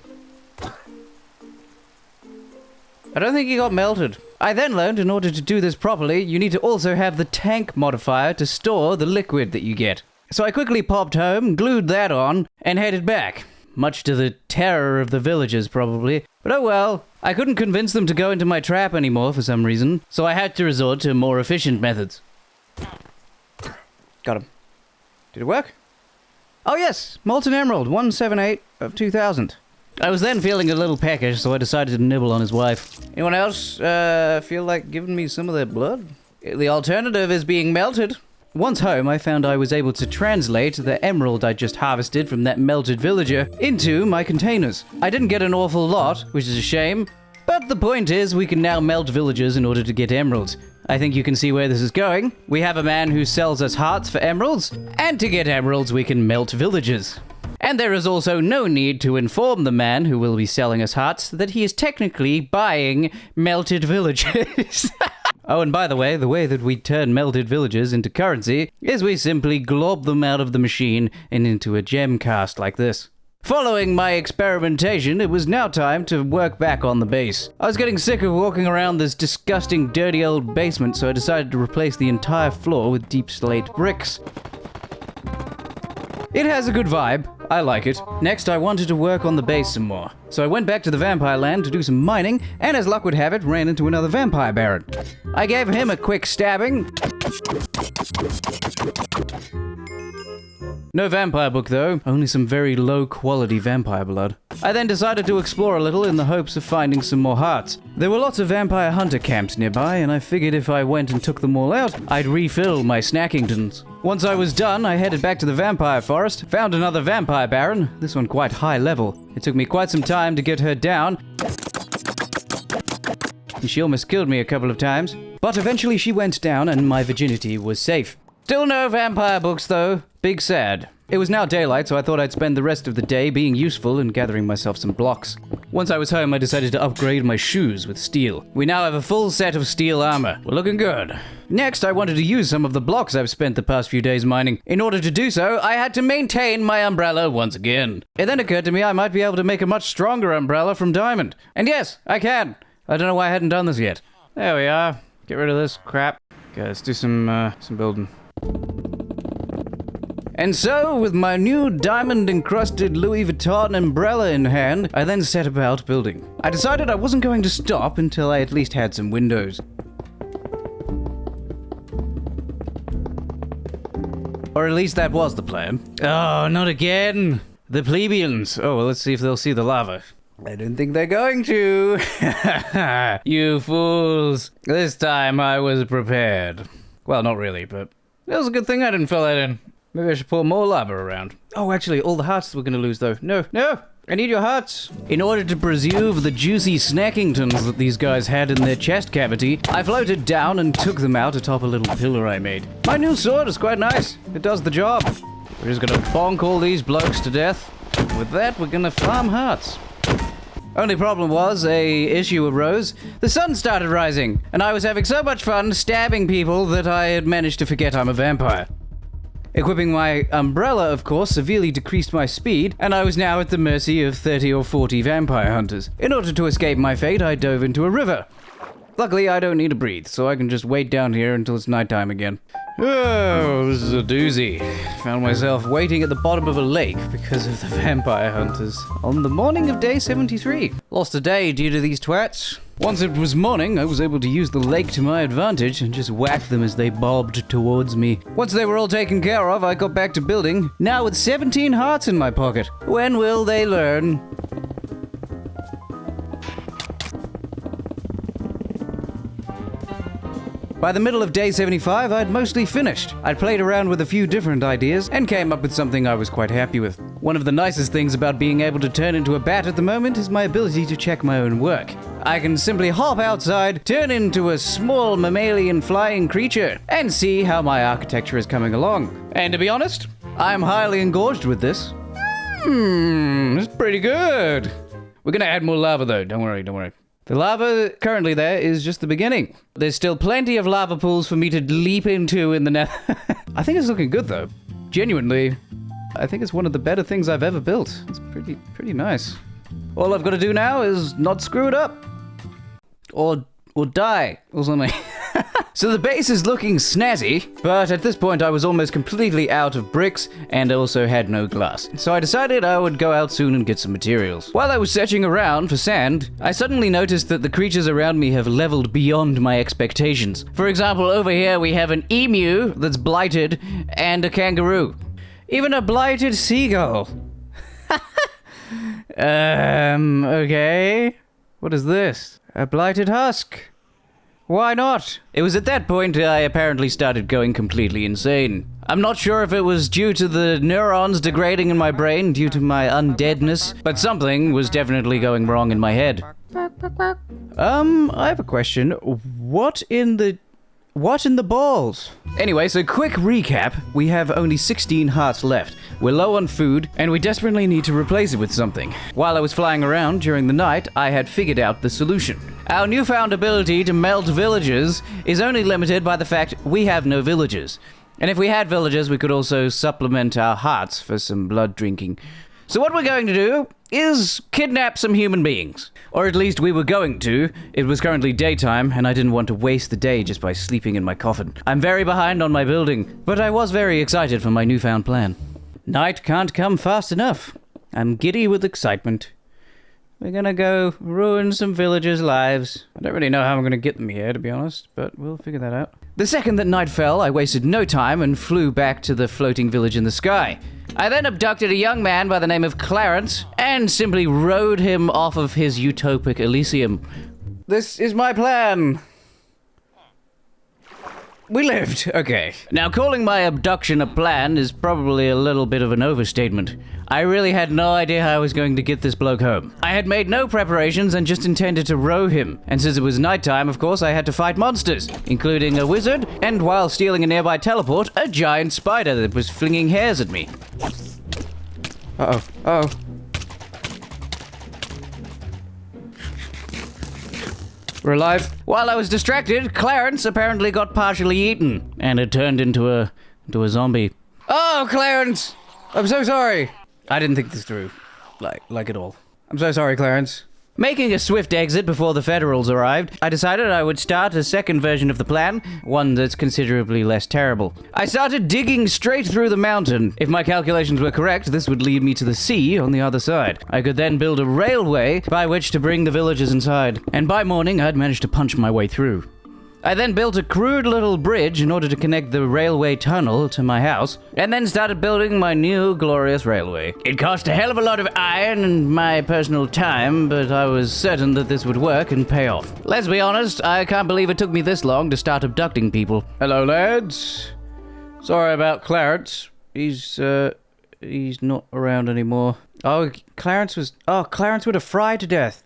I don't think he got melted. I then learned in order to do this properly, you need to also have the tank modifier to store the liquid that you get. So I quickly popped home, glued that on, and headed back. Much to the terror of the villagers, probably. But oh well, I couldn't convince them to go into my trap anymore for some reason, so I had to resort to more efficient methods. Got him. Did it work? Oh yes, Molten Emerald, 178 of 2000. I was then feeling a little peckish, so I decided to nibble on his wife. Anyone else feel like giving me some of their blood? The alternative is being melted. Once home, I found I was able to translate the emerald I just harvested from that melted villager into my containers. I didn't get an awful lot, which is a shame, but the point is we can now melt villagers in order to get emeralds. I think you can see where this is going. We have a man who sells us hearts for emeralds, and to get emeralds we can melt villagers. And there is also no need to inform the man who will be selling us hearts that he is technically buying melted villagers. Oh, and by the way that we turn melted villagers into currency is we simply glob them out of the machine and into a gem cast like this. Following my experimentation, it was now time to work back on the base. I was getting sick of walking around this disgusting, dirty old basement, so I decided to replace the entire floor with deep slate bricks. It has a good vibe. I like it. Next, I wanted to work on the base some more. So I went back to the vampire land to do some mining, and as luck would have it, ran into another vampire baron. I gave him a quick stabbing. No vampire book though, only some very low quality vampire blood. I then decided to explore a little in the hopes of finding some more hearts. There were lots of vampire hunter camps nearby, and I figured if I went and took them all out, I'd refill my snackingtons. Once I was done, I headed back to the vampire forest, found another vampire baron, this one quite high level. It took me quite some time to get her down, and she almost killed me a couple of times. But eventually she went down and my virginity was safe. Still no vampire books though. Big sad. It was now daylight, so I thought I'd spend the rest of the day being useful and gathering myself some blocks. Once I was home, I decided to upgrade my shoes with steel. We now have a full set of steel armor. We're looking good. Next, I wanted to use some of the blocks I've spent the past few days mining. In order to do so, I had to maintain my umbrella once again. It then occurred to me I might be able to make a much stronger umbrella from diamond. And yes, I can. I don't know why I hadn't done this yet. There we are. Get rid of this crap. Okay, let's do some building. And so, with my new diamond-encrusted Louis Vuitton umbrella in hand, I then set about building. I decided I wasn't going to stop until I at least had some windows. Or at least that was the plan. Oh, not again! The plebeians! Oh, well, let's see if they'll see the lava. I don't think they're going to. You fools. This time I was prepared. Well, not really, but it was a good thing I didn't fill that in. Maybe I should pour more lava around. Oh, actually, all the hearts we're gonna lose, though. No! I need your hearts! In order to preserve the juicy snackingtons that these guys had in their chest cavity, I floated down and took them out atop a little pillar I made. My new sword is quite nice. It does the job. We're just gonna bonk all these blokes to death. With that, we're gonna farm hearts. Only problem was, a issue arose. The sun started rising, and I was having so much fun stabbing people that I had managed to forget I'm a vampire. Equipping my umbrella, of course, severely decreased my speed, and I was now at the mercy of 30 or 40 vampire hunters. In order to escape my fate, I dove into a river. Luckily, I don't need to breathe, so I can just wait down here until it's nighttime again. Oh, this is a doozy. Found myself waiting at the bottom of a lake because of the vampire hunters on the morning of day 73. Lost a day due to these twats. Once it was morning, I was able to use the lake to my advantage and just whack them as they bobbed towards me. Once they were all taken care of, I got back to building, now with 17 hearts in my pocket. When will they learn? By the middle of day 75, I'd mostly finished. I'd played around with a few different ideas and came up with something I was quite happy with. One of the nicest things about being able to turn into a bat at the moment is my ability to check my own work. I can simply hop outside, turn into a small mammalian flying creature, and see how my architecture is coming along. And to be honest, I'm highly engorged with this. It's pretty good. We're gonna add more lava though, don't worry. The lava currently there is just the beginning. There's still plenty of lava pools for me to leap into in the Nether. I think it's looking good though. Genuinely, I think it's one of the better things I've ever built. It's pretty nice. All I've got to do now is not screw it up. Or die, or something. So the base is looking snazzy, but at this point I was almost completely out of bricks and also had no glass. So I decided I would go out soon and get some materials. While I was searching around for sand, I suddenly noticed that the creatures around me have leveled beyond my expectations. For example, over here we have an emu that's blighted and a kangaroo. Even a blighted seagull. Okay. What is this? A blighted husk. Why not? It was at that point I apparently started going completely insane. I'm not sure if it was due to the neurons degrading in my brain due to my undeadness, but something was definitely going wrong in my head. I have a question. What in the balls? Anyway, so quick recap. We have only 16 hearts left. We're low on food, and we desperately need to replace it with something. While I was flying around during the night, I had figured out the solution. Our newfound ability to melt villagers is only limited by the fact we have no villagers. And if we had villagers, we could also supplement our hearts for some blood drinking. So what we're going to do is kidnap some human beings. Or at least we were going to. It was currently daytime, and I didn't want to waste the day just by sleeping in my coffin. I'm very behind on my building, but I was very excited for my newfound plan. Night can't come fast enough. I'm giddy with excitement. We're gonna go ruin some villagers' lives. I don't really know how I'm gonna get them here, to be honest, but we'll figure that out. The second that night fell, I wasted no time and flew back to the floating village in the sky. I then abducted a young man by the name of Clarence and simply rode him off of his utopic Elysium. This is my plan. We lived. Okay. Now, calling my abduction a plan is probably a little bit of an overstatement. I really had no idea how I was going to get this bloke home. I had made no preparations and just intended to row him. And since it was nighttime, of course, I had to fight monsters, including a wizard, and while stealing a nearby teleport, a giant spider that was flinging hairs at me. Uh-oh. We're alive. While I was distracted, Clarence apparently got partially eaten and had turned into a zombie. Oh, Clarence! I'm so sorry. I didn't think this through, like at all. I'm so sorry, Clarence. Making a swift exit before the Federals arrived, I decided I would start a second version of the plan, one that's considerably less terrible. I started digging straight through the mountain. If my calculations were correct, this would lead me to the sea on the other side. I could then build a railway by which to bring the villagers inside, and by morning I'd managed to punch my way through. I then built a crude little bridge in order to connect the railway tunnel to my house, and then started building my new glorious railway. It cost a hell of a lot of iron and my personal time, but I was certain that this would work and pay off. Let's be honest, I can't believe it took me this long to start abducting people. Hello, lads. Sorry about Clarence. He's not around anymore. Clarence would have fried to death.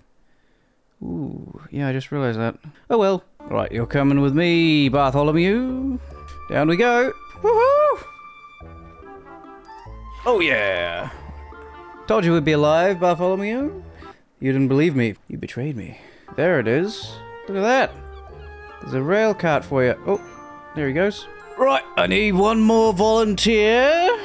Ooh, yeah, I just realized that. Oh well. Right, you're coming with me, Bartholomew. Down we go. Woohoo! Oh yeah. Told you we'd be alive, Bartholomew. You didn't believe me. You betrayed me. There it is. Look at that. There's a rail cart for you. Oh, there he goes. Right, I need one more volunteer.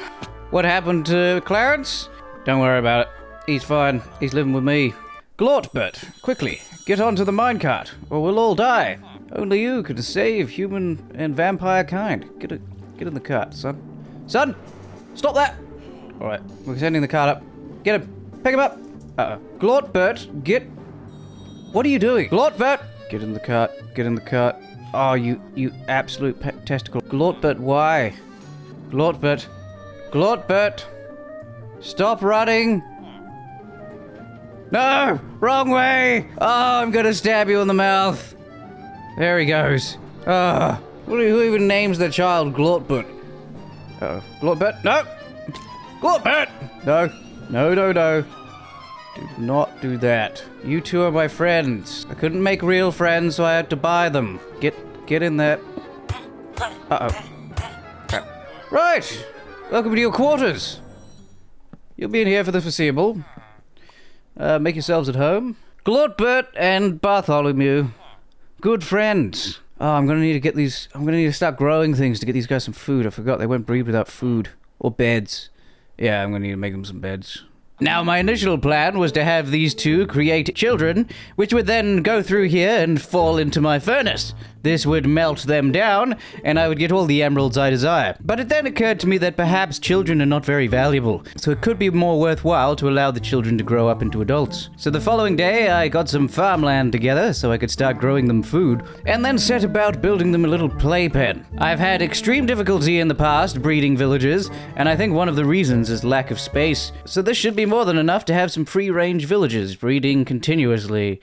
What happened to Clarence? Don't worry about it. He's fine. He's living with me. Glortbert, quickly, get onto the minecart, or we'll all die. Only you can save human and vampire kind. Get in the cart, son. Son, stop that! Alright, we're sending the cart up. Get him. Pick him up. Uh-oh. Glortbert, get... What are you doing? Glortbert! Get in the cart. Get in the cart. Oh, you absolute testicle. Glortbert, why? Glortbert. Glortbert! Stop running! No! Wrong way! Oh, I'm gonna stab you in the mouth. There he goes. Who even names their child Glortbert? Uh-oh. Glortbert? No! Glortbert! No. No, no, no. Do not do that. You two are my friends. I couldn't make real friends, so I had to buy them. Get in there. Uh-oh. Right! Welcome to your quarters. You'll be in here for the foreseeable. Make yourselves at home. Glortbert and Bartholomew. Good friends. Oh, I'm gonna need to start growing things to get these guys some food. I forgot they won't breed without food. Or beds. Yeah, I'm gonna need to make them some beds. Now, my initial plan was to have these two create children, which would then go through here and fall into my furnace. This would melt them down, and I would get all the emeralds I desire. But it then occurred to me that perhaps children are not very valuable, so it could be more worthwhile to allow the children to grow up into adults. So the following day, I got some farmland together so I could start growing them food, and then set about building them a little playpen. I've had extreme difficulty in the past breeding villagers, and I think one of the reasons is lack of space. So this should be more than enough to have some free-range villagers breeding continuously.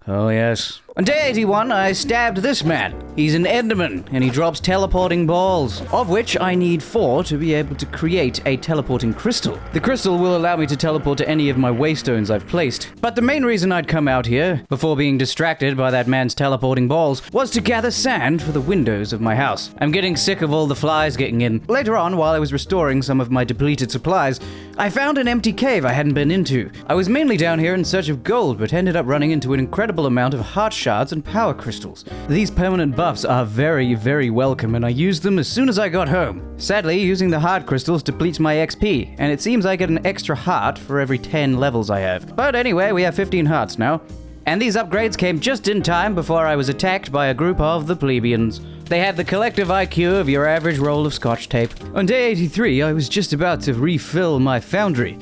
Oh yes. On day 81, I stabbed this man. He's an Enderman, and he drops teleporting balls, of which I need 4 to be able to create a teleporting crystal. The crystal will allow me to teleport to any of my waystones I've placed. But the main reason I'd come out here, before being distracted by that man's teleporting balls, was to gather sand for the windows of my house. I'm getting sick of all the flies getting in. Later on, while I was restoring some of my depleted supplies, I found an empty cave I hadn't been into. I was mainly down here in search of gold, but ended up running into an incredible amount of heart shards and power crystals. These permanent buffs are very, very welcome, and I used them as soon as I got home. Sadly, using the heart crystals depletes my XP, and it seems I get an extra heart for every 10 levels I have. But anyway, we have 15 hearts now. And these upgrades came just in time before I was attacked by a group of the plebeians. They had the collective IQ of your average roll of Scotch tape. On day 83, I was just about to refill my foundry.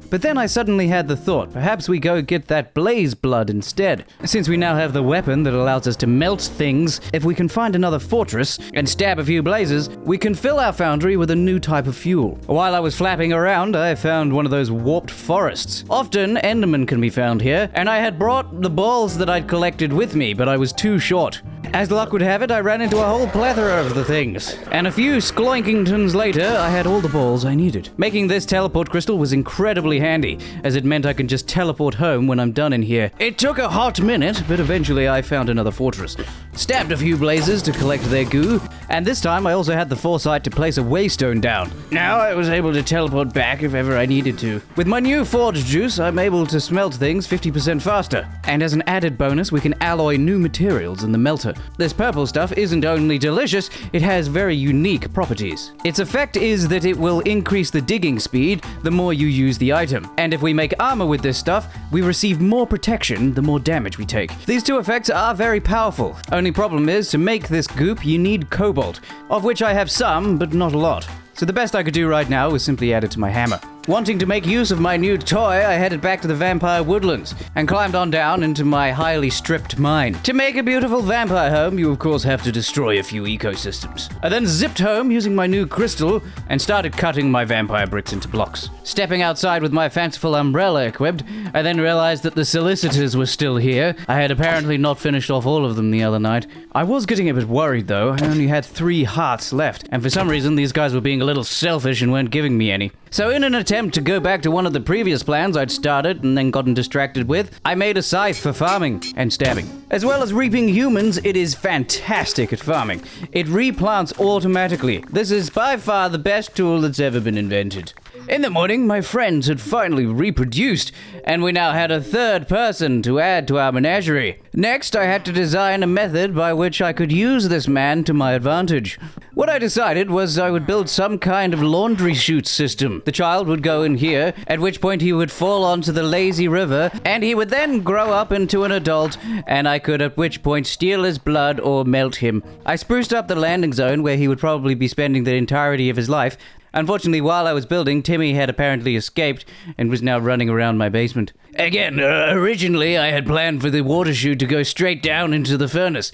But then I suddenly had the thought, perhaps we go get that blaze blood instead. Since we now have the weapon that allows us to melt things, if we can find another fortress and stab a few blazes, we can fill our foundry with a new type of fuel. While I was flapping around, I found one of those warped forests. Often, Endermen can be found here, and I had brought the balls that I'd collected with me, but I was too short. As luck would have it, I ran into a whole plethora of the things. And a few skloinkingtons later, I had all the balls I needed. Making this teleport crystal was incredibly handy, as it meant I could just teleport home when I'm done in here. It took a hot minute, but eventually I found another fortress. Stabbed a few blazes to collect their goo, and this time I also had the foresight to place a waystone down. Now I was able to teleport back if ever I needed to. With my new forge juice, I'm able to smelt things 50% faster. And as an added bonus, we can alloy new materials in the melter. This purple stuff isn't only delicious, it has very unique properties. Its effect is that it will increase the digging speed the more you use the item. And if we make armor with this stuff, we receive more protection the more damage we take. These two effects are very powerful. Only problem is, to make this goop, you need cobalt, of which I have some, but not a lot. So the best I could do right now is simply add it to my hammer. Wanting to make use of my new toy, I headed back to the vampire woodlands and climbed on down into my highly stripped mine. To make a beautiful vampire home, you of course have to destroy a few ecosystems. I then zipped home using my new crystal and started cutting my vampire bricks into blocks. Stepping outside with my fanciful umbrella equipped, I then realized that the solicitors were still here. I had apparently not finished off all of them the other night. I was getting a bit worried though. I only had 3 hearts left, and for some reason these guys were being a little selfish and weren't giving me any. So in an attempt to go back to one of the previous plans I'd started and then gotten distracted with, I made a scythe for farming and stabbing. As well as reaping humans, it is fantastic at farming. It replants automatically. This is by far the best tool that's ever been invented. In the morning, my friends had finally reproduced, and we now had a third person to add to our menagerie. Next, I had to design a method by which I could use this man to my advantage. What I decided was I would build some kind of laundry chute system. The child would go in here, at which point he would fall onto the lazy river, and he would then grow up into an adult, and I could at which point steal his blood or melt him. I spruced up the landing zone where he would probably be spending the entirety of his life. Unfortunately, while I was building, Timmy had apparently escaped and was now running around my basement. Again, originally I had planned for the water chute to go straight down into the furnace,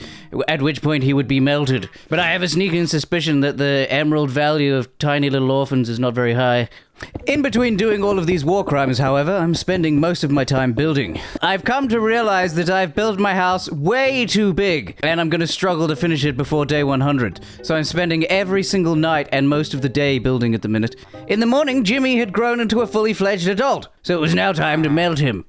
at which point he would be melted. But I have a sneaking suspicion that the emerald value of tiny little orphans is not very high. In between doing all of these war crimes, however, I'm spending most of my time building. I've come to realize that I've built my house way too big, and I'm going to struggle to finish it before day 100. So I'm spending every single night and most of the day building at the minute. In the morning, Jimmy had grown into a fully fledged adult, so it was now time to melt him.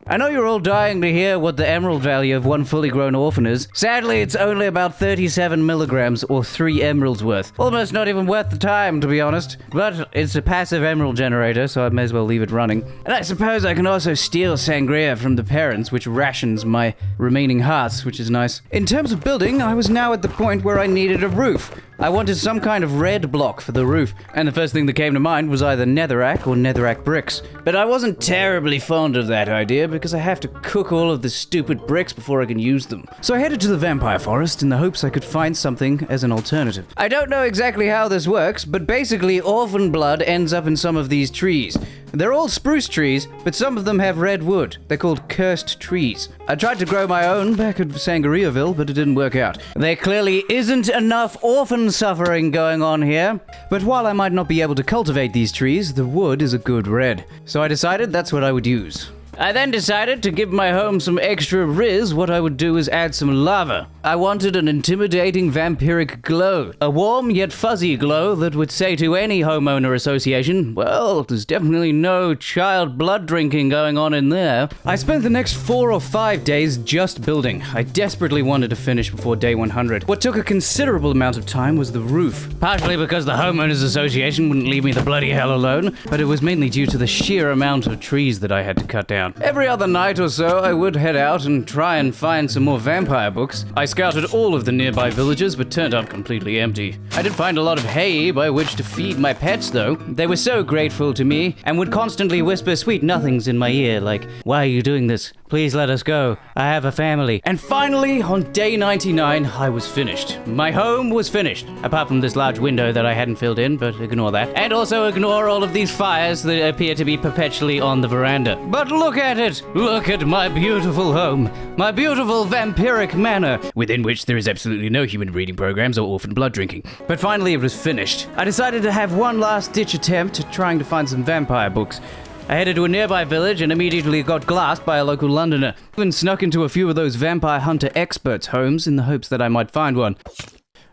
I know you're all dying to hear what the emerald value of one fully grown orphan is. Sadly, it's only about 37 milligrams or 3 emeralds worth. Almost not even worth the time, to be honest. But it's a passive emerald generator, so I may as well leave it running. And I suppose I can also steal sangria from the parents, which rations my remaining hearts, which is nice. In terms of building, I was now at the point where I needed a roof. I wanted some kind of red block for the roof, and the first thing that came to mind was either netherrack or netherrack bricks. But I wasn't terribly fond of that idea because I have to cook all of the stupid bricks before I can use them. So I headed to the vampire forest in the hopes I could find something as an alternative. I don't know exactly how this works, but basically orphan blood ends up in some of these trees. They're all spruce trees, but some of them have red wood. They're called cursed trees. I tried to grow my own back at Sangriaville, but it didn't work out. There clearly isn't enough orphan suffering going on here. But while I might not be able to cultivate these trees, the wood is a good red. So I decided that's what I would use. I then decided to give my home some extra riz. What I would do is add some lava. I wanted an intimidating vampiric glow. A warm yet fuzzy glow that would say to any homeowner association, well, there's definitely no child blood drinking going on in there. I spent the next 4 or 5 days just building. I desperately wanted to finish before day 100. What took a considerable amount of time was the roof. Partially because the homeowners association wouldn't leave me the bloody hell alone, but it was mainly due to the sheer amount of trees that I had to cut down. Every other night or so, I would head out and try and find some more vampire books. I scouted all of the nearby villages, but turned up completely empty. I did find a lot of hay by which to feed my pets, though. They were so grateful to me, and would constantly whisper sweet nothings in my ear, like, "Why are you doing this? Please let us go. I have a family." And finally, on day 99, I was finished. My home was finished, apart from this large window that I hadn't filled in, but ignore that. And also ignore all of these fires that appear to be perpetually on the veranda. But look at it! Look at my beautiful home. My beautiful vampiric manor, within which there is absolutely no human breeding programs or orphan blood drinking. But finally it was finished. I decided to have one last ditch attempt at trying to find some vampire books. I headed to a nearby village and immediately got glassed by a local Londoner. Even snuck into a few of those vampire hunter experts' homes in the hopes that I might find one.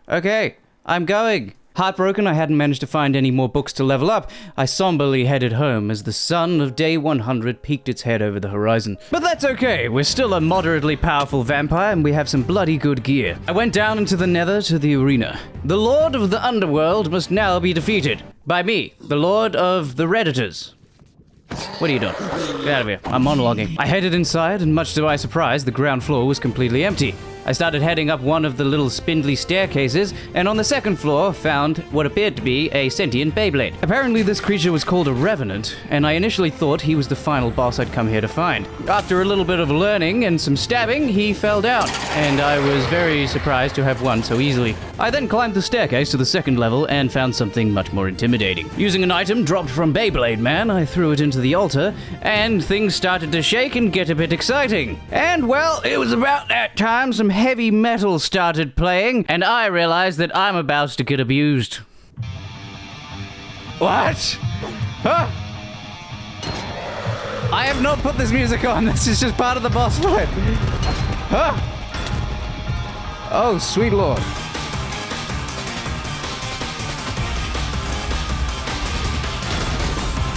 Okay, I'm going. Heartbroken I hadn't managed to find any more books to level up, I somberly headed home as the sun of day 100 peeked its head over the horizon. But that's okay, we're still a moderately powerful vampire and we have some bloody good gear. I went down into the Nether to the arena. The Lord of the Underworld must now be defeated. By me, the Lord of the Redditors. What are you doing? Get out of here. I'm monologuing. I headed inside, and much to my surprise, the ground floor was completely empty. I started heading up one of the little spindly staircases, and on the second floor found what appeared to be a sentient Beyblade. Apparently this creature was called a Revenant, and I initially thought he was the final boss I'd come here to find. After a little bit of learning and some stabbing, he fell down, and I was very surprised to have won so easily. I then climbed the staircase to the second level and found something much more intimidating. Using an item dropped from Beyblade Man, I threw it into the altar, and things started to shake and get a bit exciting. And well, it was about that time some heavy metal started playing, and I realized that I'm about to get abused. What? Huh? I have not put this music on. This is just part of the boss fight. Huh? Oh, sweet lord.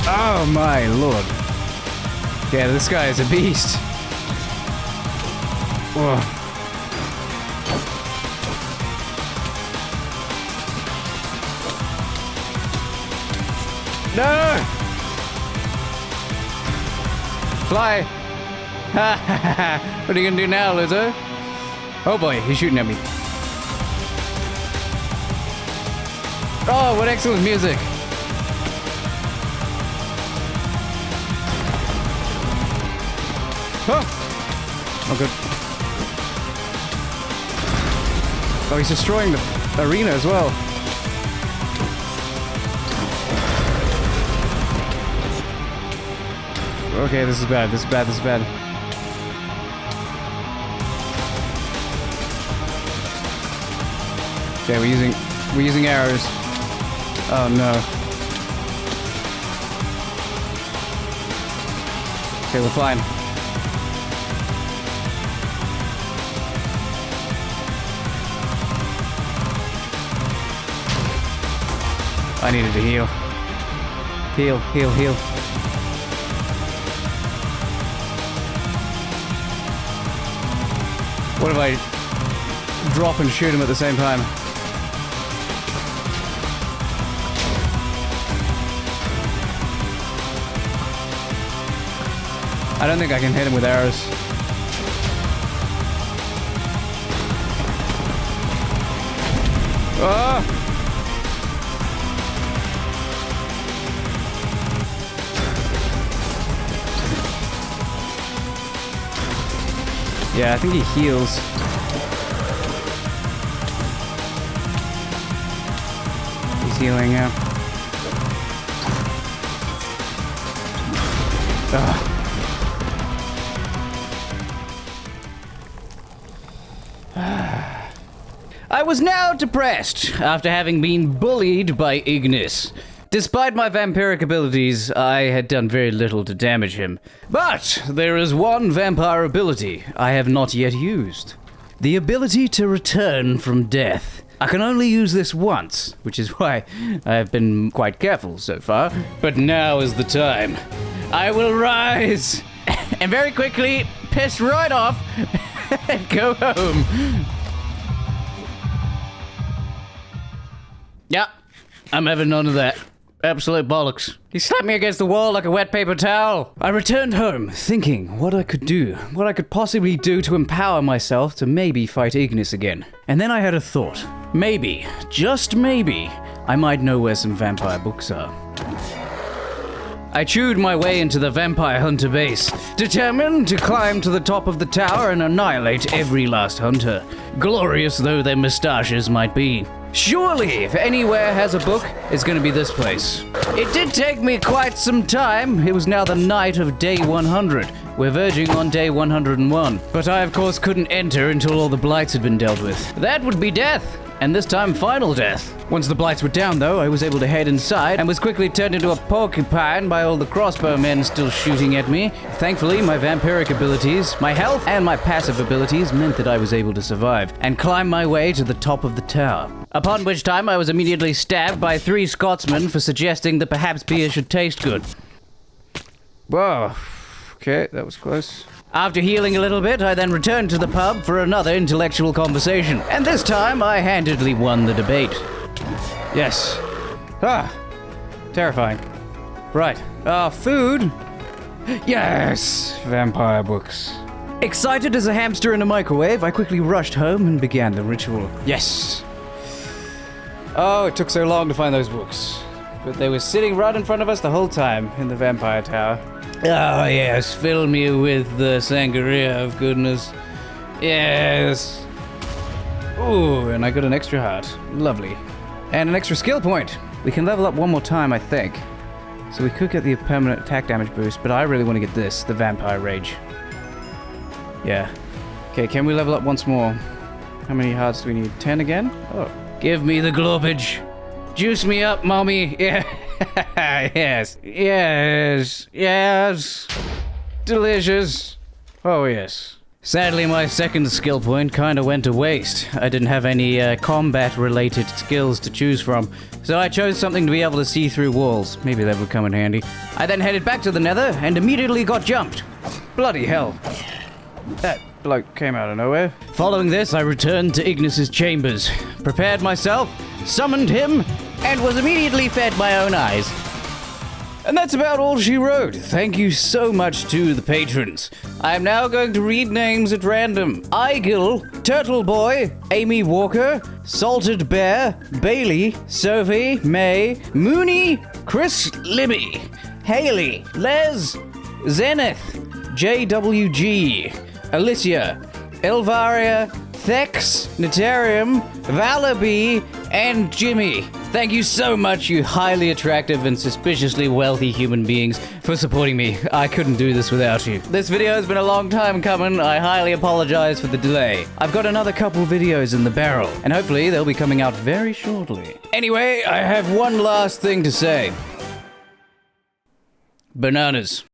Oh my lord. Yeah, this guy is a beast. Whoa. No! Fly! What are you gonna do now, Lizzo? Oh boy, he's shooting at me. Oh, what excellent music! Oh, good. Oh, he's destroying the arena as well. Okay, this is bad. This is bad. This is bad. Okay, we're using arrows. Oh no. Okay, we're fine. I needed to heal. Heal, heal, heal. What if I drop and shoot him at the same time? I don't think I can hit him with arrows. Oh! Yeah, I think he heals. He's healing, yeah. Ugh. I was now depressed after having been bullied by Ignis. Despite my vampiric abilities, I had done very little to damage him. But there is one vampire ability I have not yet used. The ability to return from death. I can only use this once, which is why I have been quite careful so far. But now is the time. I will rise and very quickly piss right off and go home. Yeah, I'm having none of that. Absolute bollocks. He slapped me against the wall like a wet paper towel. I returned home, thinking what I could do, what I could possibly do to empower myself to maybe fight Ignis again. And then I had a thought. Maybe, just maybe, I might know where some vampire books are. I chewed my way into the vampire hunter base, determined to climb to the top of the tower and annihilate every last hunter, glorious though their moustaches might be. Surely, if anywhere has a book, it's gonna be this place. It did take me quite some time. It was now the night of day 100. We're verging on day 101. But I, of course, couldn't enter until all the blights had been dealt with. That would be death. And this time, final death. Once the blights were down, though, I was able to head inside and was quickly turned into a porcupine by all the crossbow men still shooting at me. Thankfully, my vampiric abilities, my health, and my passive abilities meant that I was able to survive and climb my way to the top of the tower. Upon which time, I was immediately stabbed by 3 Scotsmen for suggesting that perhaps beer should taste good. Whoa. Okay, that was close. After healing a little bit, I then returned to the pub for another intellectual conversation. And this time, I handedly won the debate. Yes. Ah. Terrifying. Right. Food. Yes. Vampire books. Excited as a hamster in a microwave, I quickly rushed home and began the ritual. Yes. Oh, it took so long to find those books. But they were sitting right in front of us the whole time in the vampire tower. Oh, yes, fill me with the sangria of goodness. Yes. Ooh, and I got an extra heart. Lovely. And an extra skill point. We can level up one more time, I think. So we could get the permanent attack damage boost, but I really want to get this, the vampire rage. Yeah. Okay, can we level up once more? How many hearts do we need? 10 again? Oh. Give me the globage. Juice me up, mommy. Yeah. Yes. Yes. Yes. Delicious. Oh, yes. Sadly, my second skill point kinda went to waste. I didn't have any combat-related skills to choose from, so I chose something to be able to see through walls. Maybe that would come in handy. I then headed back to the Nether and immediately got jumped. Bloody hell. That bloke came out of nowhere. Following this, I returned to Ignis's chambers, prepared myself, summoned him, and was immediately fed my own eyes. And that's about all she wrote. Thank you so much to the patrons. I am now going to read names at random. Igil, Turtle Boy, Amy Walker, Salted Bear, Bailey, Sophie, May, Mooney, Chris Libby, Haley, Les, Zenith, JWG, Alicia, Elvaria, Thex, Natarium, Valaby, and Jimmy. Thank you so much, you highly attractive and suspiciously wealthy human beings, for supporting me. I couldn't do this without you. This video has been a long time coming. I highly apologize for the delay. I've got another couple videos in the barrel, and hopefully they'll be coming out very shortly. Anyway, I have one last thing to say. Bananas.